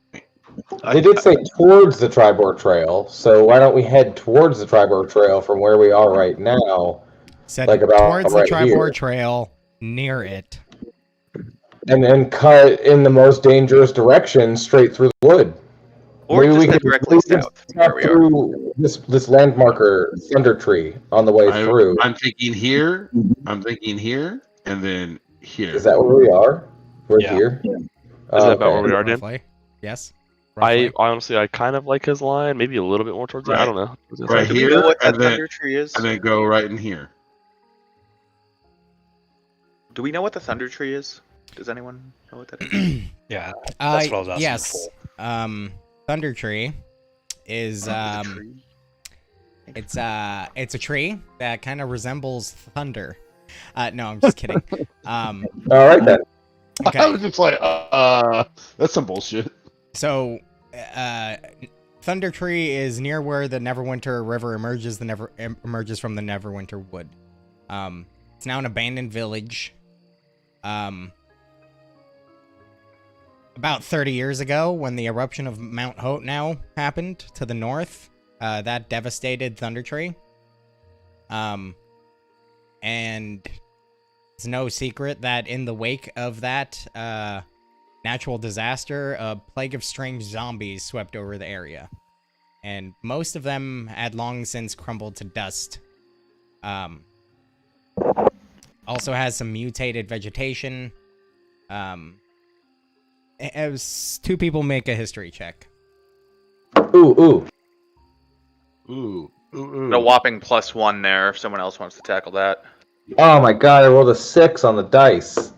They did say towards the Tribord Trail, so why don't we head towards the Tribord Trail from where we are right now, Said Like about towards the right Tribord here. Trail, near it. and then cut in the most dangerous direction straight through the wood? Or Maybe just we head could directly cut south from where we are. through this landmarker Thunder Tree on the way through. I'm thinking here. I'm thinking here, and then here. Is that where we are? We're Yeah. here. Is that about where we are, Dan? Roughly. Yes. I Roughly. honestly, I kind of like his line. Maybe a little bit more towards it. I Right. don't know. Right Do we here, know what that and then thunder tree is? and then go right in here. Do we know what the thunder tree is? Does anyone know what that is? Yeah, that's what I was asking Yes. before. Thunder Tree is Tree? it's a tree that kind of resembles thunder. No, I'm just kidding. All right then. I Okay. was just like, that's some bullshit. So, Thunder Tree is near where the Neverwinter River emerges from the Neverwinter Wood. It's now an abandoned village. About 30 years ago, when the eruption of Mount Hotenow happened to the north, that devastated Thunder Tree. And it's no secret that in the wake of that natural disaster, a plague of strange zombies swept over the area. And most of them had long since crumbled to dust. Also has some mutated vegetation. It was two people make a history check. Ooh. Ooh. A whopping +1 there if someone else wants to tackle that. Oh my god, I rolled a 6 on the dice.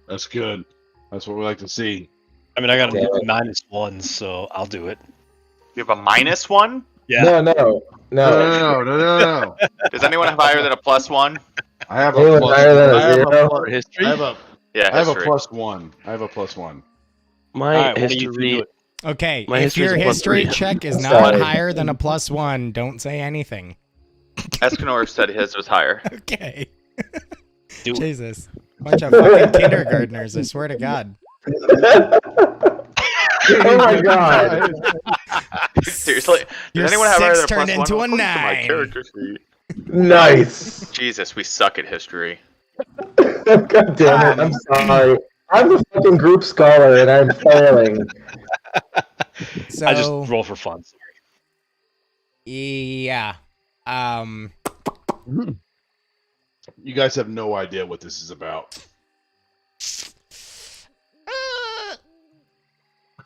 That's good. That's what we like to see. I mean, I got Damn a it. -1, so I'll do it. You have a -1? Yeah. No. No. Does anyone have higher than a +1? I have Anyone a plus. higher than a I have a zero? plus- History? I have a Yeah, I have a history. +1. I have a +1. My Alright, why don't you history. do it? Okay, My if history's your a plus history 3. check is not Sorry. higher than a +1, don't say anything. Escanor said his was higher. Okay. Do it. Jesus. Bunch of fucking kindergartners, I swear to God. Oh my god. Seriously? Your Does anyone have higher 6 than a turned +1? into a According to my 9. character sheet. Nice. Jesus, we suck at history. God damn it. I'm sorry. I'm a fucking group scholar and I'm failing. So, I just roll for fun. Sorry. yeah. You guys have no idea what this is about.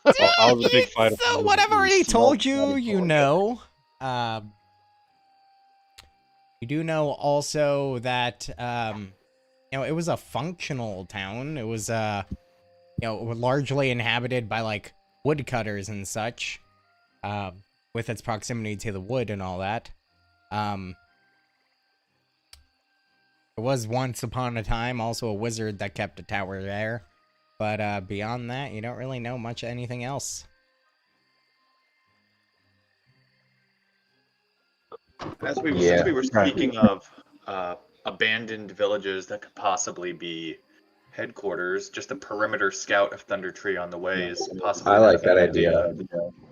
Well, I was a big fighter. So what I've already told you, you know. You do know also that, it was a functional town. It was, largely inhabited by, like, woodcutters and such, with its proximity to the wood and all that. There was once upon a time also a wizard that kept a tower there. But beyond that, you don't really know much anything else. As we, Yeah. Since we were speaking of abandoned villages that could possibly be headquarters, just a perimeter scout of Thunder Tree on the way is possibly. I not a like that bad idea.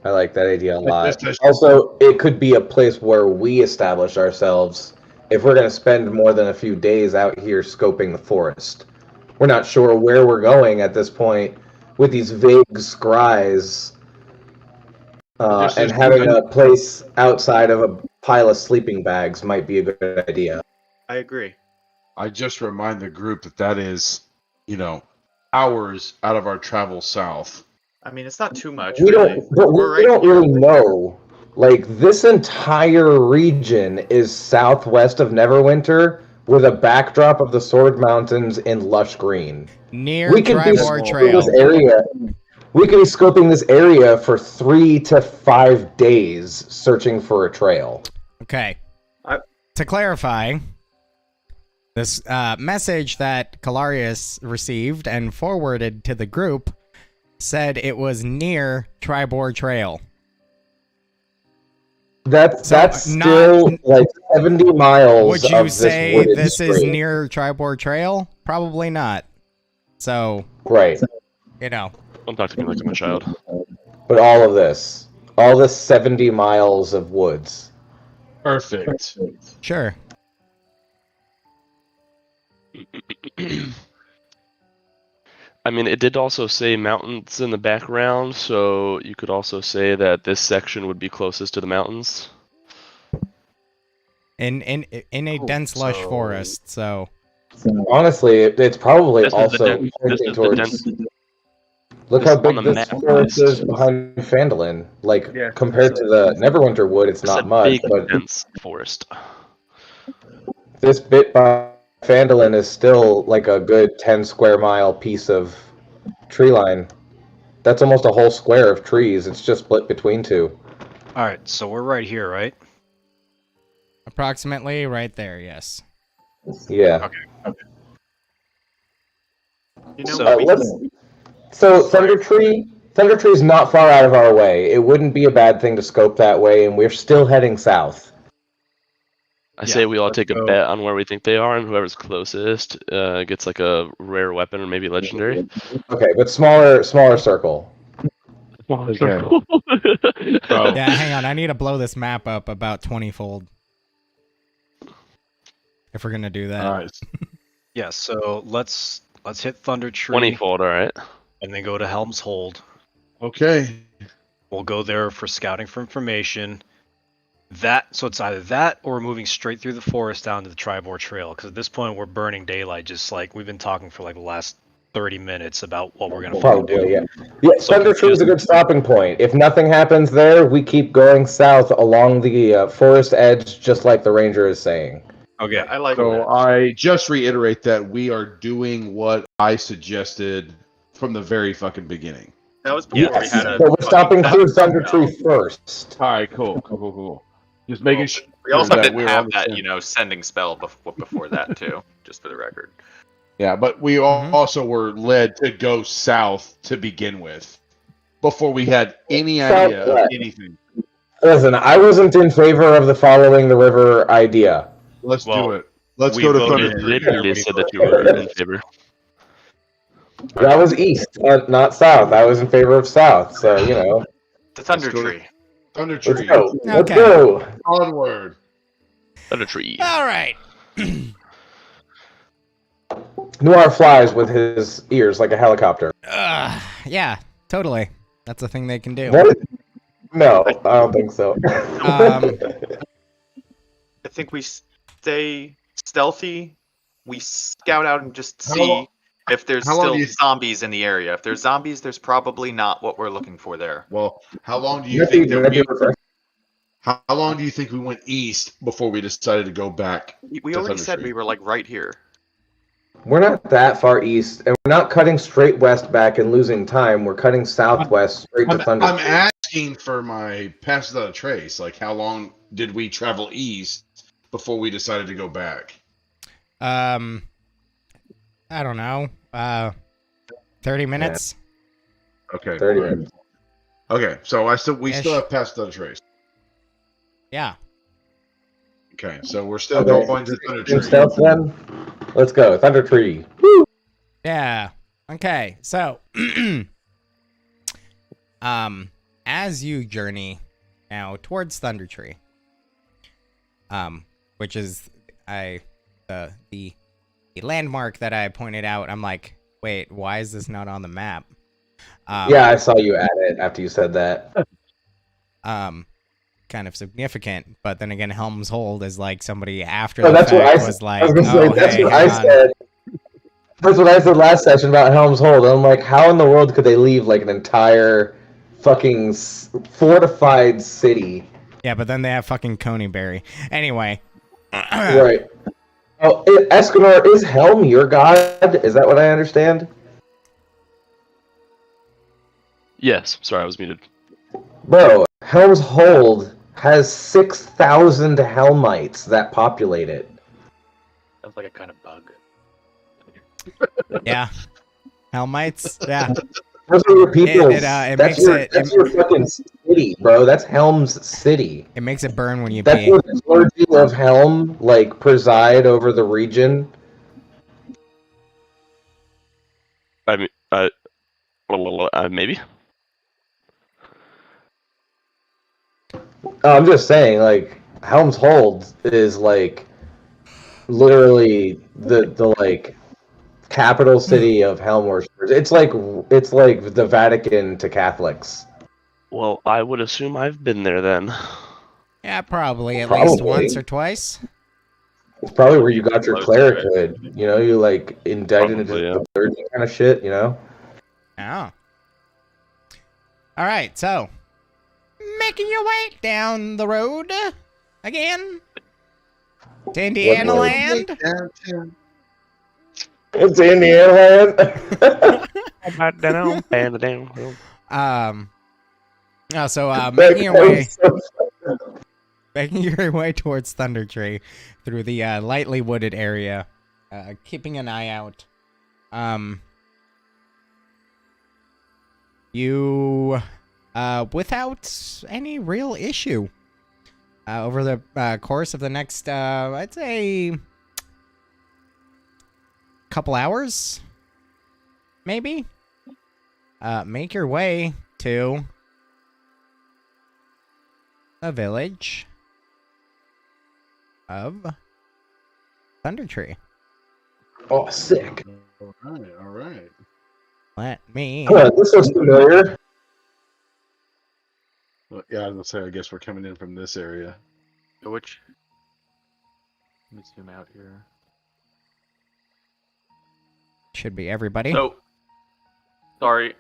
I like that idea a lot. That's- Also, it could be a place where we establish ourselves if we're going to spend more than a few days out here scoping the forest. We're not sure where we're going at this point with these vague scries Just and as having you- a place outside of a pile of sleeping bags might be a good idea. I agree. I just remind the group that is, hours out of our travel south. I mean, it's not too much, We really. don't, but we We're right don't here. really know. Like, this entire region is southwest of Neverwinter, with a backdrop of the Sword Mountains in lush green. Near We could be Tribor scoping Trail. this area. We could be scoping this area for 3 to 5 days, searching for a trail. Okay. I- To clarify, this message that Calarius received and forwarded to the group said it was near Tribor Trail. That's So, still like 70 miles. Would you of this say wooded this is stream. near Tribor Trail? Probably not. So, Right, Don't talk to me like I'm a child. but all this 70 miles of woods. Perfect. sure. I mean, it did also say mountains in the background, so you could also say that this section would be closest to the mountains. In a dense lush so- forest, so Honestly, it's probably This is the also den- this pointing is the towards. dense- Look this how on big the this map forest is. is behind Phandalin. Like, Yeah, compared to the Neverwinter wood, it's It's a not much, big, but dense forest. this bit by Phandalin is still like a good 10 square mile piece of tree line. That's almost a whole square of trees. It's just split between two. All right, so we're right here, right? approximately right there, yes. Yeah. You know, So- Thunder Tree is not far out of our way. It wouldn't be a bad thing to scope that way, and we're still heading south. I say we all take a go. bet on where we think they are, and whoever's closest gets like a rare weapon or maybe legendary. Okay, but smaller circle. Okay. Oh. Yeah, hang on. I need to blow this map up about 20-fold. If we're gonna do that. All right. Yeah, so let's hit Thunder Tree 20-fold, all right. and then go to Helm's Hold. Okay. We'll go there for scouting for information. So it's either that or we're moving straight through the forest down to the Tribor Trail. Because at this point we're burning daylight, just like we've been talking for like the last 30 minutes about what we're gonna fucking do. Probably, yeah. Yeah, So Thunder Tree is a confusing. good stopping point. If nothing happens there, we keep going south along the forest edge, just like the ranger is saying. Okay. I like So that. I just reiterate that we are doing what I suggested from the very fucking beginning. That was before Yes. we had a. So we're stopping fucking through Thunder spell. Tree first. All right, cool. Just making sure We also that didn't we're have on the that, same- sending spell before that too, just for the record. Yeah, but we Mhm. also were led to go south to begin with, before we had any idea of Southwest. anything. Listen, I wasn't in favor of the following the river idea. Let's Well, do it. Let's we go to voted Thunder You Tree. literally said that you were in favor. That was east, not south. I was in favor of south, so, you know. The Thunder go to- Tree. Thunder Let's Tree. go. Let's Okay. go. Onward. Thunder Tree. All right. Noir flies with his ears like a helicopter. Yeah, totally. That's a thing they can do. What? No, I don't think so. Um, I think we stay stealthy. We scout out and just How see long- if there's how long still do you- zombies in the area. If there's zombies, there's probably not what we're looking for there. Well, how long do you Maybe- think that maybe we? we're- How long do you think we went east before we decided to go back? We To already Thunder said Tree. we were like right here. We're not that far east, and we're not cutting straight west back and losing time. We're cutting southwest straight to Thunder. I'm asking for my pass without a trace. Like, how long did we travel east before we decided to go back? I don't know. 30 minutes. Okay. 30 minutes. Okay, so we Ish. still have pass without a trace. Yeah. Okay, so we're still Okay. going to Thunder Team Tree. stealth then? Let's go. Thunder Tree. Yeah. Okay. So, as you journey now towards Thunder Tree, which is the landmark that I pointed out, I'm like, wait, why is this not on the map? Yeah, I saw you at it after you said that. kind of significant. But then again, Helm's Hold is like somebody after Oh, the that's what fact I was said. like, I was gonna oh, say, that's hey, what hang I on. said. That's what I said last session about Helm's Hold. I'm like, how in the world could they leave like an entire fucking fortified city? Yeah, but then they have fucking Coneyberry. Anyway. Right. Oh, Escanor, is Helm your god? Is that what I understand? Yes. Sorry, I was muted. Bro, Helm's Hold has 6,000 Helmites that populate it. Sounds like a kind of bug. Yeah. Helmites? Yeah. Those are your people. It that's makes your, it- that's your fucking city, bro. That's Helm's city. It makes it burn when you That's pee. where the clergy of Helm, like, preside over the region. I mean, maybe. I'm just saying, like, Helm's Hold is, like, literally the like, capital city of Helm worshippers. It's like the Vatican to Catholics. Well, I would assume I've been there then. Yeah, probably at least Probably. once or twice. It's probably where you got your Close to it. clerichood. You know, you, like, indicted into Probably, yeah. the clergy kind of shit, you know? Oh. Alright, so. Making your way down the road again to Indiana road? Land. It's Indiana Making your way Land. making your way towards Thunder Tree through the lightly wooded area, keeping an eye out. You without any real issue over the course of the next I'd say couple hours, maybe, make your way to a village of Thunder Tree. Oh, sick. All right. Let me. Oh, this looks familiar. Well, yeah, I was gonna say, I guess we're coming in from this area. Which? Let me zoom out here. Should be everybody. So, sorry.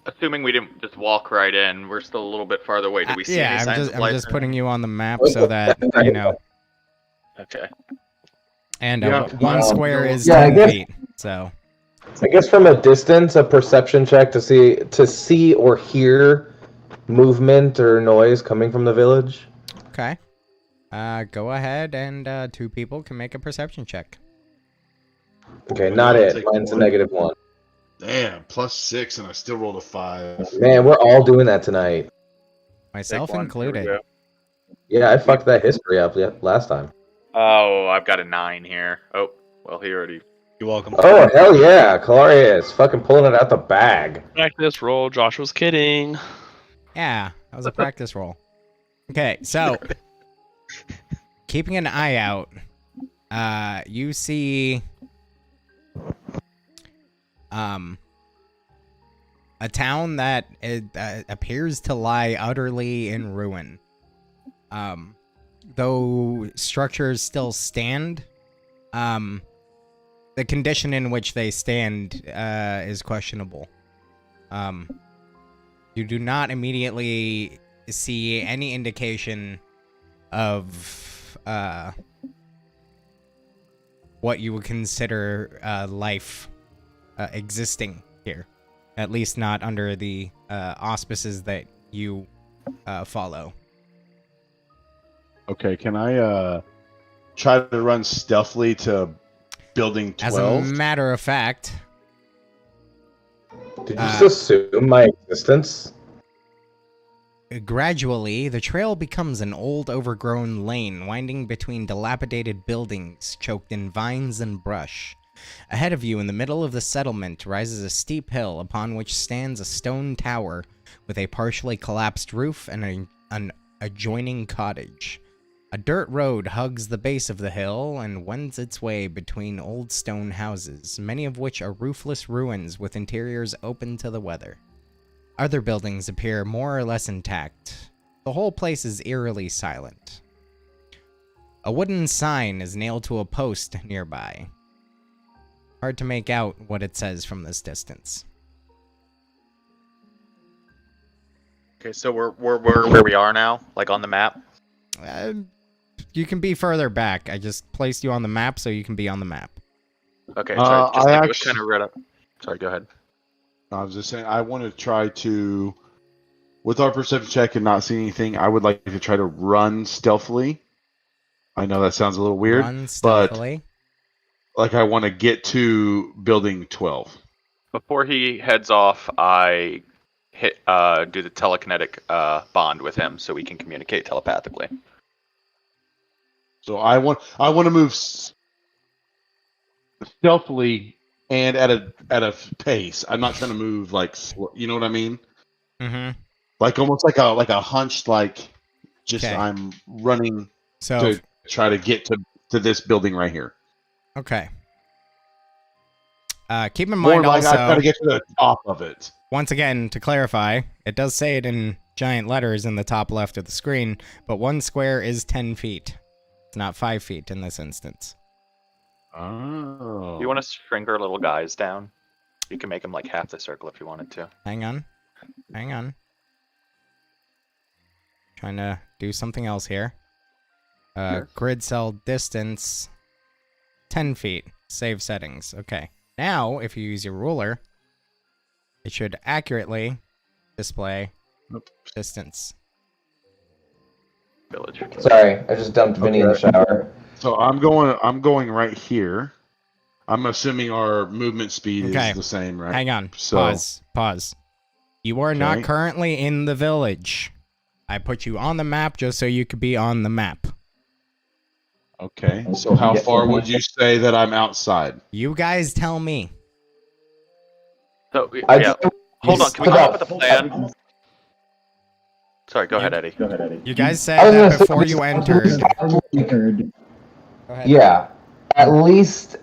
Assuming we didn't just walk right in, we're still a little bit farther away. Do we see any yeah, signs of I'm life? just putting you on the map so that you know. Okay. And Yeah, one square is yeah, I 10 guess- feet. So I guess from a distance, a perception check to see or hear movement or noise coming from the village. okay. Go ahead and 2 people can make a perception check. Okay, Okay, not I'll it. take Mine's a one. -1. Damn, +6, and I still rolled a 5. Man, we're all doing that tonight. Myself Take one. Here we included. go. Yeah, I fucked that history up last time. Oh, I've got a 9 here. Oh, well, he already. You're welcome. Oh, hell yeah. Calarius, fucking pulling it out the bag. Practice roll. Josh was kidding. Yeah, that was a practice roll. Okay, so keeping an eye out, you see a town that appears to lie utterly in ruin. Though structures still stand, the condition in which they stand is questionable. You do not immediately see any indication of what you would consider life existing here. At least not under the auspices that you follow. Okay, can I try to run stealthily to building 12? As a matter of fact, Did you just assume my existence? gradually, the trail becomes an old, overgrown lane winding between dilapidated buildings choked in vines and brush. Ahead of you, in the middle of the settlement, rises a steep hill upon which stands a stone tower with a partially collapsed roof and an adjoining cottage. A dirt road hugs the base of the hill and wends its way between old stone houses, many of which are roofless ruins with interiors open to the weather. Other buildings appear more or less intact. The whole place is eerily silent. A wooden sign is nailed to a post nearby. Hard to make out what it says from this distance. Okay, so we're where we are now, like on the map. You can be further back. I just placed you on the map so you can be on the map. Okay, sorry. Just I it was kind of red up. Sorry, go ahead. I was just saying, I want to try to, with our perception check and not seeing anything, I would like to try to run stealthily. I know that sounds a little weird, Run stealthily. but like I want to get to building 12. Before he heads off, I do the telekinetic bond with him so we can communicate telepathically. So I want to move stealthily and at a pace. I'm not trying to move like you know what I mean? Mm-hmm. Like almost like a hunched just Okay. I'm running So, to try to get to this building right here. okay. Keep in More mind like also, I've got to get to the top of it. once again, to clarify, it does say it in giant letters in the top left of the screen, but 1 square is 10 feet. It's not 5 feet in this instance. Oh. You want to shrink our little guys down? You can make them like half the circle if you wanted to. Hang on. Trying to do something else here. Grid cell distance, 10 feet. Save settings. Okay. Now, if you use your ruler, it should accurately display distance. Village. Sorry, I just dumped Vinny in the shower. So I'm going right here. I'm assuming our movement speed Okay. is the same, right? Hang on. So- Pause. You are not Okay. currently in the village. I put you on the map just so you could be on the map. Okay. So how far would you say that I'm outside? You guys tell me. So I yeah, just- hold on. Can we Stop. come up with a plan? Sorry, go ahead, Eddie. You guys I said was that gonna say, before you entered. Go ahead. Yeah, at least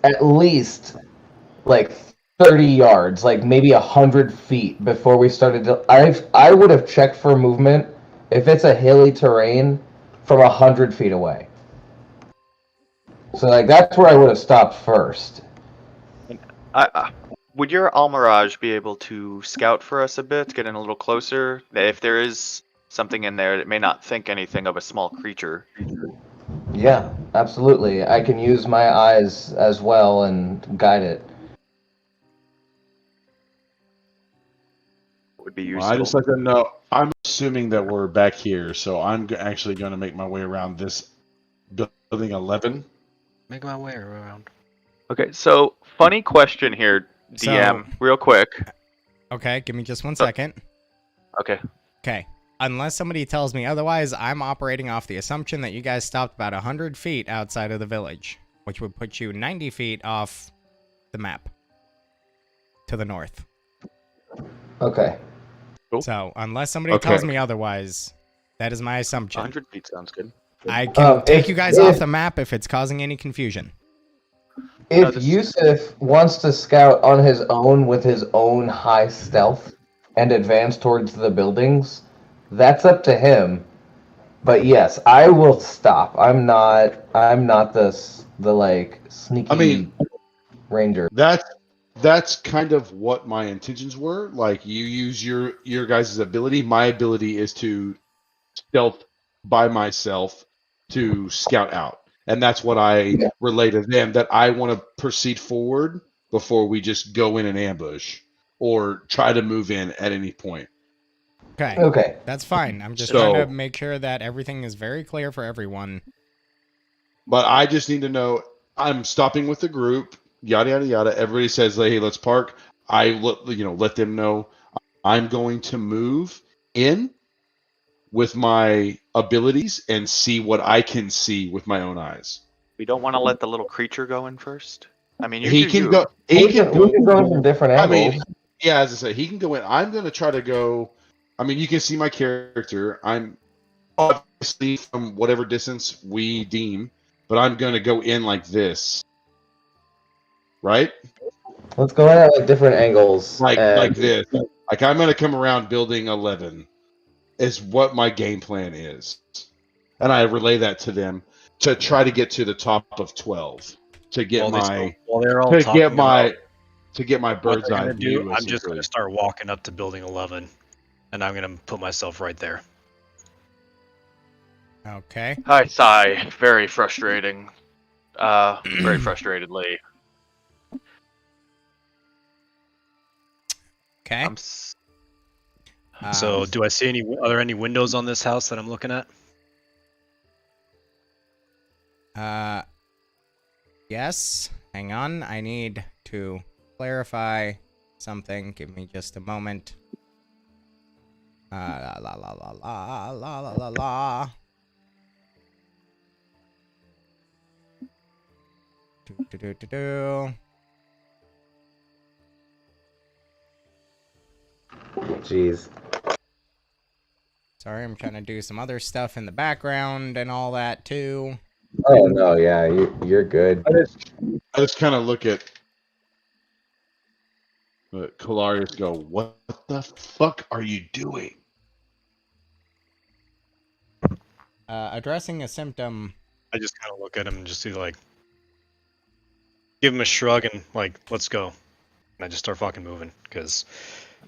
like 30 yards, like maybe 100 feet before we started. I would have checked for movement if it's a hilly terrain from 100 feet away. So like that's where I would have stopped first. Would your Almirage be able to scout for us a bit, get in a little closer? If there is something in there that may not think anything of a small creature. Yeah, absolutely. I can use my eyes as well and guide it. Would be Well, useful. I just like to know. I'm assuming that we're back here, so I'm actually going to make my way around this building 11. Make my way around. Okay, so funny question here, DM, real quick. Okay, give me just 1 second. Okay. Okay. Unless somebody tells me otherwise, I'm operating off the assumption that you guys stopped about 100 feet outside of the village, which would put you 90 feet off the map to the north. Okay. Cool. So, unless somebody Okay. tells me otherwise, that is my assumption. 100 feet sounds good. I can take if- you guys off the map if it's causing any confusion. If this- Yusuf wants to scout on his own with his own high stealth and advance towards the buildings, that's up to him. But yes, I will stop. I'm not the like sneaky I mean, ranger. That's kind of what my intentions were. Like you use your guys' ability. My ability is to stealth by myself to scout out. And that's what I relay to them, that I want to proceed forward before we just go in and ambush or try to move in at any point. Okay. Okay. That's fine. I'm just So- trying to make sure that everything is very clear for everyone. But I just need to know I'm stopping with the group, yada yada yada. Everybody says, "Hey, let's park." I let them know I'm going to move in with my abilities and see what I can see with my own eyes. We don't want to let the little creature go in first. I mean, He you can you. go. We can go from different I angles. mean, yeah, as I say, he can go in. I'm going to try to go. I mean, you can see my character. I'm obviously from whatever distance we deem, but I'm going to go in like this. Right? Let's go in at like different angles. Like and- this. Like I'm gonna come around building 11 is what my game plan is. And I relay that to them to try to get to the top of 12 to get they're all talking about to get my what bird's they're eye gonna view. do, I'm just essentially. gonna start walking up to building 11, and I'm gonna put myself right there. Okay. I sigh. Very frustrating. Very frustratedly. Okay. So, do I see any? Are there any windows on this house that I'm looking at? Yes. Hang on. I need to clarify something. Give me just a moment. La la la la la la la la la. Do. Jeez. Sorry, I'm trying to do some other stuff in the background and all that too. Oh no, yeah, you're good. I just kind of look at Kalarius, go, what the fuck are you doing? Addressing a symptom. I just kind of look at him and just do like, give him a shrug and like, let's go. And I just start fucking moving because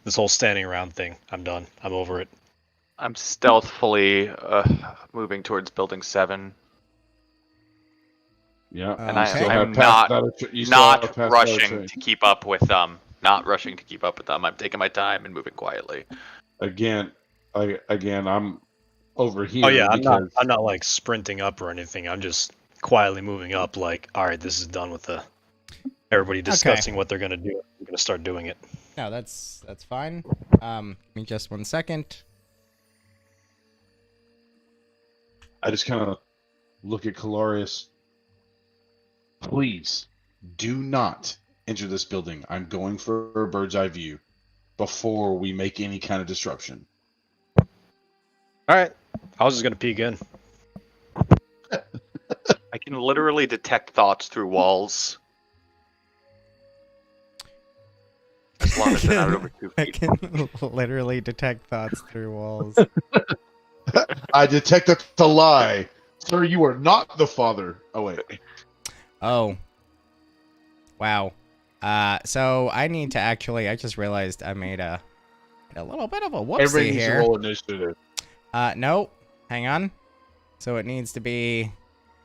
this whole standing around thing, I'm done. I'm over it. I'm stealthily moving towards building 7. Yeah, And Okay. I'm not rushing to keep up with them. Not rushing to keep up with them. I'm taking my time and moving quietly. Again, I'm over here. Oh yeah, because I'm not like sprinting up or anything. I'm just quietly moving up. Like, all right, this is done with the everybody discussing what they're gonna do. I'm gonna start doing it. No, that's fine. Give me just 1 second. I just kind of look at Kalarius. Please do not enter this building. I'm going for a bird's eye view before we make any kind of disruption. All right, I was just gonna peek in. I can literally detect thoughts through walls. As long as they're not over 2 I feet. can literally detect thoughts through walls. I detected the lie. Sir, you are not the father. Oh, wait. Oh. Wow. So I need to actually, I just realized I made a little bit of a whoopsie Everybody needs to here. roll initiative. No. Hang on. So it needs to be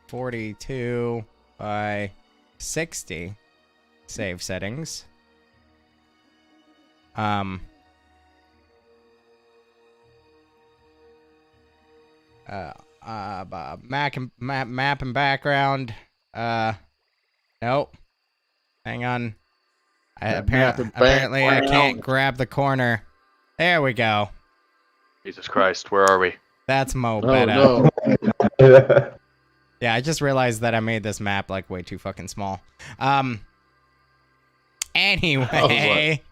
42 by 60 save settings. Map and background. Nope. Hang on. Apparently I can't grab the corner. There we go. Jesus Christ, where are we? That's Mo Oh, better. no. Yeah, I just realized that I made this map like way too fucking small. Anyway.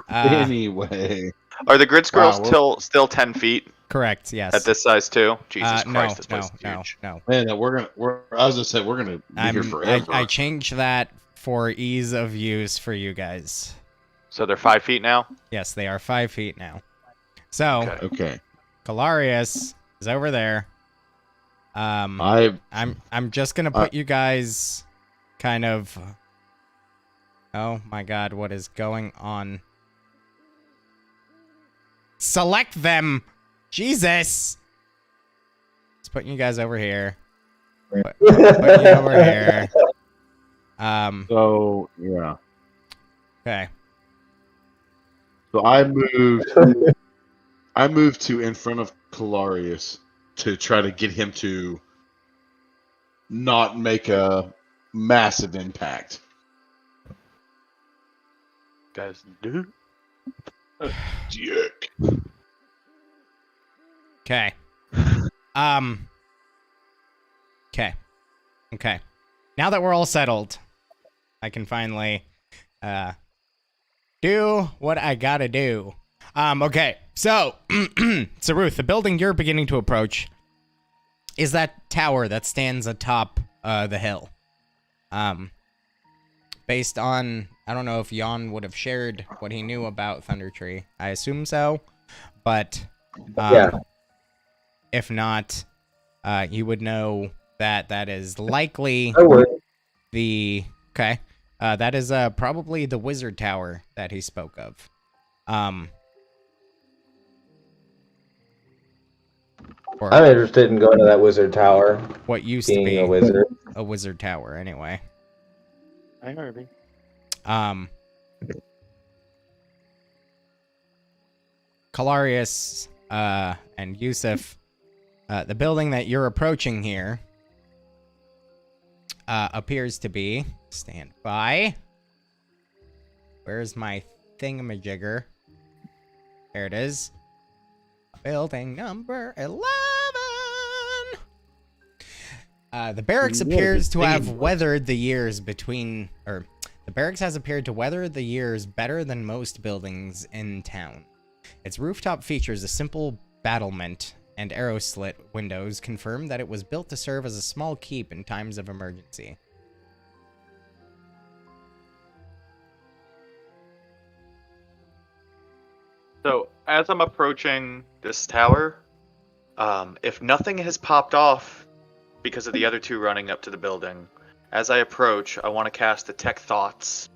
Anyway. Are the grid scrolls Wow, still 10 feet Correct, yes. at this size too? Jesus Christ, this place is no, huge. no. Man, as I said, we're gonna be here forever. I changed that for ease of use for you guys. So they're 5 feet now? Yes, they are 5 feet now. So, Okay. Kalarius is over there. I'm just gonna put you guys kind of. Oh my God, what is going on? Select them, Jesus! Just putting you guys over here. Put you over here. So yeah. Okay. So I moved to in front of Kalarius to try to get him to not make a massive impact. Guys, dude. Dick. Okay. Okay. Now that we're all settled, I can finally do what I gotta do. Okay. So, Saruth, the building you're beginning to approach is that tower that stands atop the hill. Based on I don't know if Jan would have shared what he knew about Thunder Tree. I assume so, but Yeah. if not, you would know that that is likely I would. the okay. That is probably the wizard tower that he spoke of. Or I'm interested in going to that wizard tower, what used to being be a wizard. a wizard tower, anyway. I heard me. Kalarius and Yusuf, the building that you're approaching here appears to be. Stand by. Where's my thingamajigger? There it is. Building number 11. The barracks appears to have weathered the years between, or the barracks has appeared to weather the years better than most buildings in town. Its rooftop features a simple battlement, and arrow slit windows confirm that it was built to serve as a small keep in times of emergency. So, as I'm approaching this tower, if nothing has popped off because of the other two running up to the building, as I approach, I want to cast Detect Thoughts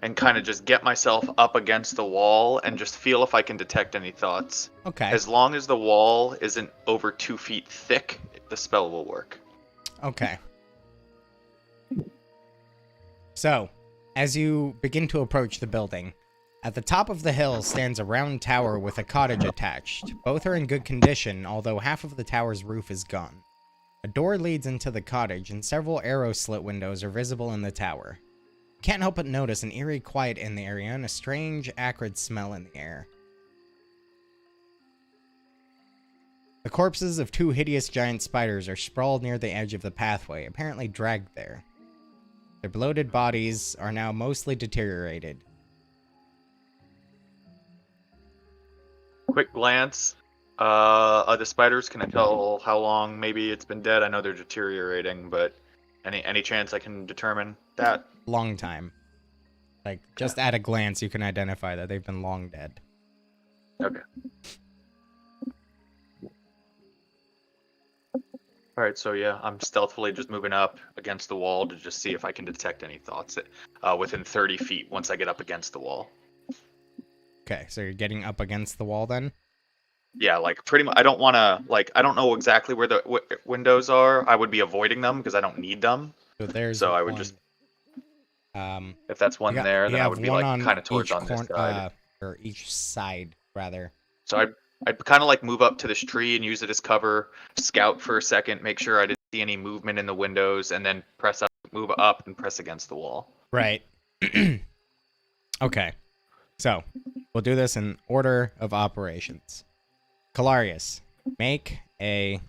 and kind of just get myself up against the wall and just feel if I can detect any thoughts. Okay. As long as the wall isn't over 2 feet thick, the spell will work. Okay. So, as you begin to approach the building, at the top of the hill stands a round tower with a cottage attached. Both are in good condition, although half of the tower's roof is gone. A door leads into the cottage, and several arrow slit windows are visible in the tower. You can't help but notice an eerie quiet in the area and a strange, acrid smell in the air. The corpses of 2 hideous giant spiders are sprawled near the edge of the pathway, apparently dragged there. Their bloated bodies are now mostly deteriorated. Quick glance. The spiders, can I tell how long maybe it's been dead? I know they're deteriorating, but any chance I can determine that? Long time. Like, just at a glance, you can identify that they've been long dead. Okay. Alright, so yeah, I'm stealthily just moving up against the wall to just see if I can detect any thoughts within 30 feet once I get up against the wall. Okay, so you're getting up against the wall then? Yeah, like pretty much. I don't want to I don't know exactly where the windows are. I would be avoiding them because I don't need them. So there's So I would one. just Um, if that's one you got- there, you then I have would be one like on kind of towards each on this corn- side. or each side, rather. So I'd kind of like move up to this tree and use it as cover, scout for a second, make sure I didn't see any movement in the windows, and then move up and press against the wall. Right. Okay. So, we'll do this in order of operations. Kalarius, make a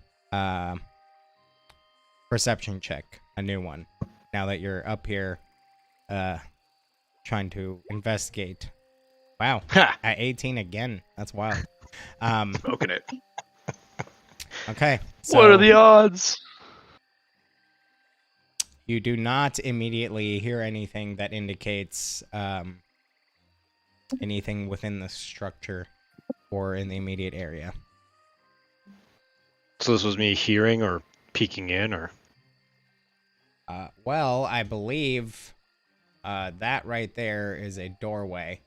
perception check, a new one. Now that you're up here trying to investigate. Wow. At 18 again. That's wild. Smoking it. Okay. So What are the odds? you do not immediately hear anything that indicates anything within the structure or in the immediate area. So this was me hearing or peeking in, or Well, I believe that right there is a doorway.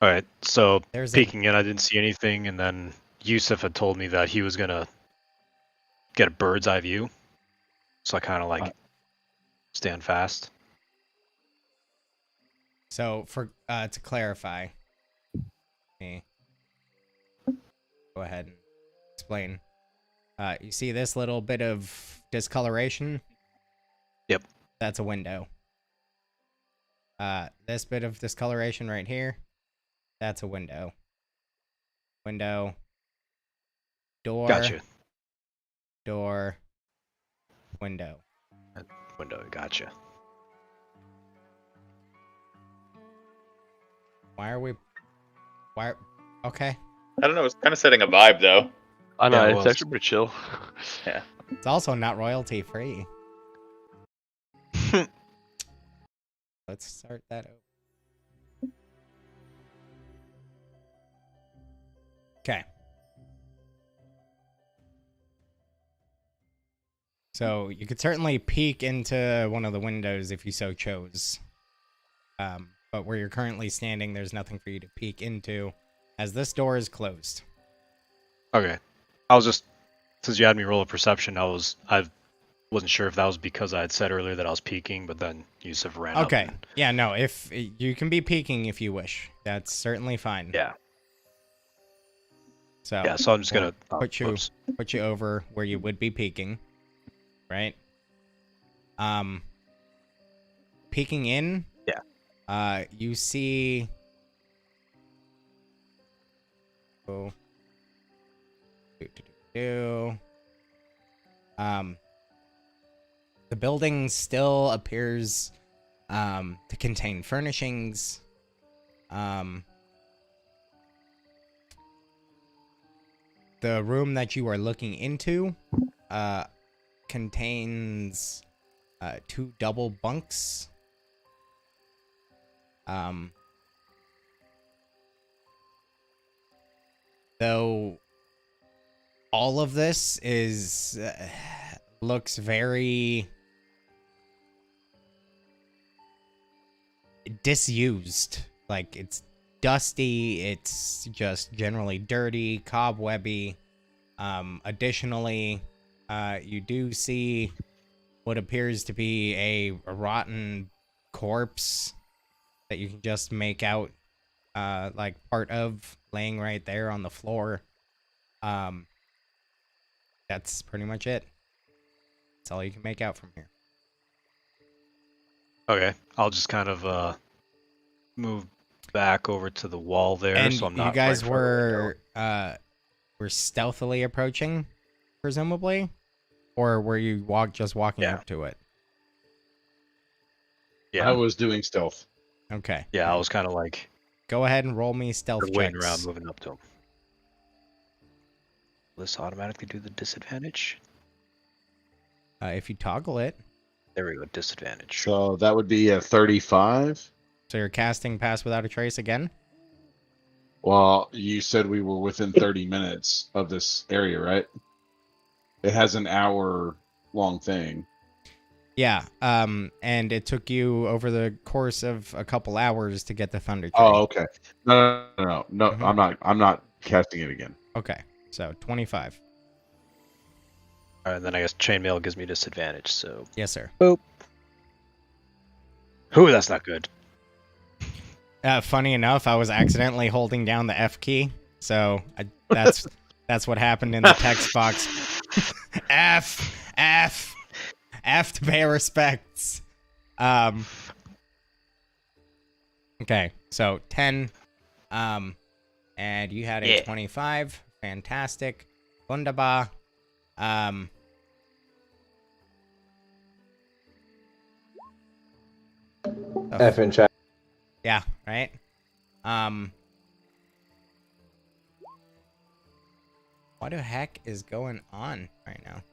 all right. So There's a- peeking in, I didn't see anything, and then Yusuf had told me that he was gonna get a bird's eye view. So I kind of like stand fast. So for to clarify, me go ahead and explain. You see this little bit of discoloration? Yep. That's a window. This bit of discoloration right here, that's a window. Window. Door. Gotcha. Door. Window. Window. Gotcha. Why? Okay. I don't know. It's kind of setting a vibe though. I know, Yeah, it it's was. actually pretty chill. Yeah. It's also not royalty free. Let's start that over. Okay. So you could certainly peek into one of the windows if you so chose. But where you're currently standing, there's nothing for you to peek into, as this door is closed. Okay. I was just, since you had me roll a perception, I wasn't sure if that was because I had said earlier that I was peeking, but then Yusuf ran up. Okay. Yeah, no, if you can be peeking if you wish. That's certainly fine. Yeah. So Yeah, so I'm just gonna put you over where you would be peeking. Right? Peeking in. Yeah. You see. Oh. The building still appears to contain furnishings. The room that you are looking into contains 2 double bunks. Though all of this is looks very disused. Like, it's dusty, it's just generally dirty, cobwebby. Additionally, you do see what appears to be a rotten corpse that you can just make out like part of laying right there on the floor. That's pretty much it. That's all you can make out from here. Okay, I'll just kind of move back over to the wall there, And so I'm not. you guys right in front of the window. were stealthily approaching, presumably, or were you just walking Yeah. up to it? Yeah, I was doing stealth. Okay. yeah, I was kind of like Go ahead and roll me stealth waiting checks. around, moving up to him. Will this automatically do the disadvantage? If you toggle it. There we go, disadvantage. So that would be a 35. So you're casting Pass Without a Trace again? Well, you said we were within 30 minutes of this area, right? It has an hour long thing. Yeah, and it took you over the course of a couple hours to get the Thunder Tree. Oh, okay. No, Mhm. I'm not casting it again. Okay, so 25. Alright, then I guess chainmail gives me disadvantage, so. Yes, sir. Boop. Ooh, that's not good. Funny enough, I was accidentally holding down the F key, so that's what happened in the text box. F to pay respects. Okay, so 10. And you had a 25. Fantastic. Wunderbar. F in chat. Yeah, right? What the heck is going on right now?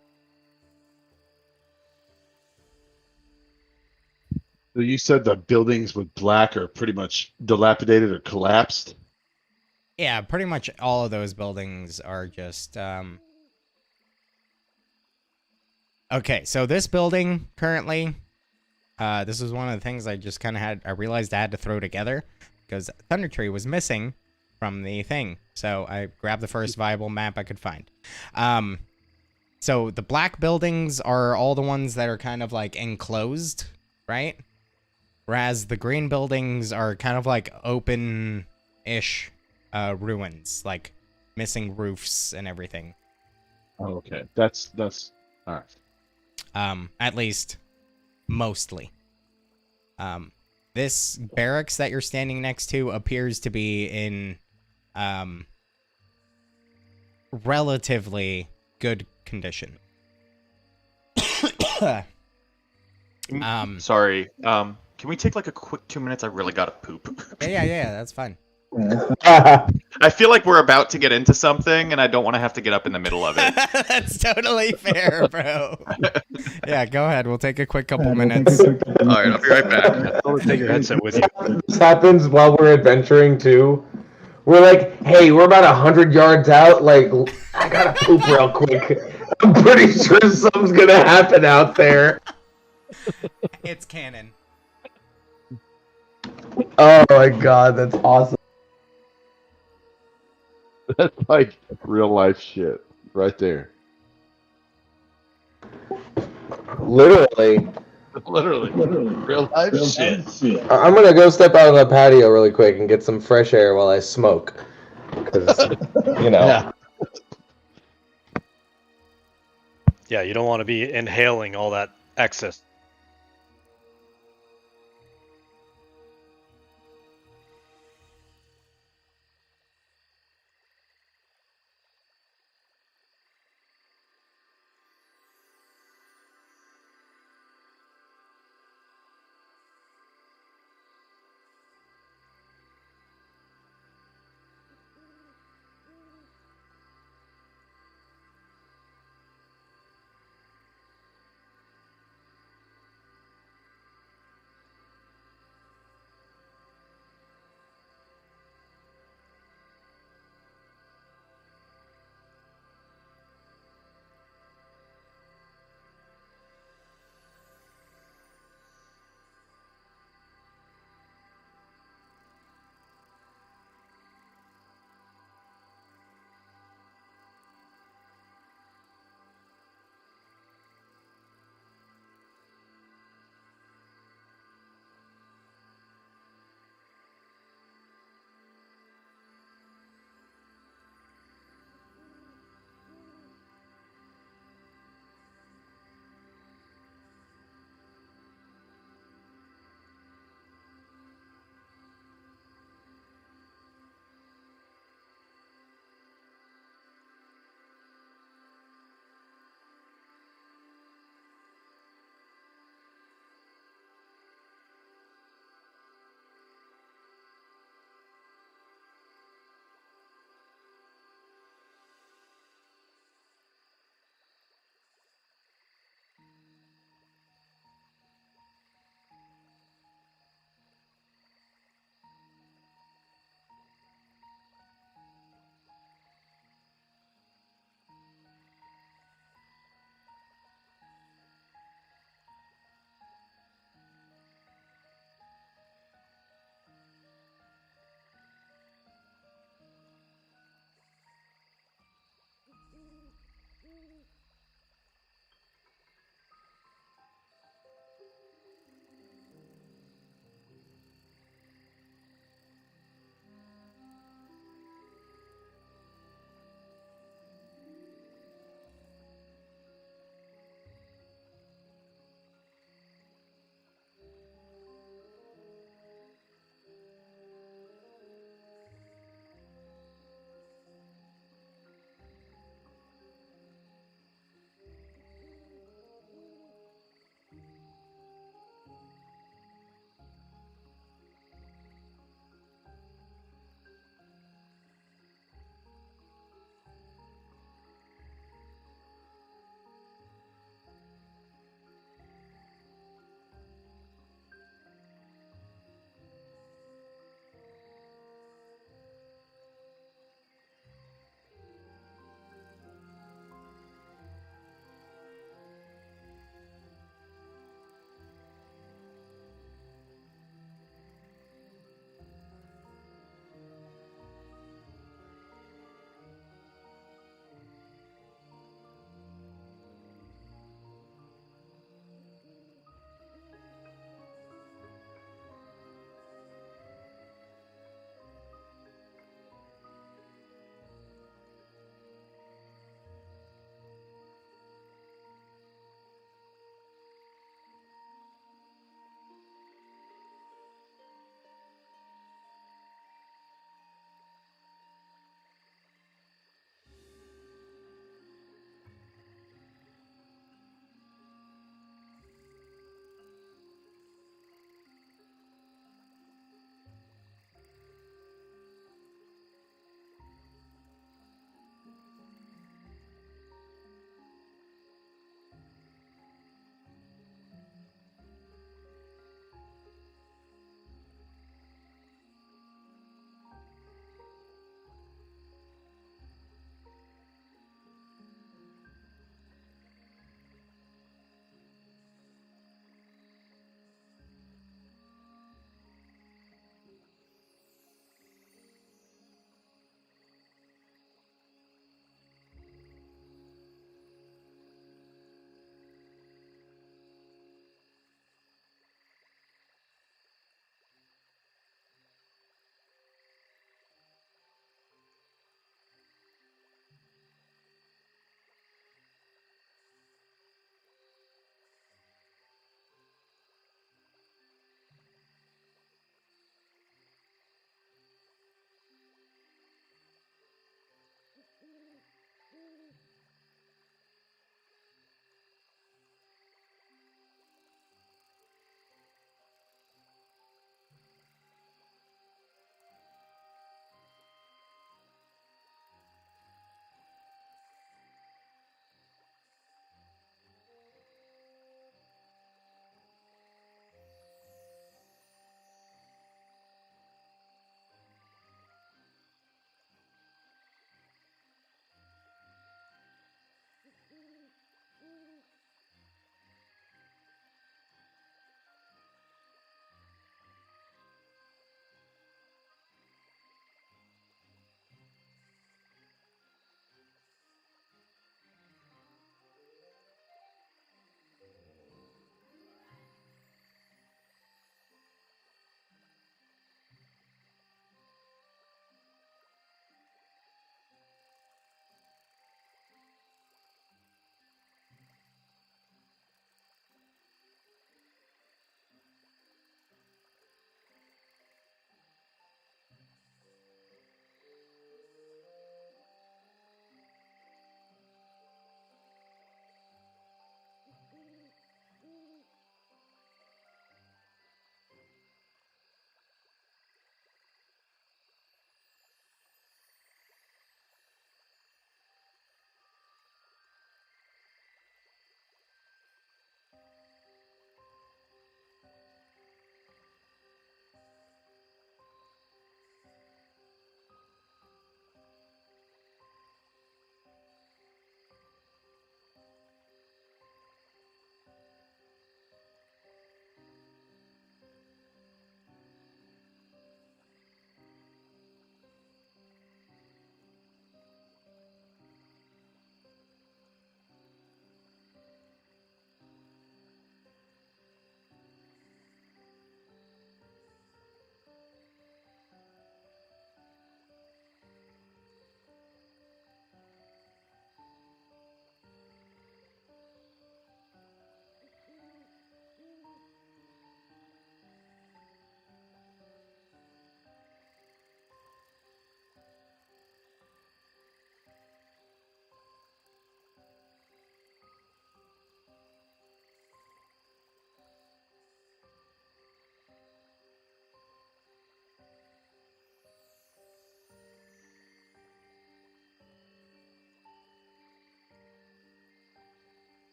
So you said the buildings with black are pretty much dilapidated or collapsed? Yeah, pretty much all of those buildings are just, Okay, so this building currently, this is one of the things I just kind of I realized I had to throw together because Thunder Tree was missing from the thing. So I grabbed the first viable map I could find. So the black buildings are all the ones that are kind of like enclosed, right? Whereas the green buildings are kind of like open-ish ruins, like missing roofs and everything. Oh, okay. That's all right. At least mostly. This barracks that you're standing next to appears to be in relatively good condition. Sorry. Can we take like a quick 2 minutes? I really gotta poop. Yeah, that's fine. I feel like we're about to get into something, and I don't want to have to get up in the middle of it. That's totally fair, bro. Yeah, go ahead. We'll take a quick couple minutes. All right, I'll be right back. Don't take your headset with you. This happens while we're adventuring too. We're like, hey, we're about 100 yards out. Like, I gotta poop real quick. I'm pretty sure something's gonna happen out there. It's canon. Oh my god, that's awesome. That's like real life shit right there. Literally. Literally. Real life shit. I'm gonna go step out on the patio really quick and get some fresh air while I smoke. Because, you know. Yeah. Yeah, you don't want to be inhaling all that excess.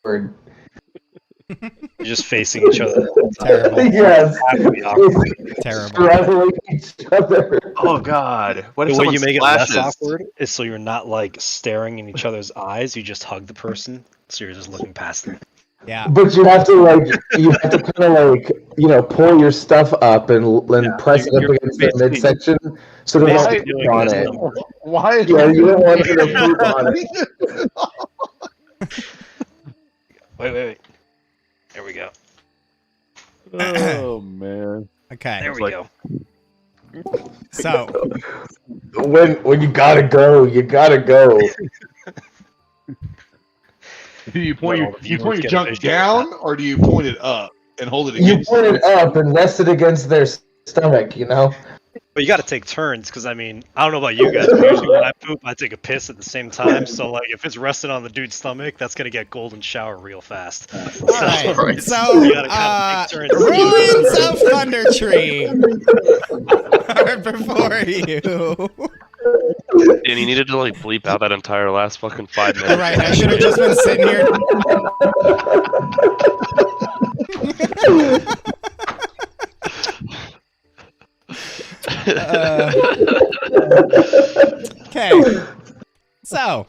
awkward. You're just facing each other. The whole time. Terrible. Yes. Have to be awkward. Terrible. Straddling each other. Oh God! What if The way someone you make splashes? it less awkward is so you're not like staring in each other's eyes. You just hug the person, so you're just looking past them. Yeah. But you have to kind of pull your stuff up and press it up you're against the basically- midsection so they basically don't doing poop on this it. number. Why? Yeah, you don't want them to poop on it. Wait. There we go. Oh man. Okay. There we like- go. So, When you gotta go, you gotta go. Do you point Well, your the you point viewers your get a junk visual. down, or do you point it up and hold it You against? point it up and rest it against their stomach, you know? But you got to take turns, because I mean, I don't know about you guys, but usually when I poop, I take a piss at the same time. So like, if it's resting on the dude's stomach, that's gonna get golden shower real fast. all right. So, You gotta kinda take turns. Ruins of Thunder Tree are before you. And you needed to like bleep out that entire last fucking 5 minutes. Right, I should have just been sitting here. Okay. So.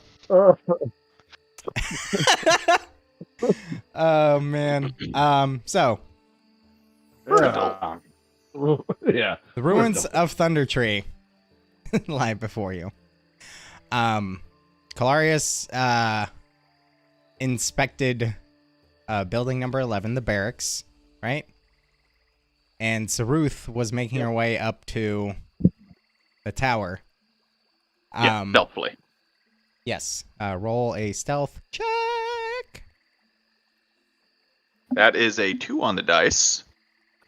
Oh man. So Yeah. Yeah. the ruins of Thunder Tree lie before you. Calarius inspected building number 11, the barracks, right? And Saruth was making her way up to the tower. Yeah, stealthily. Yes. Roll a stealth check. That is a 2 on the dice.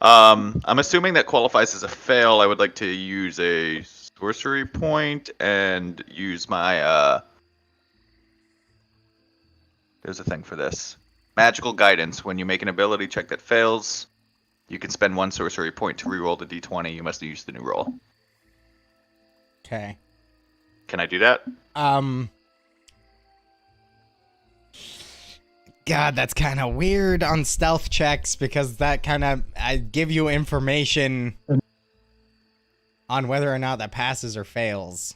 I'm assuming that qualifies as a fail. I would like to use a sorcery point and use my there's a thing for this. Magical guidance. When you make an ability check that fails, you can spend 1 sorcery point to reroll the d20. You must use the new roll. Okay. Can I do that? God, that's kind of weird on stealth checks because that kind of I give you information on whether or not that passes or fails.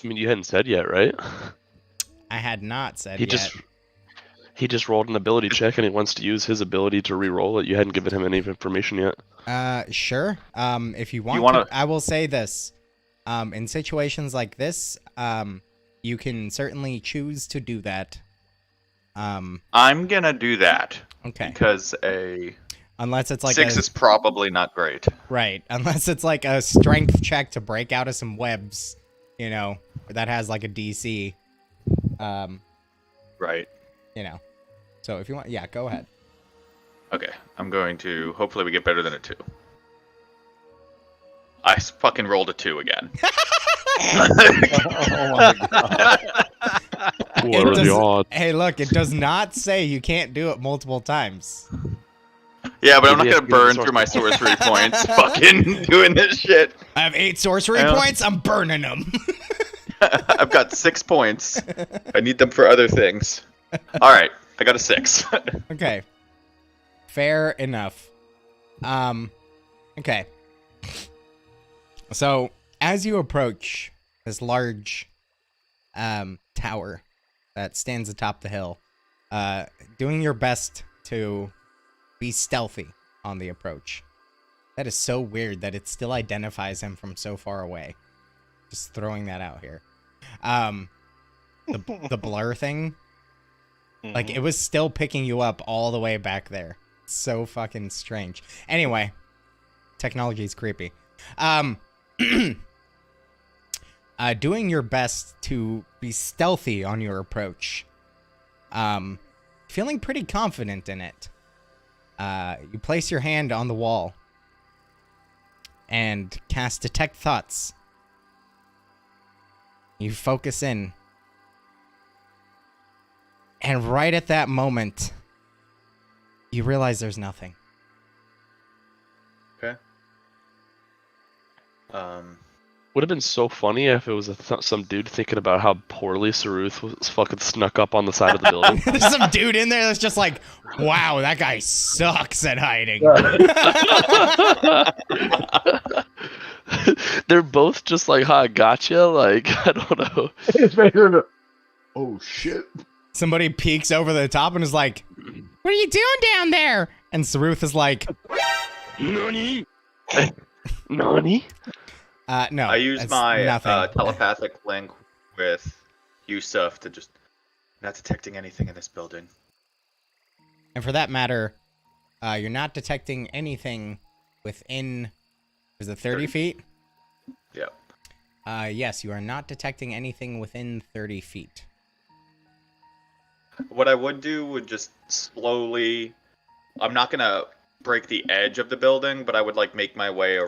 I mean, you hadn't said yet, right? I had not said He yet. just rolled an ability check and he wants to use his ability to re-roll it. You hadn't given him any information yet. Sure. If you want, wanna- to, I will say this. In situations like this, you can certainly choose to do that. I'm gonna do that Okay. because a Unless it's like 6 is probably not great. right. Unless it's like a strength check to break out of some webs, you know, that has like a DC. Right. You know. So if you want, yeah, go ahead. Okay, I'm going to. Hopefully, we get better than a 2. I fucking rolled a 2 again. Oh my god. What are the odds? Hey, look, it does not say you can't do it multiple times. Yeah, but I'm not Maybe I gonna can burn sort through my sorcery points fucking doing this shit. I have 8 sorcery Yeah. points. I'm burning them. I've got 6 points. I need them for other things. All right, I got a 6. Okay. Fair enough. Okay. So, as you approach this large tower that stands atop the hill, doing your best to be stealthy on the approach. That is so weird that it still identifies him from so far away. Just throwing that out here. The blur thing, like it was still picking you up all the way back there. So fucking strange. Anyway, technology is creepy. Doing your best to be stealthy on your approach. Feeling pretty confident in it. You place your hand on the wall and cast Detect Thoughts. You focus in. And right at that moment, you realize there's nothing. Okay. Would have been so funny if it was some dude thinking about how poorly Saruth was fucking snuck up on the side of the building. There's some dude in there that's just like, wow, that guy sucks at hiding. They're both just like, "Ha, gotcha." Like, I don't know. Oh shit! Somebody peeks over the top and is like, "What are you doing down there?" And Saruth is like, Nani? Nani? No. I use it's my nothing. telepathic link with Yusuf to just not detecting anything in this building. And for that matter, you're not detecting anything within. Is it 30 feet? Yep. Yes, you are not detecting anything within 30 feet. What I would do would just slowly. I'm not gonna break the edge of the building, but I would like make my way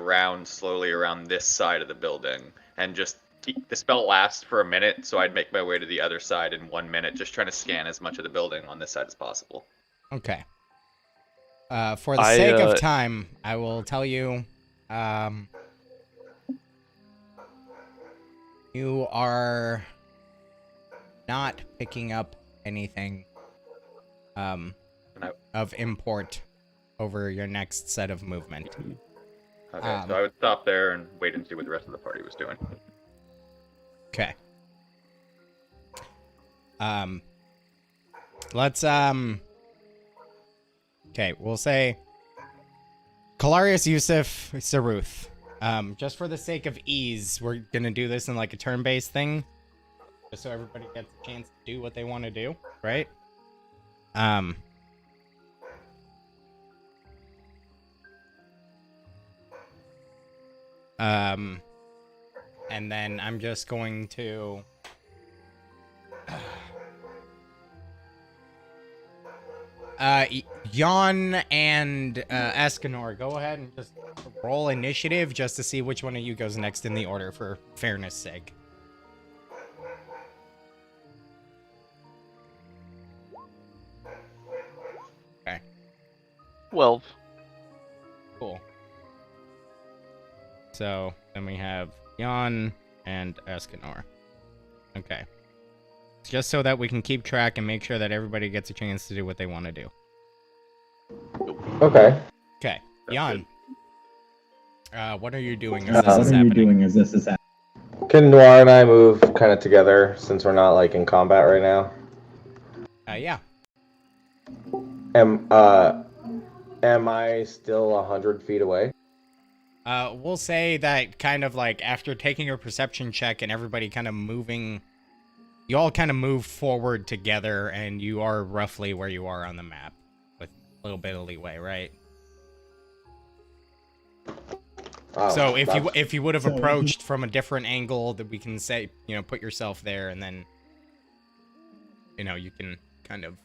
slowly around this side of the building, and just the spell lasts for a minute, so I'd make my way to the other side in 1 minute, just trying to scan as much of the building on this side as possible. Okay. For the sake of time, I will tell you, you are not picking up anything of import over your next set of movement. Okay, so I would stop there and wait and see what the rest of the party was doing. Okay. Let's okay, we'll say Kalarius, Yusuf, Saruth. Just for the sake of ease, we're gonna do this in like a turn-based thing. Just so everybody gets a chance to do what they want to do, right? And then I'm just going to Jan and Escanor, go ahead and just roll initiative just to see which one of you goes next in the order for fairness sake. Okay. 12. Cool. So then we have Jan and Escanor. Okay. Just so that we can keep track and make sure that everybody gets a chance to do what they want to do. Okay. Okay, Jan. What are you doing as this is happening? Can Noir and I move kind of together since we're not like in combat right now? Yeah. Am I still 100 feet away? We'll say that kind of like after taking a perception check and everybody kind of moving, you all kind of move forward together and you are roughly where you are on the map with a little bit of leeway, right? Oh, so if you would have approached from a different angle, that we can say, you know, put yourself there and then, you know, you can kind of,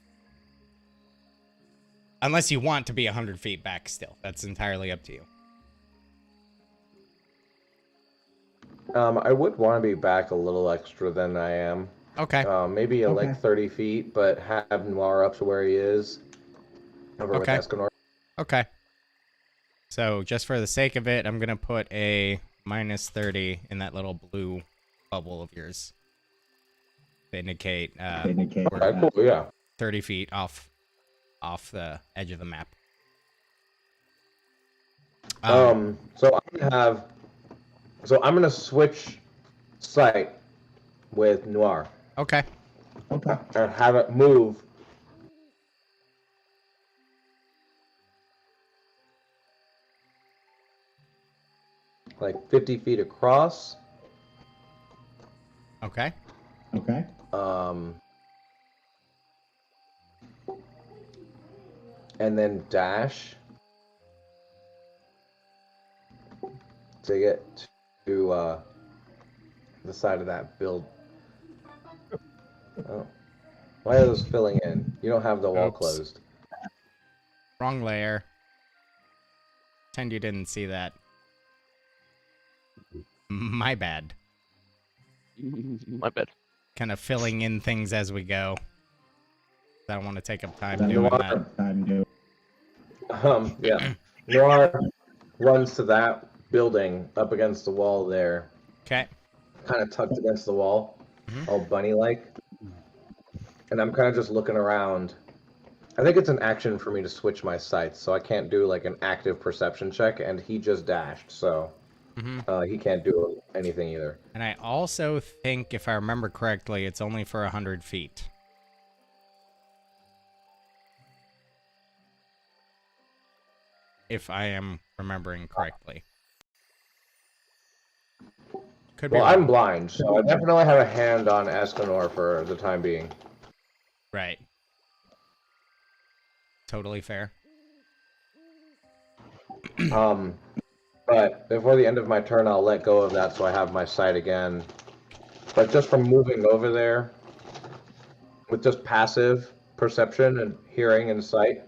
unless you want to be 100 feet back still, that's entirely up to you. I would want to be back a little extra than I am. Okay. Maybe like 30 feet, but have Noir up to where he is. Over with Escanor. Okay. So just for the sake of it, I'm gonna put a minus 30 in that little blue bubble of yours to indicate. Alright, cool, yeah. 30 feet off the edge of the map. So I'm gonna switch site with Noir. Okay. And have it move. Like 50 feet across. Okay. And then dash to get to the side of that build. Oh. Why are those filling in? You don't have the wall closed. Wrong layer. Pretend you didn't see that. My bad. My bad. Kind of filling in things as we go. I don't want to take up time doing that. Yeah. Noir runs to that building up against the wall there. Okay. kind of tucked against the wall, Mhm. all bunny-like. And I'm kind of just looking around. I think it's an action for me to switch my sights, so I can't do like an active perception check, and he just dashed, so hmm he can't do anything either. And I also think, if I remember correctly, it's only for 100 feet. If I am remembering correctly. Could be Well, wrong. I'm blind, so I definitely have a hand on Escanor for the time being. Right. Totally fair. But before the end of my turn, I'll let go of that so I have my sight again. But just from moving over there, with just passive perception and hearing and sight,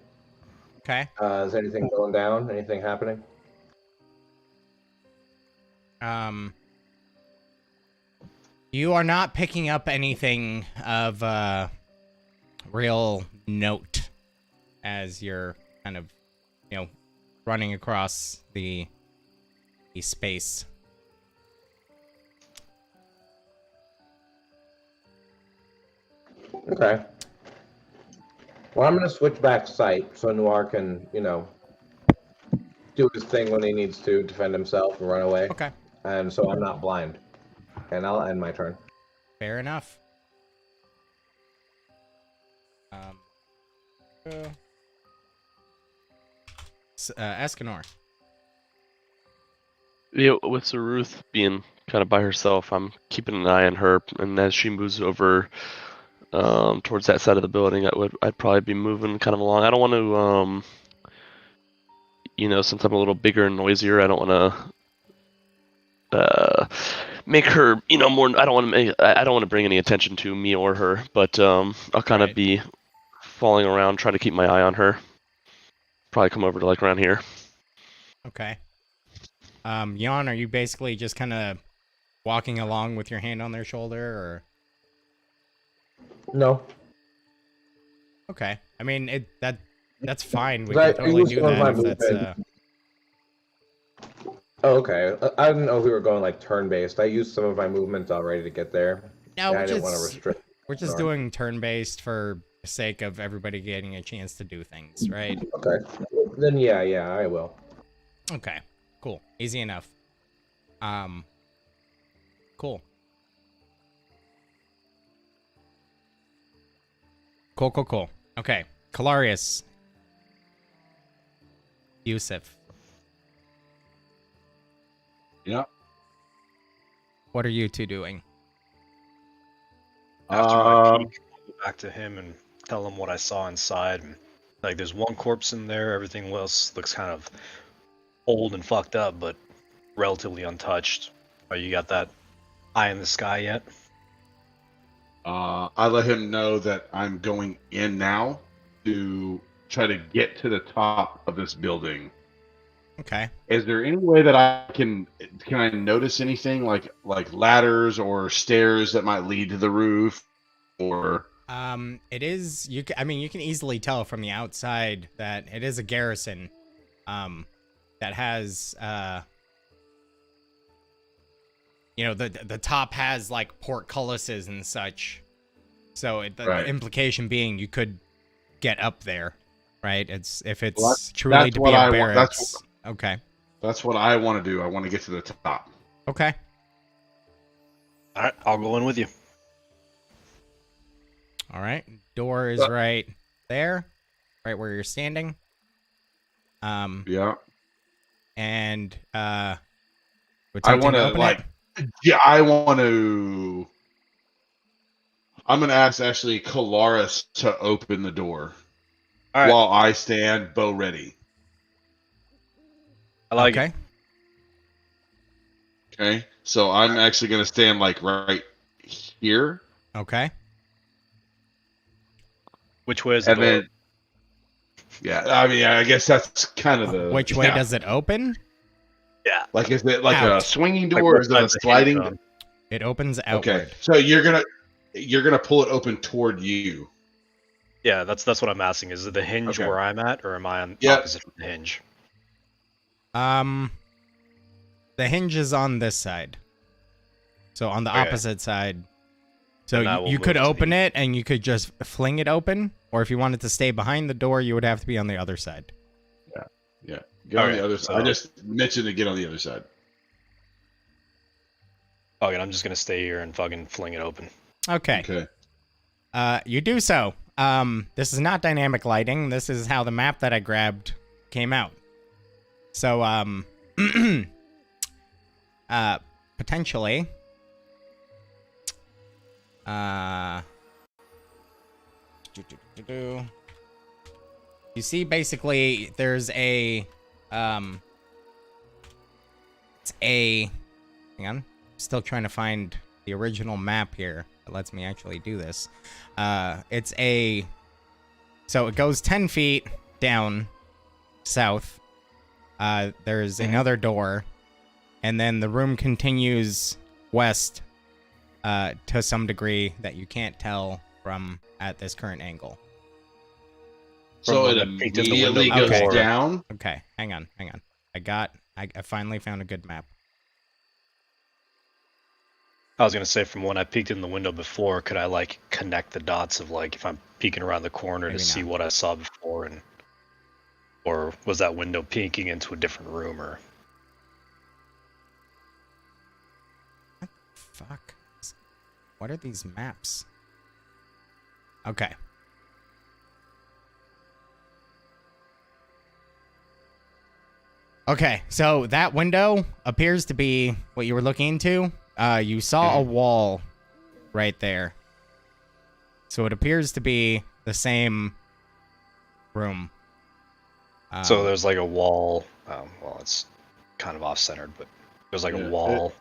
Okay. is anything going down? Anything happening? You are not picking up anything of real note as you're kind of, running across the space. Okay. Well, I'm going to switch back sight so Noir can, do his thing when he needs to defend himself and run away. Okay. And so I'm not blind. And I'll end my turn. Fair enough. Escanor. Yeah, with Zeruth being kind of by herself, I'm keeping an eye on her, and as she moves over towards that side of the building, I'd probably be moving kind of along. I don't want to, since I'm a little bigger and noisier, I don't want to make her, more. I don't want to bring any attention to me or her, but I'll kind of be falling around, try to keep my eye on her. Probably come over to like around here. Okay. Jan, are you basically just kind of walking along with your hand on their shoulder, or? No. Okay. I mean, that's fine. We I can totally used do some of my that if that's Oh, okay. I didn't know if we were going like turn-based. I used some of my movement already to get there. No, I didn't want to restrict. we're just doing turn-based for the sake of everybody getting a chance to do things, right? Okay. Then yeah, I will. Okay. Cool. Easy enough. Cool. Cool. Okay. Kalarius. Yusuf. Yeah. What are you two doing? After my peek, I'll go back to him and tell him what I saw inside. And, like, there's one corpse in there. Everything else looks kind of old and fucked up, but relatively untouched. Oh, you got that eye in the sky yet? I let him know that I'm going in now to try to get to the top of this building. Okay. Is there any way that can I notice anything like ladders or stairs that might lead to the roof, or? It is you can easily tell from the outside that it is a garrison, that has the top has like portcullises and such, so the implication being you could get up there, right? Truly to be a barracks. Okay. That's what I want to do. I want to get to the top. Okay. All right, I'll go in with you. All right. Door is right there, right where you're standing. Yeah. And I want to I want to. I'm going to ask actually Kalaris to open the door while I stand bow ready. I like it. Okay. So I'm actually going to stand like right here. Okay. Which way is the door? Then, yeah, I mean, I guess that's kind of the. Which way does it open? Yeah. Like, is it like Out. a swinging door or is it a sliding? It opens outward. Okay. So you're gonna pull it open toward you. Yeah, that's what I'm asking. Is it the hinge Okay. where I'm at, or am I on Yeah. opposite of the hinge? The hinge is on this side. So on the Okay. opposite side. So Then I will you could move to open the- it and you could just fling it open, or if you wanted to stay behind the door, you would have to be on the other side. Yeah. Get on Okay, the other side. I so- just mentioned to get on the other side. Okay, I'm just gonna stay here and fucking fling it open. Okay. Okay. You do so. This is not dynamic lighting. This is how the map that I grabbed came out. So, potentially, you see, basically, there's a, hang on, still trying to find the original map here that lets me actually do this. So it goes 10 feet down south. There's another door, and then the room continues west to some degree that you can't tell from at this current angle. So From it when I peeked in the window immediately goes before. down. Okay, hang on. I finally found a good map. I was gonna say from when I peeked in the window before, could I like connect the dots of like if I'm peeking around the corner Maybe to see not. what I saw before, and or was that window peeking into a different room, or Fuck. What are these maps? Okay. Okay, so that window appears to be what you were looking into. You saw a wall right there. So it appears to be the same room. so there's like a wall. Well, it's kind of off-centered, but there's like Yeah, a wall,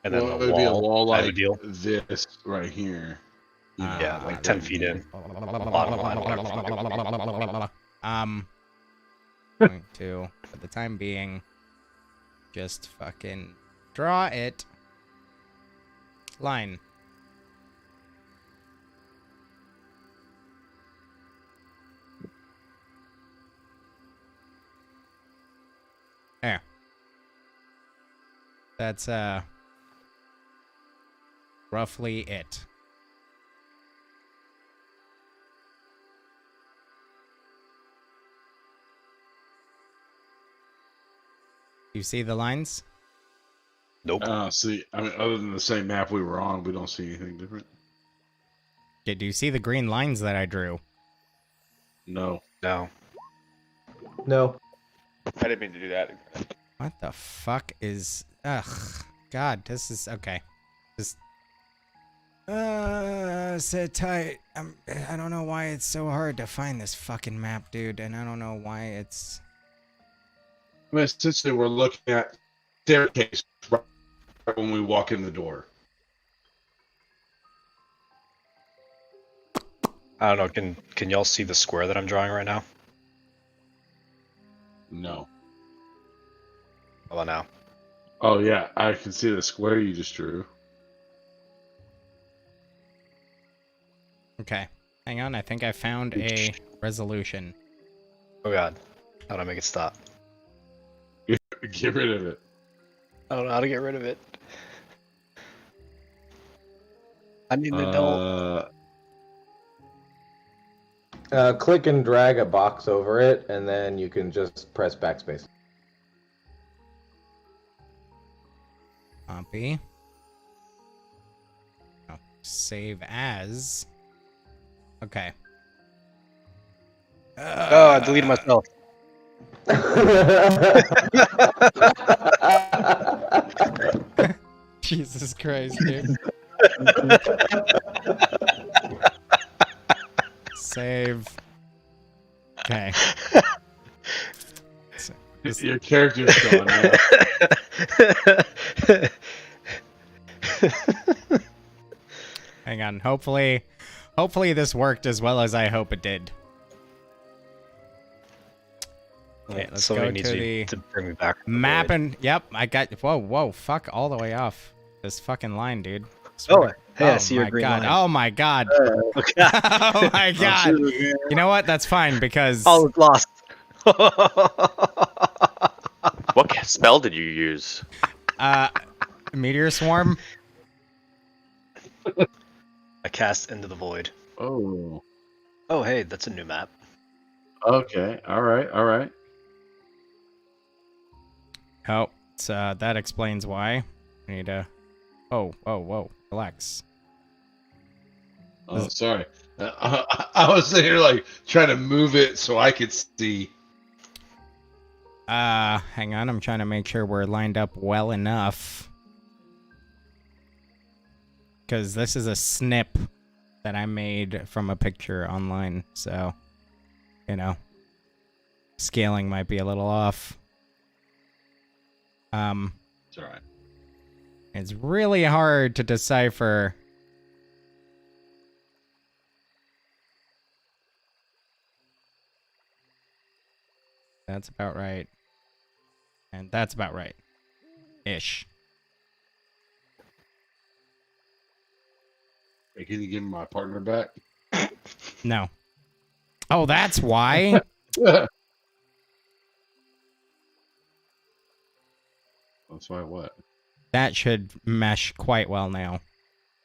and then Well, the it would be a wall type like of deal. this right here. You know, Yeah, like 10 feet in. Bottom line, Going to, for the time being, just fucking draw it. Line. There. That's roughly it. You see the lines? Nope. See, I mean, other than the same map we were on, we don't see anything different. Do you see the green lines that I drew? No. No. No. I didn't mean to do that. What the fuck is... Ugh. God, this is... Okay. Just... Sit tight. I don't know why it's so hard to find this fucking map, dude. And I don't know why it's... I mean, essentially, we're looking at staircase right when we walk in the door. I don't know. Can y'all see the square that I'm drawing right now? No. How about now? Oh, yeah, I can see the square you just drew. Okay. Hang on, I think I found a resolution. Oh god. How do I make it stop? Get rid of it. I don't know how to get rid of it. I need an adult. Click and drag a box over it, and then you can just press backspace. Copy. Oh, save as. Okay. Oh, I deleted myself. Jesus Christ, dude. Save. Okay. Your character's gone now. Hang on. Hopefully this worked as well as I hope it did. Okay, let's Somebody go needs to me the to bring me back. map and yep, I got whoa, fuck all the way off this fucking line, dude. Oh, hey, I see your my green god. line. Oh my god. Okay. Oh my god. You know what? That's fine because All is lost. What spell did you use? Meteor Swarm. cast Into the Void. Oh. Oh, hey, that's a new map. Okay. All right. All right. Oh, so that explains why. I need to. Oh, whoa, relax. Oh, sorry. I was sitting here like trying to move it so I could see. Hang on. I'm trying to make sure we're lined up well enough. Because this is a snip that I made from a picture online. So, you know, scaling might be a little off. It's all right. It's really hard to decipher. That's about right. And that's about right. Ish. Hey, can you give me my partner back? No. Oh, that's why? That's why what? That should mesh quite well now.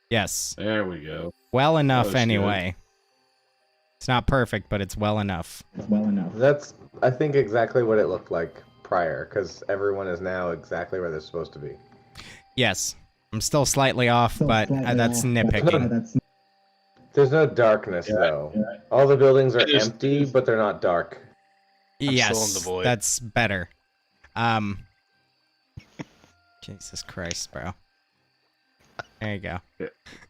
Yes. There we go. Well enough Looks anyway. It's not perfect, but it's well enough. That's, I think, exactly what it looked like prior, because everyone is now exactly where they're supposed to be. Yes. I'm still slightly off, but that's nitpicking. There's no darkness, though. All the buildings are empty, but they're not dark. Yes, still in the void. that's better. Jesus Christ, bro. There you go.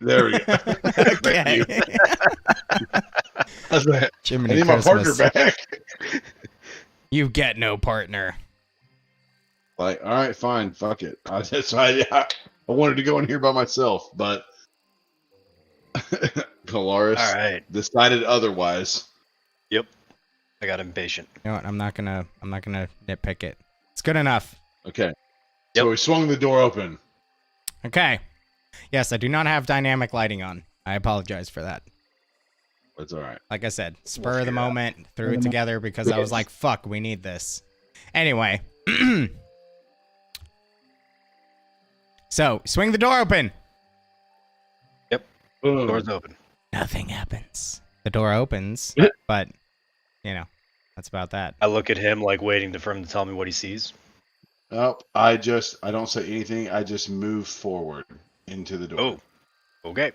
There we go. Okay. I was like, I Jiminy need my partner Christmas. back. You get no partner. Like, all right, fine, fuck it. I wanted to go in here by myself, but Polaris All right. decided otherwise. Yep. I got impatient. You know what? I'm not gonna nitpick it. It's good enough. Okay. Yep. So we swung the door open. Okay. Yes, I do not have dynamic lighting on. I apologize for that. That's all right. Like I said, spur of the moment, threw it together because I was like, fuck, we need this. Anyway. So, swing the door open. Boom. Door's open. Nothing happens. The door opens, but, you know, that's about that. I look at him like waiting for him to tell me what he sees. Oh, I don't say anything. I just move forward into the door. Oh, okay.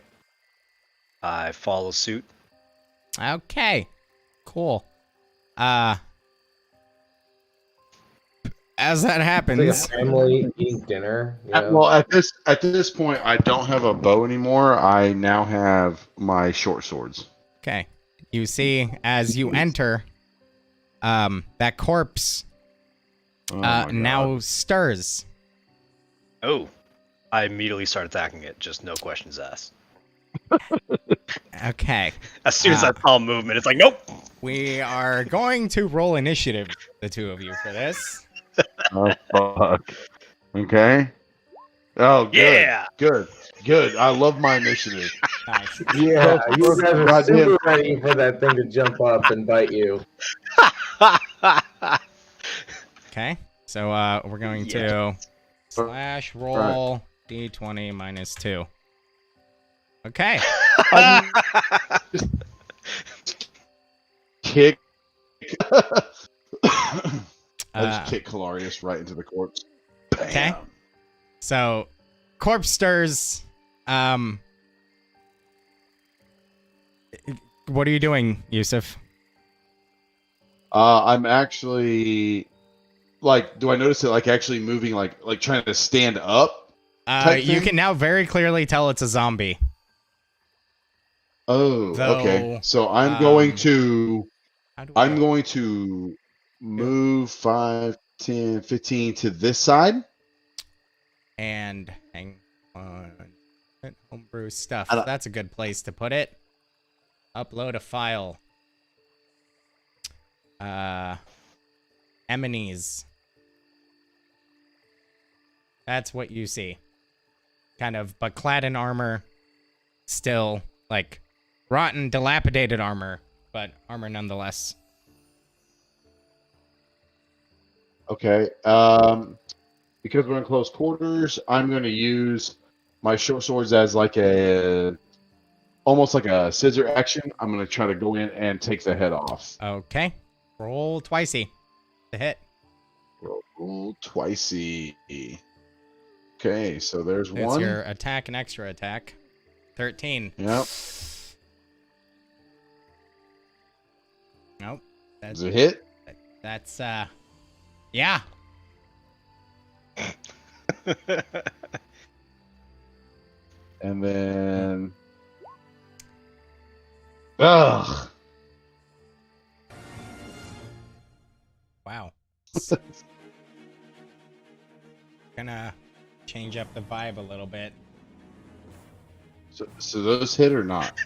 I follow suit. Okay. Cool. As that It's happens, like a family eating dinner. You know? Well, at this point, I don't have a bow anymore. I now have my short swords. okay. You see, as you enter, that corpse Oh my now God. stirs. Oh, I immediately start attacking it. Just no questions asked. Okay. As soon as I saw movement, it's like, nope. We are going to roll initiative, the two of you, for this. Oh fuck. Okay. Oh, good. Yeah. Good. I love my initiative. Nice. Yeah, you guys are Goddamn. super ready for that thing to jump up and bite you. Okay. So we're going to slash roll d20 minus 2. Okay. Kick. I Uh, just kick Calarius right into the corpse. Okay. So, corpse stirs. What are you doing, Yusuf? I'm actually like, do I notice it like actually moving, like trying to stand up? type You thing? can now very clearly tell it's a zombie. Oh, Though, okay. So I'm going to How do I- move 5, 10, 15 to this side. And hang on. Homebrew stuff. I don't- That's a good place to put it. Upload a file. Eminees. That's what you see. Kind of, but clad in armor. Still, like, rotten, dilapidated armor. But armor nonetheless. Okay. Because we're in close quarters, I'm going to use my short swords as like a almost like a scissor action. I'm gonna try to go in and take the head off. Okay. Roll twicey to hit. Roll twicey. Okay, so there's It's one. your attack and extra attack. 13. Yep. Nope. Does it hit? That's yeah. And then. Ugh. Wow. Gonna change up the vibe a little bit. So those hit or not?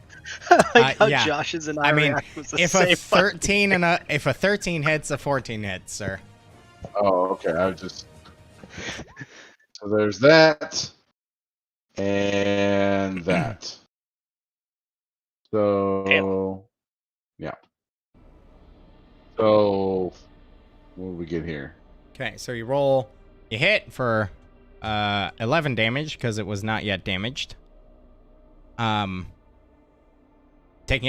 Like how yeah. Josh's and I mean, react was the if same a 13 and if a 13 hits, a 14 hits, sir. Oh, okay. I just. So there's that. And that. So. Yeah. So. What do we get here? Okay, so you hit for 11 damage because it was not yet damaged. Taking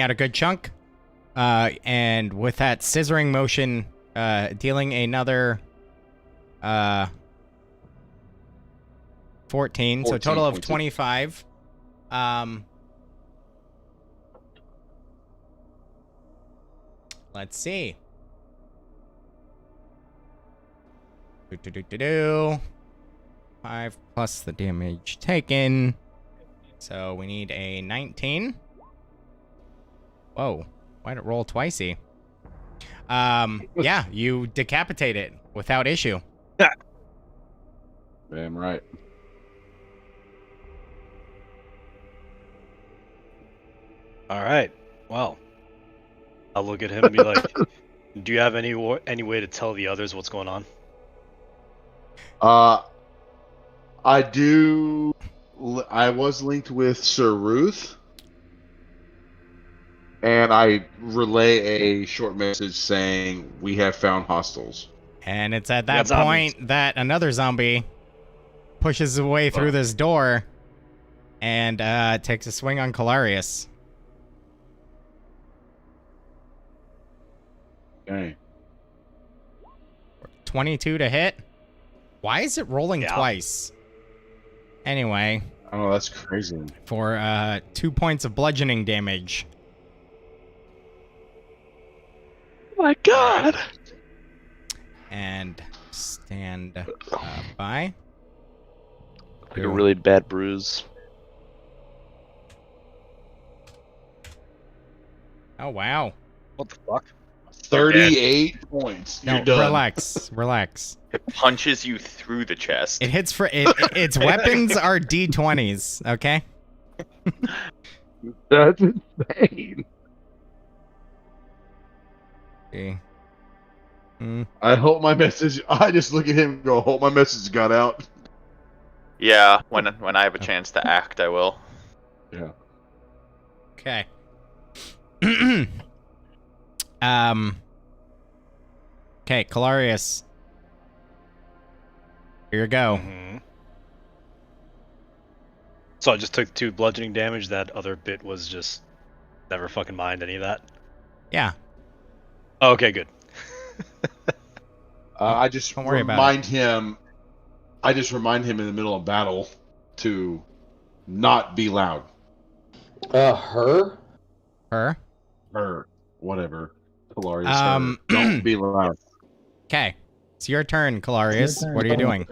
out a good chunk. And with that scissoring motion, dealing another 14, so a total of 25. Let's see. 5 plus the damage taken. So we need a 19. Whoa. Why'd it roll twicey? Yeah, you decapitate it without issue. Damn right. All right. Well, I'll look at him and be like, "Do you have any way to tell the others what's going on?" I do. I was linked with Sir Ruth, and I relay a short message saying we have found hostiles. And it's at that point that another zombie pushes his way through this door and takes a swing on Calarius. Okay. 22 to hit. Why is it rolling twice? Anyway. Oh, that's crazy. For 2 points of bludgeoning damage. Oh my god! And stand by. Like a really bad bruise. Oh, wow. What the fuck? 38 points. No, You're done. relax. It punches you through the chest. It hits for its weapons are D20s, okay? That's insane. Okay. I hope my message. I just look at him and go, hope my message got out. Yeah, when I have a chance to act, I will. Yeah. Okay. Okay, Calarius. Here you go. Mm-hmm. So I just took 2 bludgeoning damage. That other bit was just never fucking mind any of that. Yeah. Oh, okay, good. I just Don't worry about remind him. I just remind him in the middle of battle to not be loud. Her? Her? Or whatever. Calarius. Don't be loud. Okay. It's your turn, Calarius. What are you doing?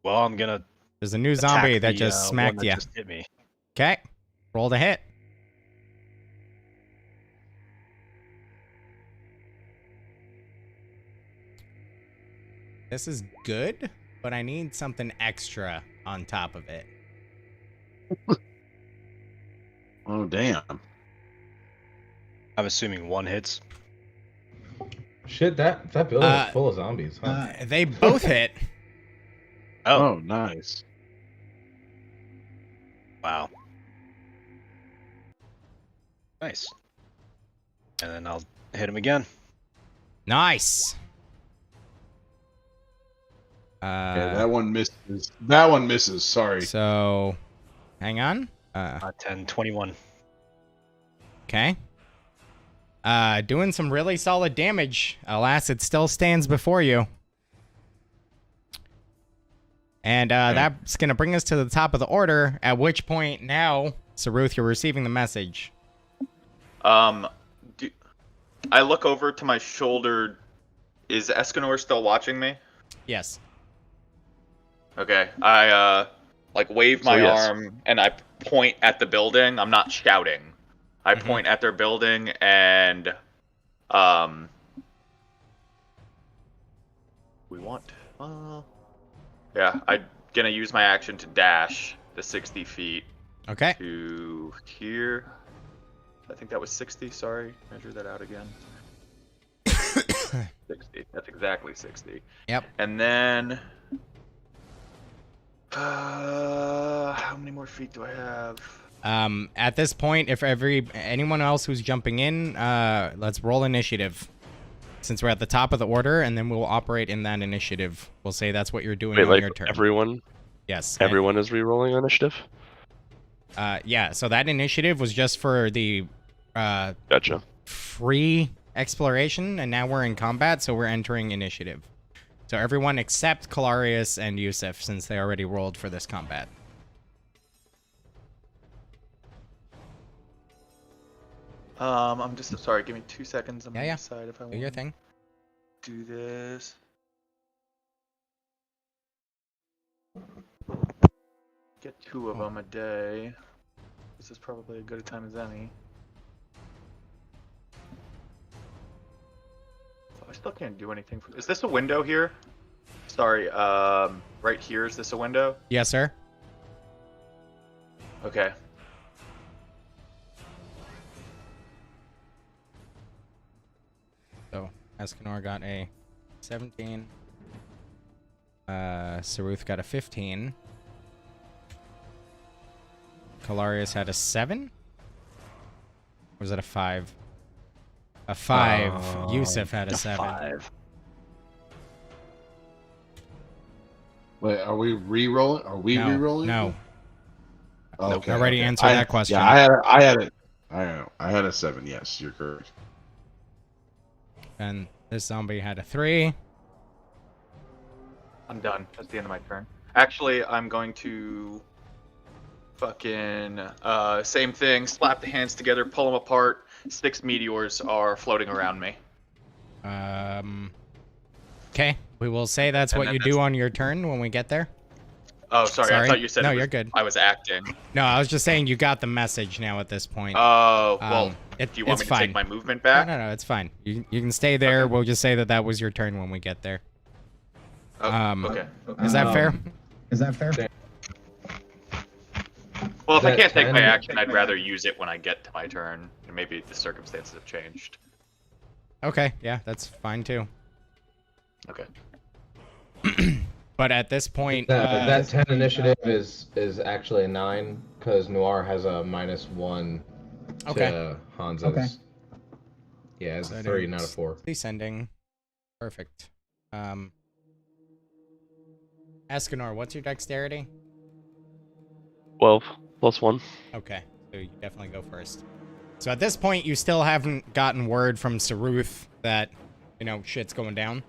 Well, I'm gonna. There's a new zombie attack that the, just one smacked that you. just hit me. Okay. Roll to hit. This is good, but I need something extra on top of it. Oh, damn. I'm assuming 1 hits. Shit, that building is full of zombies, huh? They both hit. Oh, nice. Wow. Nice. And then I'll hit him again. Nice. Yeah, that one misses. That one misses. Sorry. So, hang on. 10, 21. Okay. Doing some really solid damage. Alas, it still stands before you. And that's going to bring us to the top of the order, at which point now, Saruth, you're receiving the message. I look over to my shoulder. Is Escanor still watching me? Yes. Okay. I wave my yes. arm and I point at the building. I'm not shouting. I point at their building and we want yeah, I'm gonna use my action to dash the 60 feet Okay. to here. I think that was 60, sorry. Measure that out again. 60. That's exactly 60. Yep. And then how many more feet do I have? At this point, if anyone else who's jumping in, let's roll initiative. Since we're at the top of the order, and then we'll operate in that initiative. We'll say that's what you're doing Wait, on like your turn. everyone? Yes. Everyone is re-rolling initiative? Yeah, so that initiative was just for the Gotcha. free exploration, and now we're in combat, so we're entering initiative. So everyone except Kalarius and Yusuf, since they already rolled for this combat. I'm just sorry. Give me 2 seconds. I'm gonna Yeah. decide if I Do want your to thing. do this. Get 2 of them a day. This is probably as good a time as any. Oh, I still can't do anything. Is this a window here? Sorry. Right here. Is this a window? Yes, sir. Okay. So Escanor got a 17. Saruth got a 15. Kalarius had a 7? Or was it a 5? A 5. Yusuf had a 7. 5. Wait, are we re-rolling? Are we No, re-rolling? no. Oh, okay. Already okay. answered that question. Yeah, I had a 7. Yes, you're correct. And this zombie had a 3. I'm done. That's the end of my turn. Actually, I'm going to fucking same thing. Slap the hands together, pull them apart. 6 meteors are floating around me. Okay, we will say that's And what then you do on your turn when we get there. Oh, sorry. I thought you said No, it was, you're good. I was acting. No, I was just saying you got the message now at this point. Oh, well, do you want it's me to fine. take my movement back? No, it's fine. You can stay there. Okay. We'll just say that was your turn when we get there. Oh, okay. Is that fair? Is that fair? Well, if I That can't take my 10? action, I'd rather use it when I get to my turn. And maybe the circumstances have changed. Okay, yeah, that's fine too. Okay. But at this point, That 10 initiative is actually a 9 because Noir has a -1 to Okay. Hansa's. Okay. Yeah, it's So a 3, it's not a 4. descending. Perfect. Escanor, what's your dexterity? 12 plus 1. Okay, so you definitely go first. So at this point, you still haven't gotten word from Saruth that, shit's going down.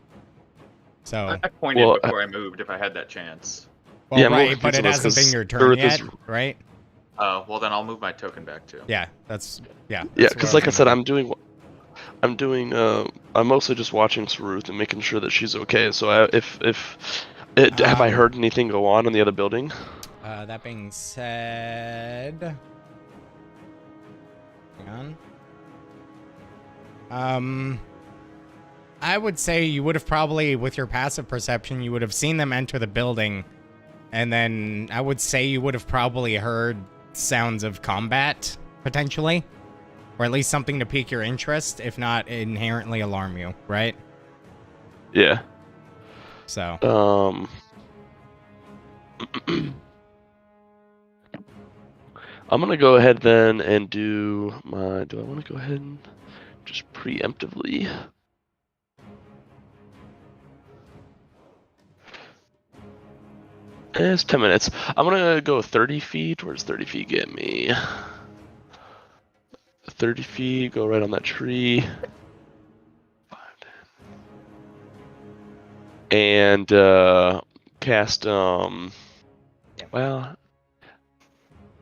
So, I pointed Well, before I moved if I had that chance. well, yeah, right, move but it Tizimus, hasn't been 'cause your turn Saruth yet, is- right? Well, then I'll move my token back too. Yeah, that's Yeah, that's because where like I said, gonna I'm mostly just watching Saruth and making sure that she's okay. So have I heard anything go on in the other building? That being said, hang on. I would say you would have probably, with your passive perception, you would have seen them enter the building, and then I would say you would have probably heard sounds of combat, potentially, or at least something to pique your interest, if not inherently alarm you, right? Yeah. So, I'm gonna go ahead then and do my. Do I want to go ahead and just preemptively? It's 10 minutes. I'm gonna go 30 feet. Where's 30 feet get me? 30 feet, go right on that tree. 5, 10. And cast, well, I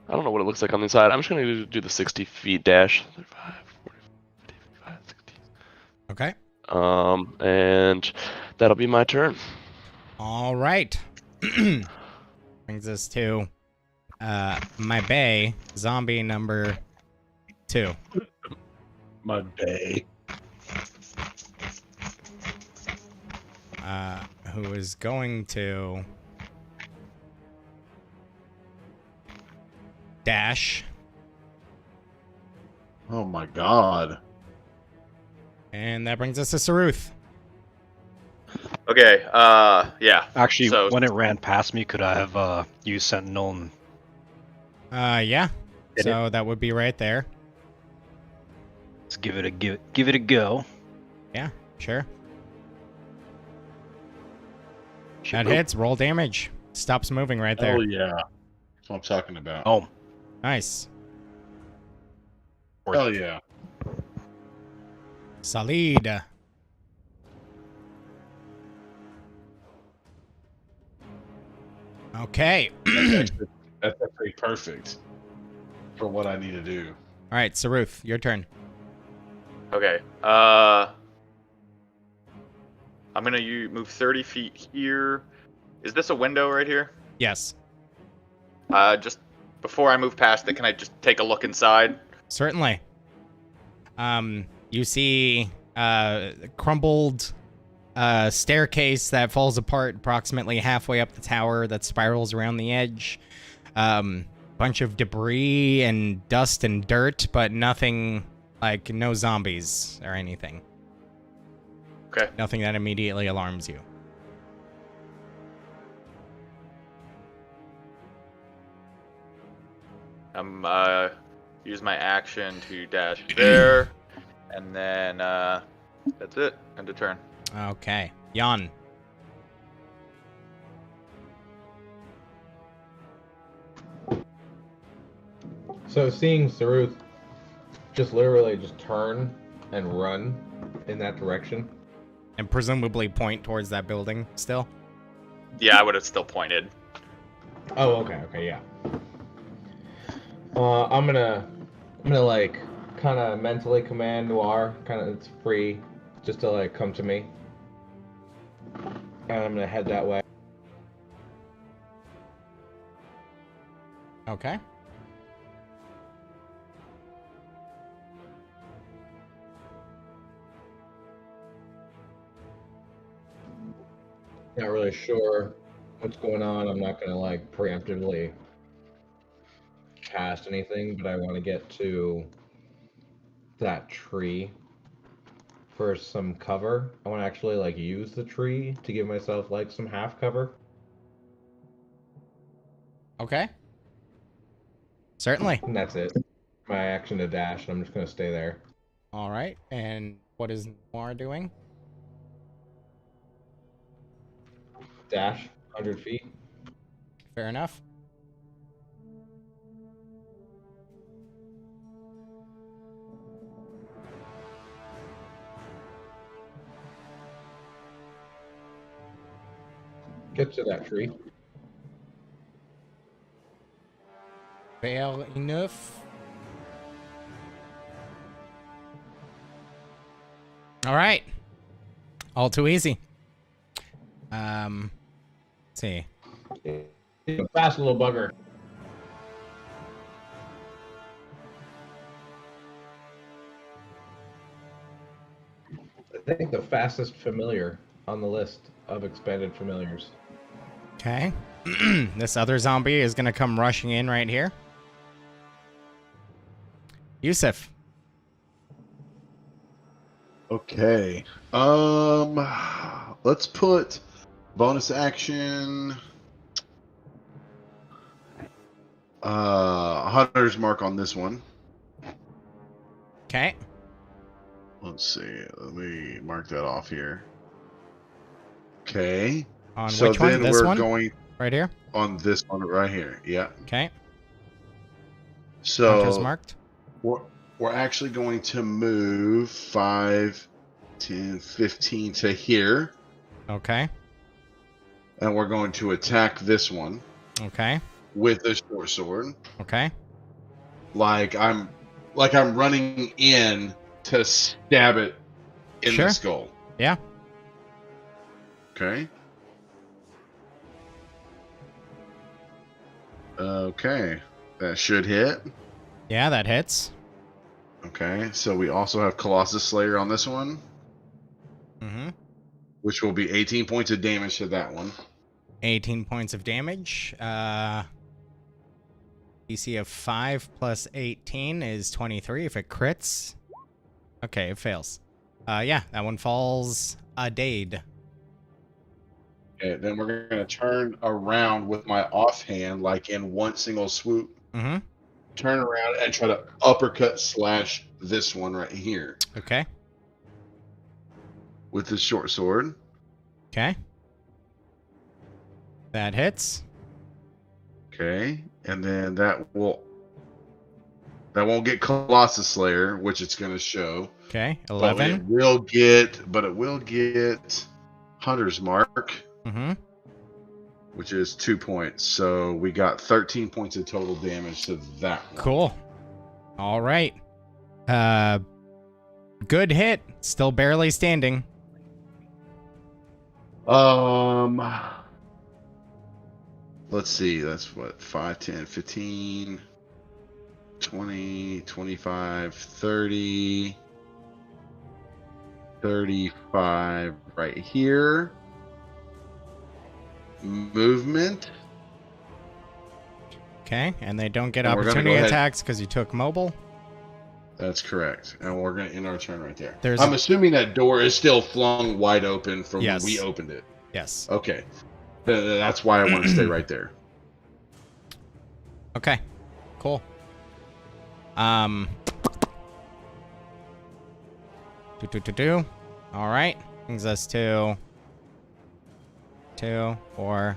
don't know what it looks like on the inside. I'm just gonna do the 60 feet dash. 35, 40, 55, 60. Okay. And that'll be my turn. All right. Brings us to my bay, zombie number 2. My day. Who is going to dash. Oh my god. And that brings us to Saruth. Okay. Yeah. Actually, So- when it ran past me, could I have used Sentinel? And... Yeah. Hit So that would be right there. Let's give it a go. Yeah, sure. That hits. Roll damage. Stops moving right there. Oh yeah. That's what I'm talking about. Oh, Nice. Hell yeah. Solid. Okay. That's actually perfect for what I need to do. All right, Saruth, your turn. Okay. I'm gonna move 30 feet here. Is this a window right here? Yes, Just before I move past it, can I just take a look inside? certainly. You see crumbled staircase that falls apart approximately halfway up the tower that spirals around the edge. Bunch of debris and dust and dirt, but nothing, like no zombies or anything. Okay. Nothing that immediately alarms you. I'm use my action to dash there, and then that's it. End of turn. Okay. Jan. So seeing Saruth just literally just turn and run in that direction. And presumably point towards that building still. Yeah, I would have still pointed. Oh, okay, yeah. I'm gonna like kind of mentally command Noir, kind of it's free, just to like come to me, and I'm gonna head that way. Okay. Not really sure what's going on. I'm not gonna like preemptively cast anything, but I want to get to that tree for some cover. I want to actually like use the tree to give myself like some half cover. Okay. Certainly. And that's it. My action to dash, and I'm just gonna stay there. All right. And what is Noir doing? Dash 100 feet. Fair enough. Get to that tree. Fair enough. All right. All too easy. Let's see. Fast little bugger. I think the fastest familiar on the list of expanded familiars. Okay. This other zombie is going to come rushing in right here. Yusuf. Okay. Let's put bonus action Hunter's Mark on this one. Okay. Let's see. Let me mark that off here. Okay. On So which one? then This we're one? going Right here? On this one right here. Yeah. Okay. So Hunters marked. we're actually going to move 5, 10, 15 to here. Okay. And we're going to attack this one Okay. with a short sword. Okay. Like I'm running in to stab it in Sure. the skull. Yeah. Okay. Okay. That should hit. Yeah, that hits. Okay. So we also have Colossus Slayer on this one, Mm-hmm. which will be 18 points of damage to that one. 18 points of damage. DC of 5 plus 18 is 23 if it crits. Okay, it fails. Yeah, that one falls a dade. Okay, then we're going to turn around with my offhand, like in one single swoop. Mm-hmm. Turn around and try to uppercut slash this one right here Okay. with the short sword. Okay. That hits. Okay, and then that won't get Colossus Slayer, which it's going to show. Okay, But 11. it will get Hunter's Mark, Mm-hmm. which is 2 points. So we got 13 points of total damage to that one. Cool. All right. Good hit. Still barely standing. Let's see. That's what, 5, 10, 15, 20, 25, 30, 35 right here. Movement. Okay, and they don't get And we're gonna opportunity go ahead- attacks because you took mobile. That's correct. And we're going to end our turn right there. There's I'm a- assuming that door is still flung wide open from Yes. when we opened it. Yes. Okay. That's why I want to stay right there. Okay. Cool. Do. All right. Brings us to 2, 4.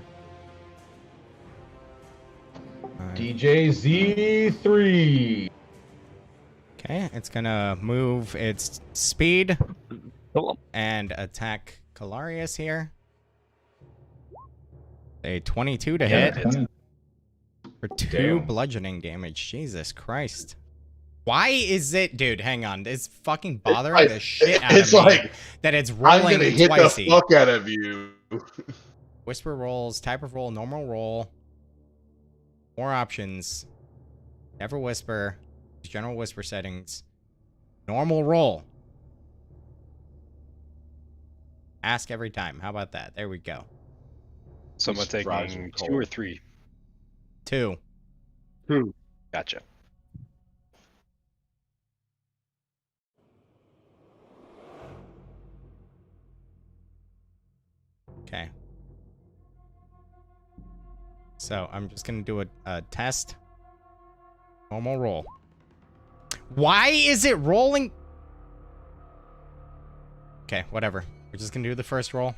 DJ Z3. Okay, it's gonna move its speed Come on. and attack Calarius here. A 22 to hit for 2 Damn. bludgeoning damage. Jesus Christ. Why is it, dude? Hang on, it's fucking bothering the shit out It's of me like, that it's I'm rolling going to hit twice. the fuck out of you. Whisper rolls, type of roll, normal roll. More options. Never whisper. General whisper settings. Normal roll. Ask every time. How about that? There we go. So am I Just drives taking me 2 cold. or 3? 2. Gotcha. Okay. So I'm just gonna do a test. Normal roll. Why is it rolling? Okay, whatever. We're just gonna do the first roll.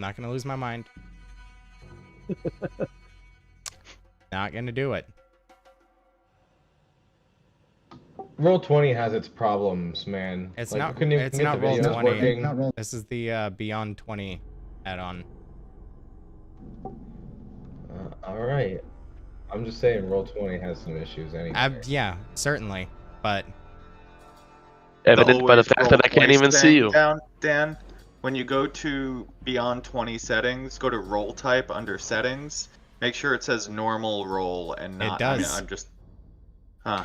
Not gonna lose my mind. Not gonna do it. Roll 20 has its problems, man. It's Like, not- we couldn't even it's get not the Roll videos 20. working. This is the Beyond 20 add-on. All right. I'm just saying, Roll 20 has some issues anyway. Yeah, certainly, but Evident by the Always fact roll that I can't twice even then, see you. Dan, when you go to Beyond 20 settings, go to roll type under settings. Make sure it says normal roll and not. does. I'm just. Huh.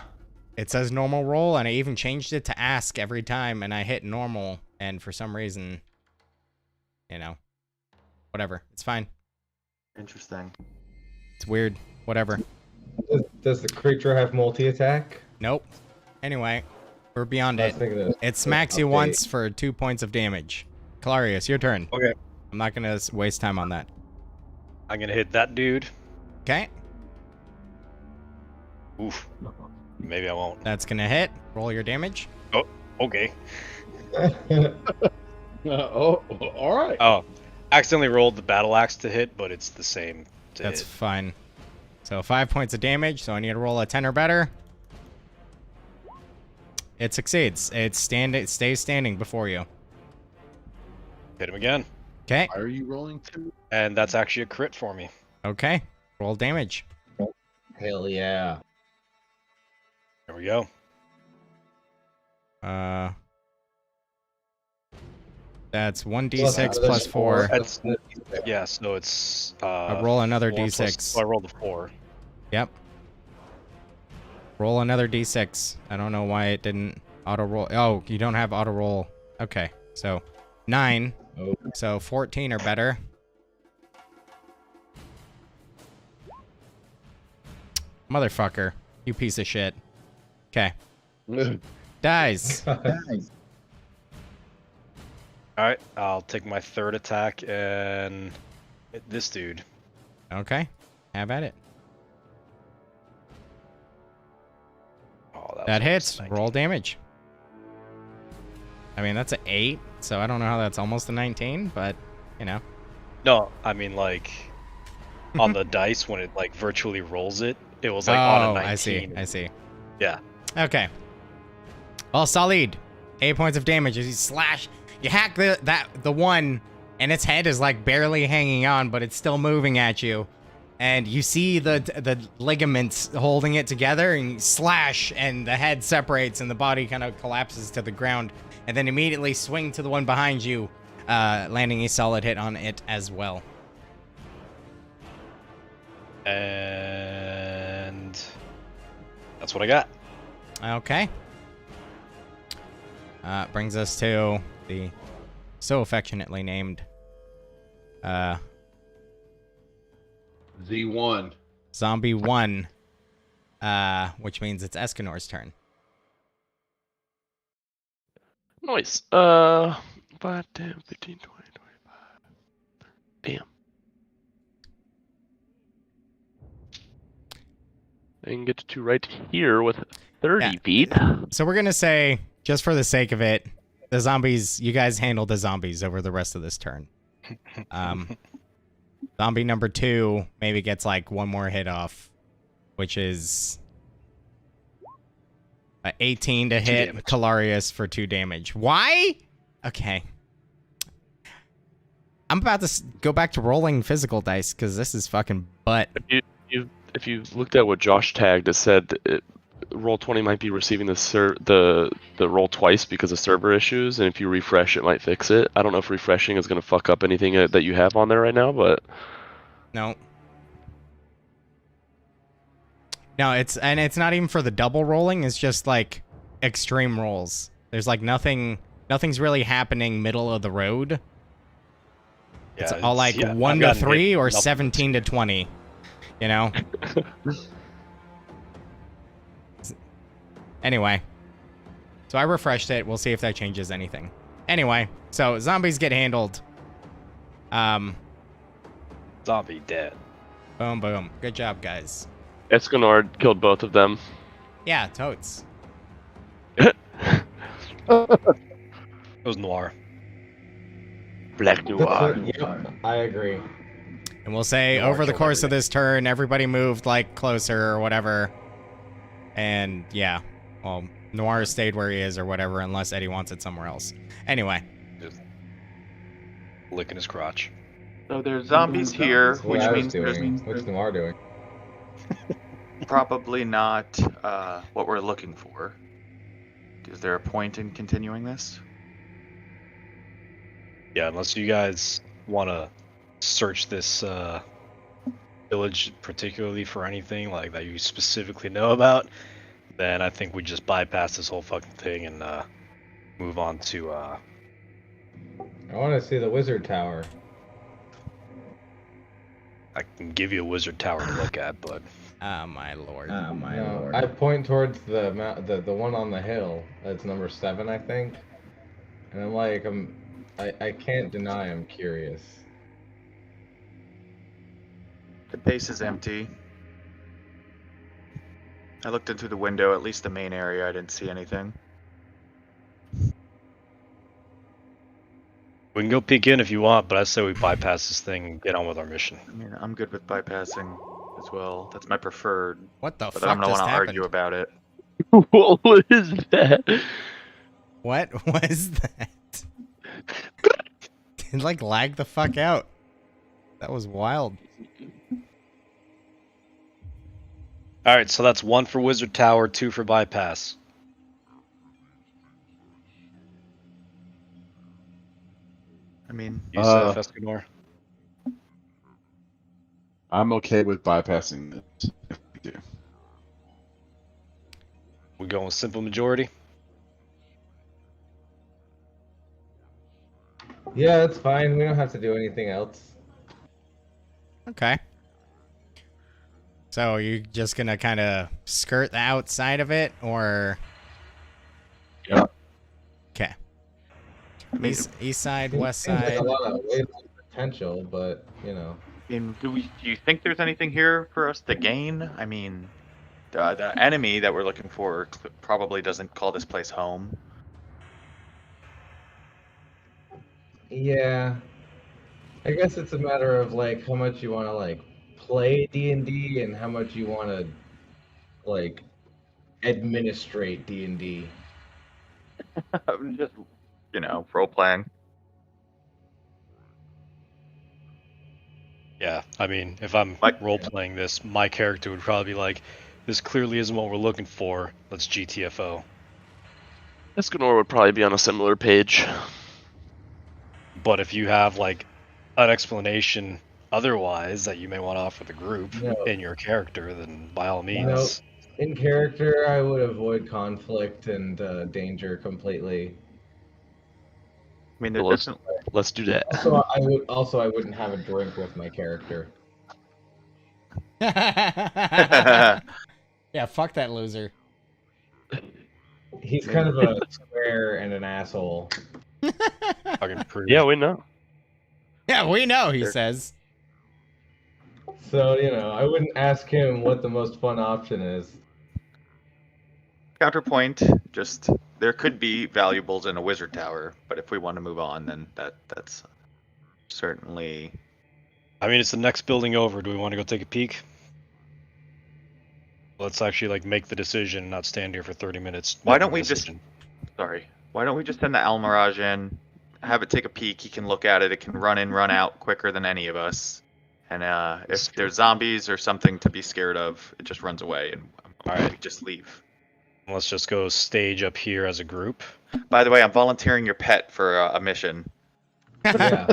it says normal roll, and I even changed it to ask every time, and I hit normal, and for some reason, you know, whatever. It's fine. Interesting. It's weird. Whatever. Does the creature have multi-attack? Nope. Anyway, we're beyond I was it. thinking of It smacks you update. once for 2 points of damage. Calarius, your turn. Okay. I'm not gonna waste time on that. I'm gonna hit that dude. Okay, Oof. Maybe I won't. that's gonna hit. Roll your damage. Okay. All right. Oh, accidentally rolled the battle axe to hit, but it's the same to That's hit. fine. So 5 points of damage, so I need to roll a 10 or better. It succeeds. It stays standing before you. Hit him again. Okay. Why are you rolling 2? And that's actually a crit for me. Okay. Roll damage. Hell yeah. There we go. That's 1d6 Plus plus 4. That's yeah. So it's I roll another 4 d6. plus- so I rolled a 4. Yep. Roll another d6. I don't know why it didn't auto roll. Oh, you don't have auto roll. Okay. So 9. Oh. So 14 or better. Motherfucker. You piece of shit. Okay. Dies. All right, I'll take my third attack and hit this dude. Okay. Have at it. Oh, That was hits. 19. Roll damage. I mean, that's an 8, so I don't know how that's almost a 19, but, you know. No, I mean like on the dice when it like virtually rolls it, it was like on a 19. I see. Yeah. Okay. Well, solid. 8 points of damage as you slash. You hack the one, and its head is like barely hanging on, but it's still moving at you. And you see the ligaments holding it together, and you slash, and the head separates, and the body kind of collapses to the ground. And then immediately swing to the one behind you, landing a solid hit on it as well. And that's what I got. Okay. Brings us to the so affectionately named Z1. Zombie 1, which means it's Escanor's turn. Nice. 5, 10, 15, 20, 25. Damn. I can get to right here with 30 Yeah. feet. So we're going to say, just for the sake of it, the zombies, you guys handle the zombies over the rest of this turn. Zombie number 2 maybe gets like one more hit off, which is 18 to hit damage. Calarius for 2 damage. Why? Okay. I'm about to go back to rolling physical dice because this is fucking butt. If you looked at what Josh tagged, it said that Roll20 might be receiving the roll twice because of server issues, and if you refresh, it might fix it. I don't know if refreshing is going to fuck up anything that you have on there right now, but No. No, it's not even for the double rolling, it's just like extreme rolls. There's like nothing's really happening middle of the road. It's all like 1 to 3 or 17 to 20. You know? Anyway. So I refreshed it. We'll see if that changes anything. Anyway, so zombies get handled. Zombie dead. Boom, boom. Good job, guys. Escanor killed both of them. Yeah, totes. It was Noir. Black Noir. Yep, I agree. And we'll say Noir over the killed course of everything. this turn, everybody moved like closer or whatever. And yeah, well, Noir stayed where he is or whatever, unless Eddie wants it somewhere else. Anyway, Just licking his crotch. So there's zombies here, That's what which I was means there's doing. What's Noir doing? probably not what we're looking for. Is there a point in continuing this? Yeah, unless you guys want to search this village particularly for anything like that you specifically know about, then I think we just bypass this whole fucking thing and move on to I want to see the wizard tower. I can give you a wizard tower to look at, but oh my lord. No, I point towards the one on the hill. That's number 7, I think. And I'm like, I can't deny I'm curious. The base is empty. I looked into the window, at least the main area, I didn't see anything. We can go peek in if you want, but I say we bypass this thing and get on with our mission. I mean, I'm good with bypassing as well. That's my preferred. What the But fuck I'm gonna just want to happened? argue about it. What is that? What was that? It like lagged the fuck out. That was wild. All right, so that's 1 for Wizard Tower, 2 for bypass. I mean, Yusef, Escanor. I'm okay with bypassing this. If we do. We going with simple majority? Yeah, it's fine. We don't have to do anything else. Okay. So you're just gonna kind of skirt the outside of it, or? Yeah. Okay. I mean, East side, west Seems like side. a lot of wasted potential, but you know. do you think there's anything here for us to gain? I mean, the enemy that we're looking for probably doesn't call this place home. Yeah. I guess it's a matter of like how much you want to like play D&D and how much you want to like administrate D&D. I'm just, role playing. Yeah, I mean, if I'm role-playing this, my character would probably be like, this clearly isn't what we're looking for. Let's GTFO. Escanor would probably be on a similar page. But if you have, like, an explanation otherwise that you may want to offer the group in your character, then by all means. In character, I would avoid conflict and danger completely. I mean, let's do that. Also, I wouldn't have a drink with my character. Yeah, fuck that loser. He's kind of a square and an asshole. Yeah, we know. Yeah, we know, he says. So, I wouldn't ask him what the most fun option is. Counterpoint, just there could be valuables in a wizard tower, but if we want to move on, then that's certainly. I mean, it's the next building over. Do we want to go take a peek? Let's actually make the decision and not stand here for 30 minutes. Why don't we just send the Almirage in, have it take a peek, he can look at it, it can run in, run out quicker than any of us. And if there's zombies or something to be scared of, it just runs away and we just leave. Let's just go stage up here as a group. By the way, I'm volunteering your pet for a mission. Yeah.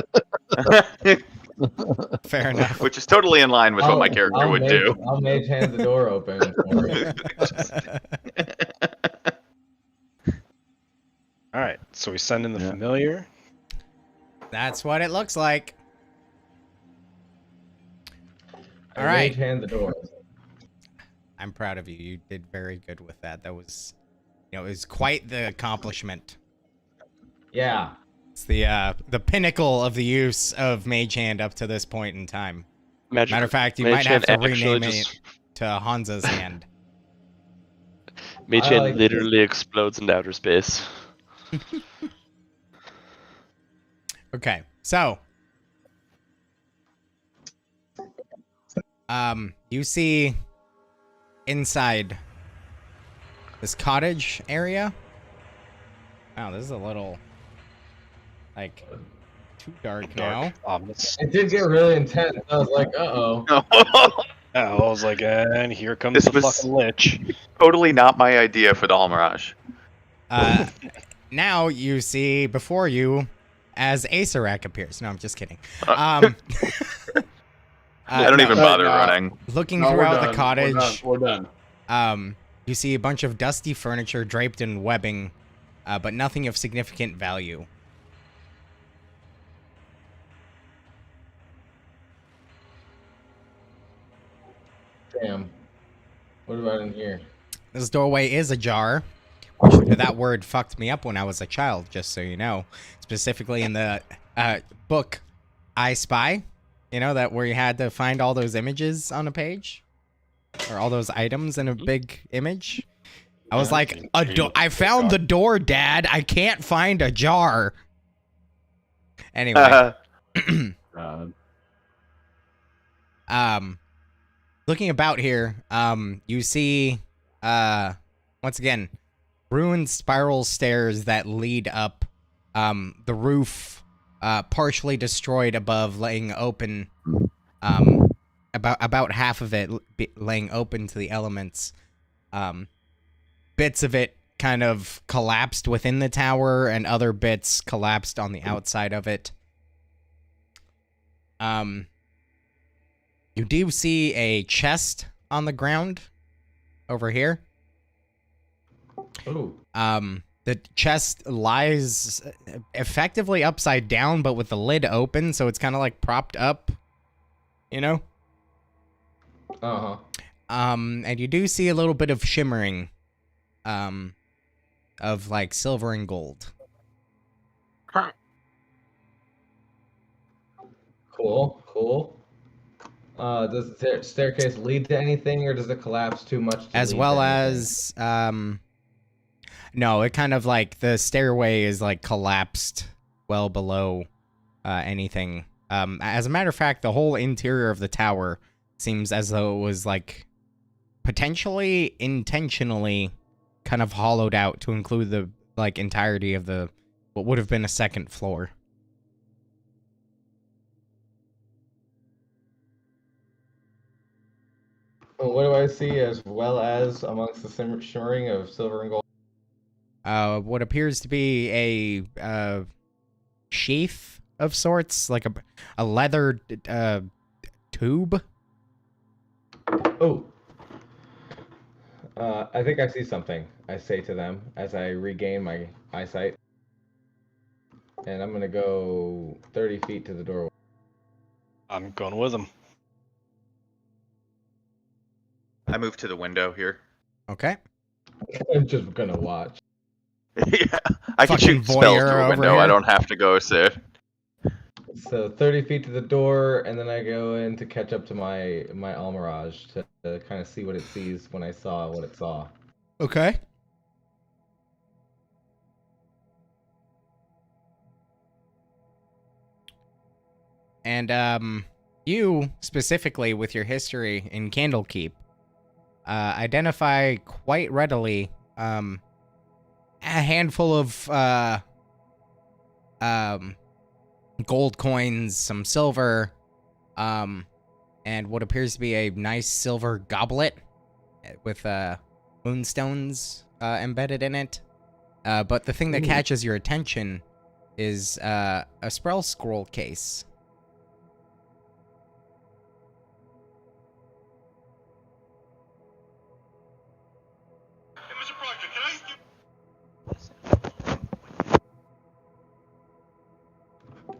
Fair enough. Which is totally in line with what my character would do. I'll mage hand the door open for it. Alright, so we send in the familiar. That's what it looks like. All I right. mage hand the door. I'm proud of you. You did very good with that. That was, it was quite the accomplishment. Yeah. It's the pinnacle of the use of Mage Hand up to this point in time. Matter of fact, you might have to rename it to Hansa's Hand. Mage Hand literally explodes into outer space. Okay, so you see inside this cottage area. Wow, this is a little too dark now. It did get really intense. I was like, uh-oh. I was like, and here comes the fucking lich. Totally not my idea for the Almirage. Now you see before you as Acerak appears. No, I'm just kidding. I don't even bother running. Looking throughout the cottage, We're done. You see a bunch of dusty furniture draped in webbing, but nothing of significant value. Damn. What about in here? This doorway is ajar, which that word fucked me up when I was a child, just so you know. Specifically in the book I Spy, that where you had to find all those images on a page, or all those items in a big image. I was like, I found the door, Dad. I can't find a jar. Anyway, Uh, looking about here, you see, once again, ruined spiral stairs that lead up, the roof, partially destroyed above, laying open, about half of it laying open to the elements. Bits of it kind of collapsed within the tower, and other bits collapsed on the outside of it. You do see a chest on the ground over here. Ooh. The chest lies effectively upside down, but with the lid open, so it's kind of like propped up, you know? Uh-huh. And you do see a little bit of shimmering, of like silver and gold. Cool. Does the staircase lead to anything, or does it collapse too much? As well as, no, it kind of like, the stairway is like collapsed well below, anything. As a matter of fact, the whole interior of the tower seems as though it was like, potentially, intentionally, kind of hollowed out to include the, like, entirety of the, what would have been a second floor. What do I see as well as amongst the shimmering of silver and gold? What appears to be a sheath of sorts, like a leather tube. Oh. I think I see something, I say to them as I regain my eyesight. And I'm gonna go 30 feet to the doorway. I'm going with him. I move to the window here. Okay. I'm just gonna watch. Yeah, I can Fucking shoot spells voyeur through a over window. here. I don't have to go sit. So 30 feet to the door, and then I go in to catch up to my Almirage to kind of see what it sees when I saw what it saw. Okay. And, you, specifically, with your history in Candlekeep, identify quite readily, a handful of, gold coins, some silver, and what appears to be a nice silver goblet with, moonstones, embedded in it. But the thing that catches your attention is, a spell scroll case.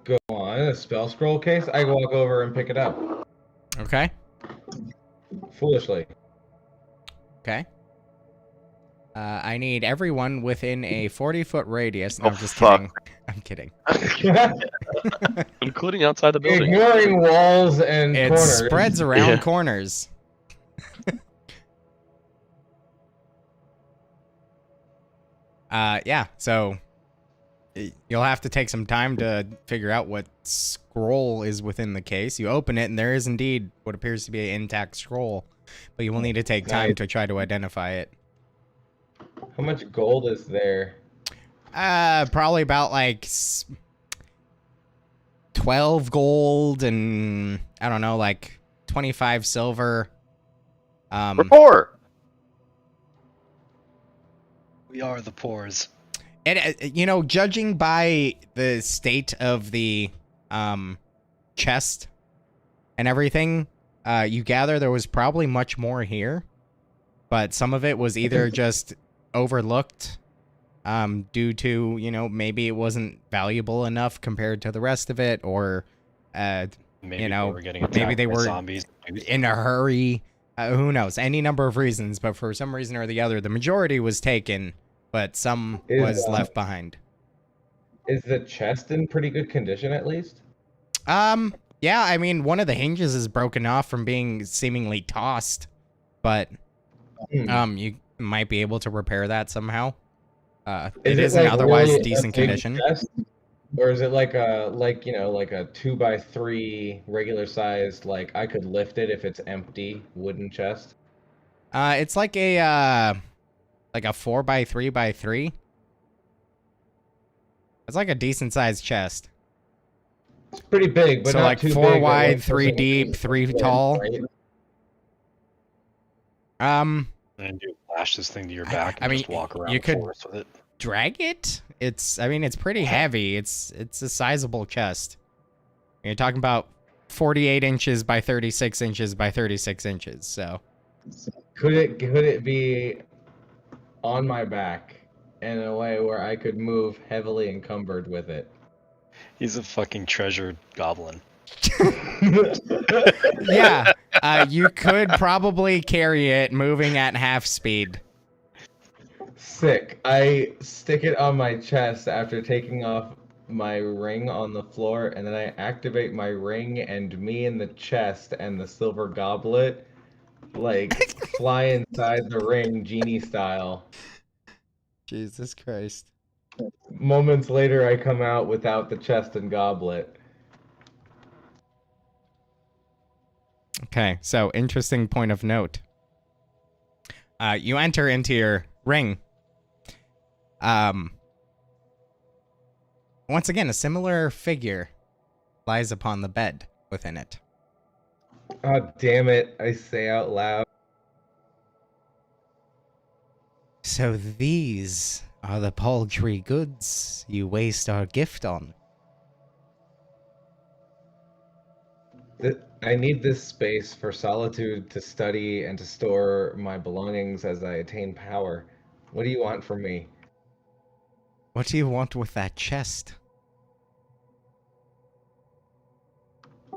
Go on, a spell scroll case. I walk over and pick it up. Okay. Foolishly. Okay. I need everyone within a 40-foot radius. No, Oh, I'm just fuck. kidding. I'm kidding. Including outside the building. Ignoring walls and It corners. spreads around Yeah. corners. Yeah, so you'll have to take some time to figure out what scroll is within the case. You open it, and there is indeed what appears to be an intact scroll, but you will need to take time Nice. to try to identify it. How much gold is there? Probably about like 12 gold and I don't know, like 25 silver. We're poor. We are the pores. It, you know, judging by the state of the chest and everything, you gather there was probably much more here, but some of it was either just overlooked due to, you know, maybe it wasn't valuable enough compared to the rest of it, or Maybe you know, they were getting maybe attacked they by were zombies. in a hurry. Who knows? Any number of reasons, but for some reason or the other, the majority was taken, but some was left behind. Is the chest in pretty good condition at least? Yeah, I mean, one of the hinges is broken off from being seemingly tossed, but you might be able to repair that somehow. It is in like, otherwise really a decent big condition. chest? Or is it like a like a 2x3 regular sized, like I could lift it if it's empty wooden chest? It's like a 4x3x3. It's like a decent sized chest. It's pretty big, but So not like too 4 big. wide, 3 deep, 3 tall. Right? And you lash this thing to your back and I mean, just walk around you the could- forest with it. Drag it? It's pretty heavy. It's a sizable chest. You're talking about 48 inches by 36 inches by 36 inches. So Could it be on my back in a way where I could move heavily encumbered with it? He's a fucking treasure goblin. yeah, you could probably carry it moving at half speed. Sick. I stick it on my chest after taking off my ring on the floor, and then I activate my ring, and me in the chest and the silver goblet, like, fly inside the ring, genie style. Jesus Christ. Moments later, I come out without the chest and goblet. Okay, so interesting point of note. You enter into your ring. Once again, a similar figure lies upon the bed within it. Oh, damn it, I say out loud. So these are the paltry goods you waste our gift on. I need this space for solitude to study and to store my belongings as I attain power. What do you want from me? What do you want with that chest?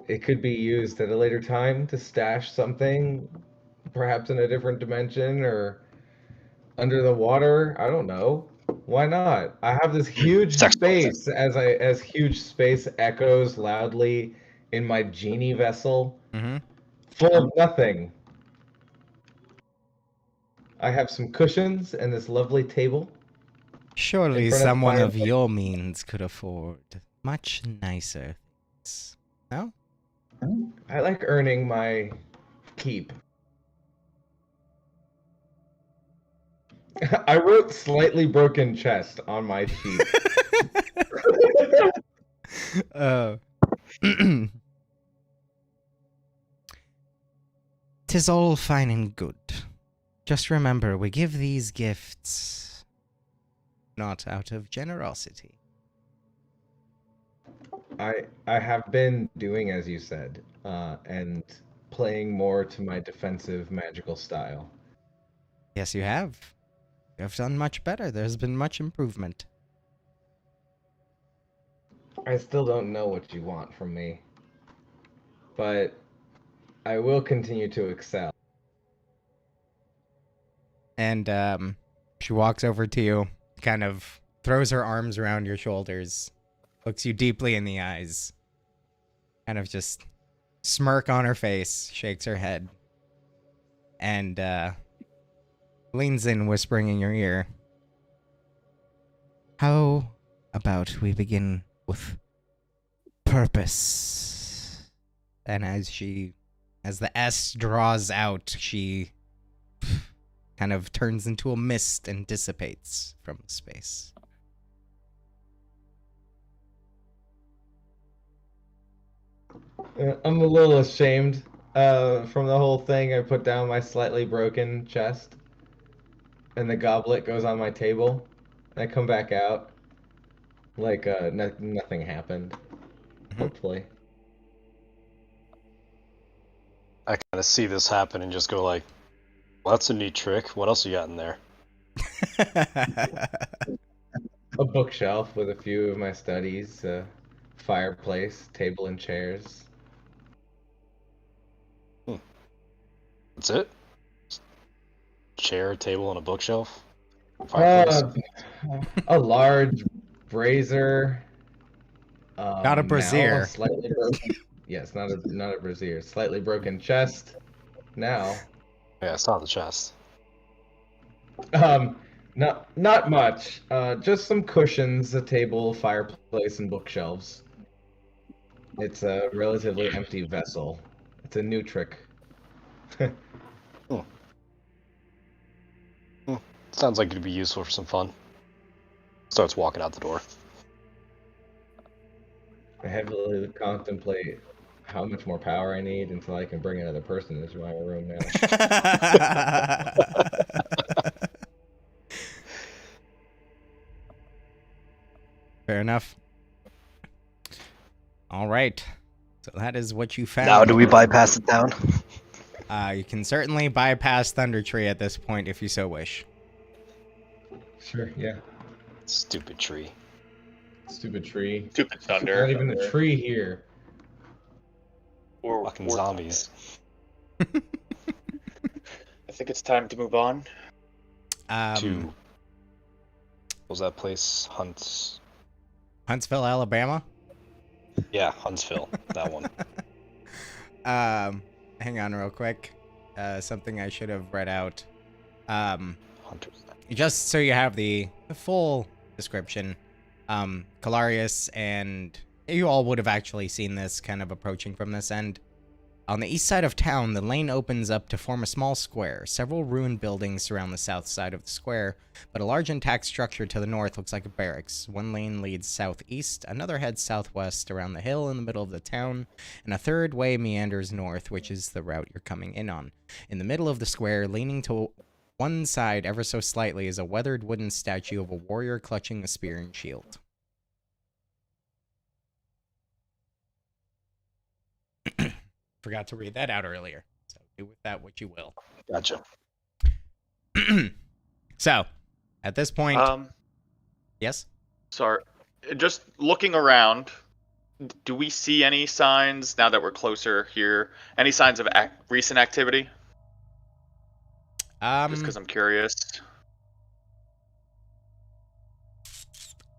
It could be used at a later time to stash something, perhaps in a different dimension or under the water. I don't know. Why not? I have this huge space as huge space echoes loudly in my genie vessel, full of nothing. I have some cushions and this lovely table. Surely In front of someone of fireplace. your means could afford much nicer things. No? I like earning my keep. I wrote slightly broken chest on my sheet. Tis all fine and good. Just remember, we give these gifts not out of generosity. I have been doing as you said, and playing more to my defensive magical style. Yes, you have. You have done much better. There's been much improvement. I still don't know what you want from me, but I will continue to excel. And she walks over to you, kind of throws her arms around your shoulders, looks you deeply in the eyes, kind of just smirk on her face, shakes her head, and leans in, whispering in your ear. How about we begin with purpose? And as the S draws out, she kind of turns into a mist and dissipates from space. I'm a little ashamed from the whole thing. I put down my slightly broken chest, and the goblet goes on my table. And I come back out like nothing happened. Hopefully. I kind of see this happen and just go like, well, that's a neat trick. What else you got in there? A bookshelf with a few of my studies, fireplace, table and chairs. That's it? Chair, table, and a bookshelf? Fireplace? A large brazier. Not a brazier. Now slightly broken. Yes, not a brazier. Slightly broken chest. Now. Yeah, it's not the chest. Not much. Just some cushions, a table, fireplace, and bookshelves. It's a relatively empty vessel. It's a new trick. Sounds like it'd be useful for some fun. Starts walking out the door. I heavily contemplate how much more power I need until I can bring another person into my room now. Fair enough. All right. So that is what you found. Now do we bypass the town? You can certainly bypass Thunder Tree at this point if you so wish. Sure, yeah. Stupid tree. Stupid tree. Stupid thunder. Not even a tree here. Or Fucking zombies. I think it's time to move on. To what was that place? Huntsville, Alabama. Yeah, Huntsville. That one. Hang on real quick. Something I should have read out. Hunters. Just so you have the full description. Calarius and you all would have actually seen this kind of approaching from this end. On the east side of town, the lane opens up to form a small square. Several ruined buildings surround the south side of the square, but a large intact structure to the north looks like a barracks. One lane leads southeast, another heads southwest around the hill in the middle of the town, and a third way meanders north, which is the route you're coming in on. In the middle of the square, leaning to one side ever so slightly, is a weathered wooden statue of a warrior clutching a spear and shield. Forgot to read that out earlier, so do with that what you will. Gotcha. So, at this point, yes? Sorry. Just looking around, do we see any signs, now that we're closer here, any signs of recent activity? Just because I'm curious.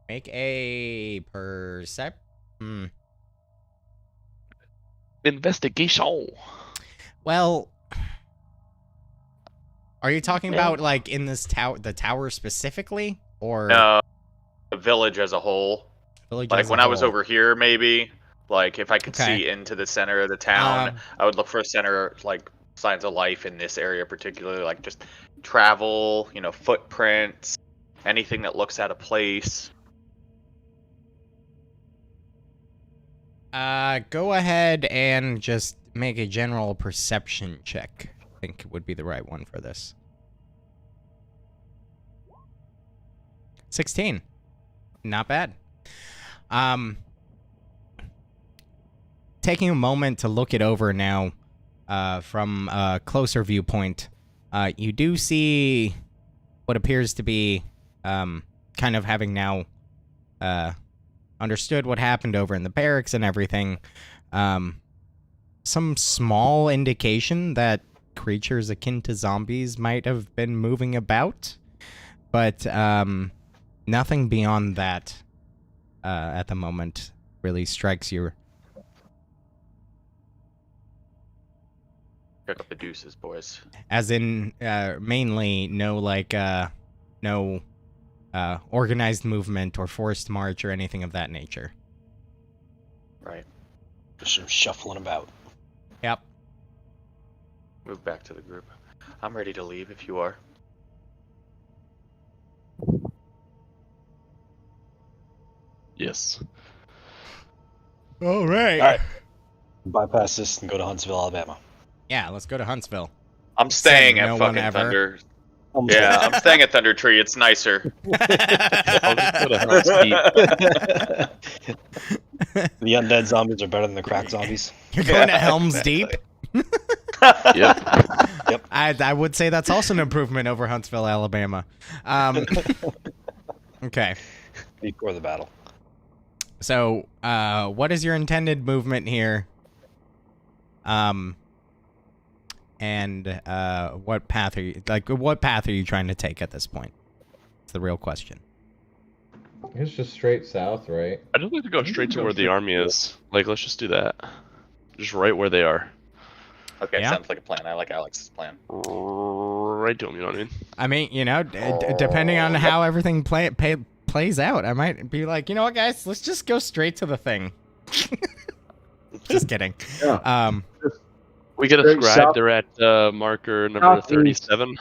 Make a Investigation. Well, are you talking about like in this tower, the tower specifically, or No, the village as a whole. village? Like as a when I was whole? over here, maybe. Like if I could Okay. see into the center of the town, Um, I would look for like signs of life in this area, particularly like just travel, footprints, anything that looks out of place. Go ahead and just make a general perception check. I think would be the right one for this. 16. Not bad. Taking a moment to look it over now, from a closer viewpoint, you do see what appears to be, kind of having now, understood what happened over in the barracks and everything, some small indication that creatures akin to zombies might have been moving about, but nothing beyond that at the moment really strikes you. Pick up the deuces, boys. As in, mainly no organized movement or forced march or anything of that nature. Right. Just some shuffling about. Yep. Move back to the group. I'm ready to leave if you are. Yes. All right. All right. Bypass this and go to Huntsville, Alabama. Yeah, let's go to Huntsville. I'm staying Said at no one fucking ever. Thunder. Yeah, I'm staying at Thunder Tree. It's nicer. I'll just go to Hell's Deep. The undead zombies are better than the crack zombies. You're going to Helm's Deep? Yep. I would say that's also an improvement over Huntsville, Alabama. Okay. Before the battle. So, what is your intended movement here? And what path are you trying to take at this point? It's the real question. It's just straight south, right? I just like to go straight to where the army is. Like, let's just do that. Just right where they are. Okay, Yeah? sounds like a plan. I like Alex's plan. right to him. You know what I mean? I mean, you know, depending on how everything plays out, I might be like, you know what, guys, let's just go straight to the thing. Just kidding. Yeah. We get a Straight scribe. south- They're at marker number southeast. 37,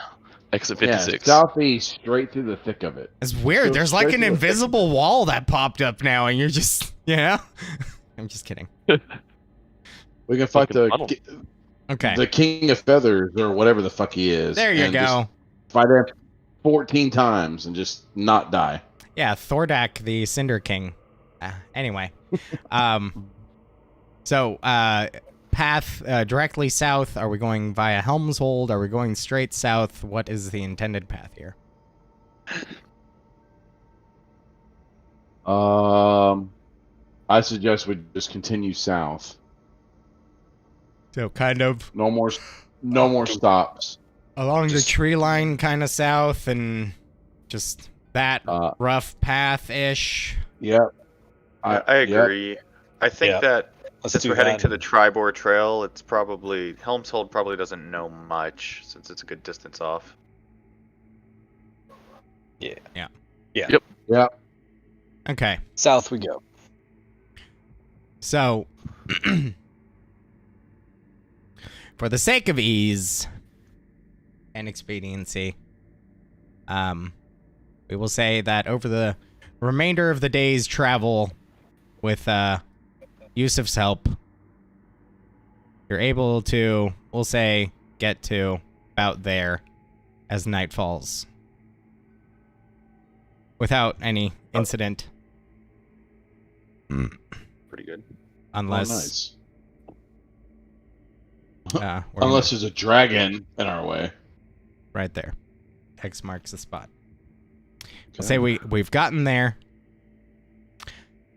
exit 56. Southeast, straight through the thick of it. It's weird. Go There's like straight an to the thick. invisible wall that popped up now, and you're just, you know? I'm just kidding. We can fight Fucking funnel. Okay. the King of Feathers or whatever the fuck he is. There you and just go. fight him 14 times and just not die. Yeah, Thordak, the Cinder King. Anyway. So, path directly south. Are we going via Helmshold? Are we going straight south? What is the intended path here? I suggest we just continue south. So, kind of No more stops. along Just- the tree line, kind of south, and just that rough path-ish. Yep. I yep. agree. I think Yeah. that Let's since do we're heading that. to the Tribor Trail, it's probably Helmshold probably doesn't know much since it's a good distance off. Yep. Okay. South we go. So, for the sake of ease and expediency, we will say that over the remainder of the day's travel with Yusuf's help, you're able to, we'll say, get to about there as night falls without any incident. Pretty good. Unless, nice. we're Unless there's a dragon in our way. right there. X marks the spot. We'll say we've gotten there,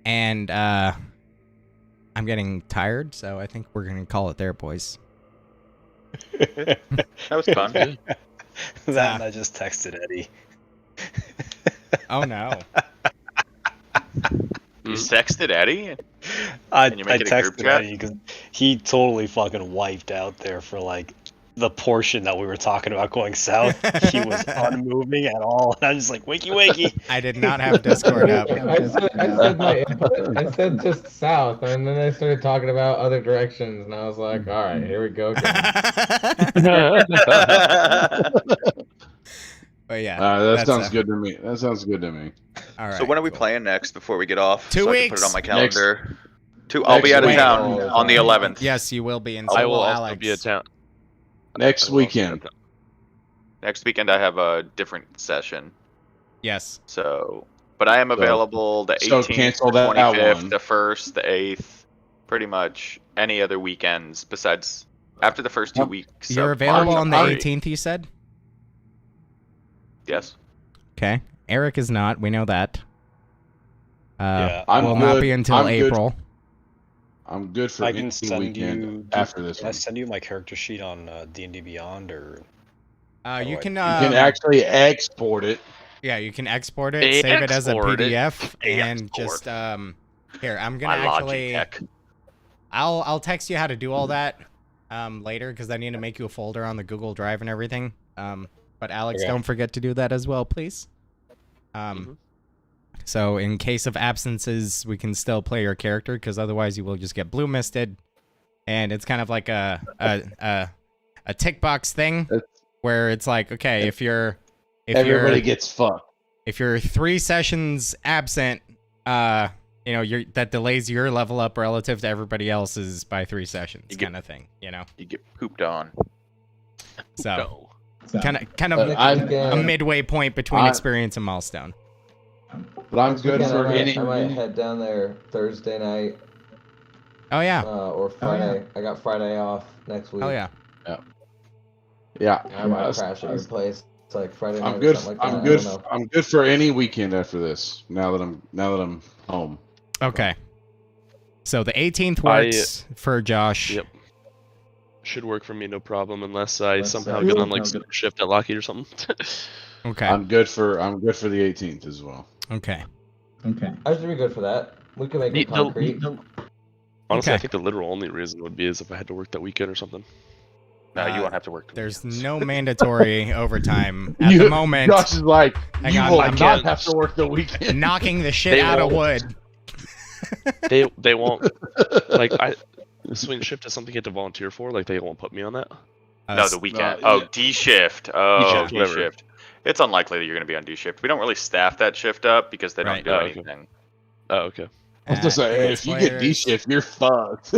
and I'm getting tired, so I think we're gonna call it there, boys. That was fun. That and I just texted Eddie. Oh no! You texted Eddie? I Can you make it a group texted chat? Eddie because he totally fucking wiped out there for like the portion that we were talking about going south. He was unmoving at all, and I'm just like, wakey wakey. I did not have Discord up. I said my input. I said just south, and then I started talking about other directions, and I was like, all right, here we go again. But yeah, That that's, sounds good to me. That sounds good to me. All right. So when are we cool. playing next before we get off? 2 so I can weeks. put it on my calendar. I'll next be out of week. town on the 11th. Yes, you will be in. I will Solo also Alex. be at town. Next I will also be weekend. at town. Next weekend I have a different session. Yes. So, but I am available the 18th, so the cancel that 25th, one. the 1st, the 8th, pretty much any other weekends besides after the first 2 weeks. You're of available March, on the I'm free. 18th. You said. Yes. Okay. Eric is not. We know that. Yeah, I'm will not good. be until I'm good. April. I'm good for I any can send weekend you after this Can I one. send you my character sheet on D&D Beyond or? You can. You can actually export it. Yeah, you can export it, save it as a Export it. PDF, and Export. just here. I'm gonna My actually. Logitech. I'll text you how to do all that later because I need to make you a folder on the Google Drive and everything. But Alex, Okay. don't forget to do that as well, please. So in case of absences, we can still play your character because otherwise you will just get blue misted, and it's kind of like a tick box thing where it's like, okay, if Everybody gets fucked. if you're 3 sessions absent, you know, that delays your level up relative to everybody else's by 3 sessions, kind of thing, you know. You get pooped on. So kind of I'm- a midway point between I- experience and milestone. But I'm Next good weekend, for I any. might head down there Thursday night Oh yeah, or Friday. I got Friday off next week. oh yeah. Yeah, I might crash at your place. It's like Friday night I'm or good. something like that. I'm I good. don't know. I'm good for any weekend after this. Now that I'm home. Okay. So the 18th I- works for Josh. Yep. Should work for me, no problem, unless I Unless, somehow uh, get on you like know, super shift at Lockheed or something. Okay. I'm good for the 18th as well. Okay. I should be good for that. We can make it concrete. Honestly, I Okay. think the literal only reason would be is if I had to work that weekend or something. No, you won't have to work. The There's weekends. no mandatory overtime at the moment. Josh is like, Hang you on, will I'm not getting- have to work the weekend. Knocking the shit They out of won't. wood. They won't like swing shift is something you have to volunteer for. Like they won't put me on that. No, the weekend. No, Oh, yeah. D shift. Oh, shift, D whatever. shift. It's unlikely that you're going to be on D shift. We don't really staff that shift up because they Right. don't do Oh, okay. anything. Oh, okay. I was just saying, hey, if you get D shift, you're fucked.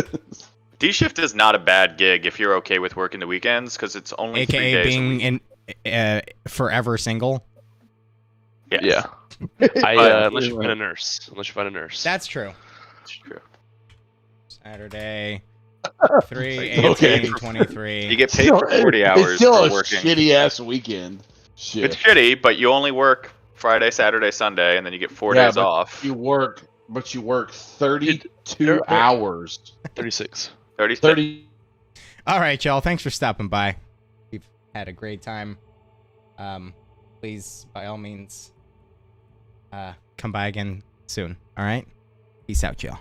D shift is not a bad gig if you're okay with working the weekends because it's only 3 AKA days a being week. in forever single. Yes. Yeah. But- Unless you find a nurse. Unless you find a nurse. That's true. It's true. Saturday, 3, Okay. 18, 23. You get paid for 40 hours It's still for a working. shitty ass weekend. Shit. It's shitty, but you only work Friday, Saturday, Sunday, and then you get 4 Yeah, days but off. You work 32 They're- hours. 36. 36. 30. All right, y'all. Thanks for stopping by. We've had a great time. Please, by all means, come by again soon. All right. Peace out, y'all.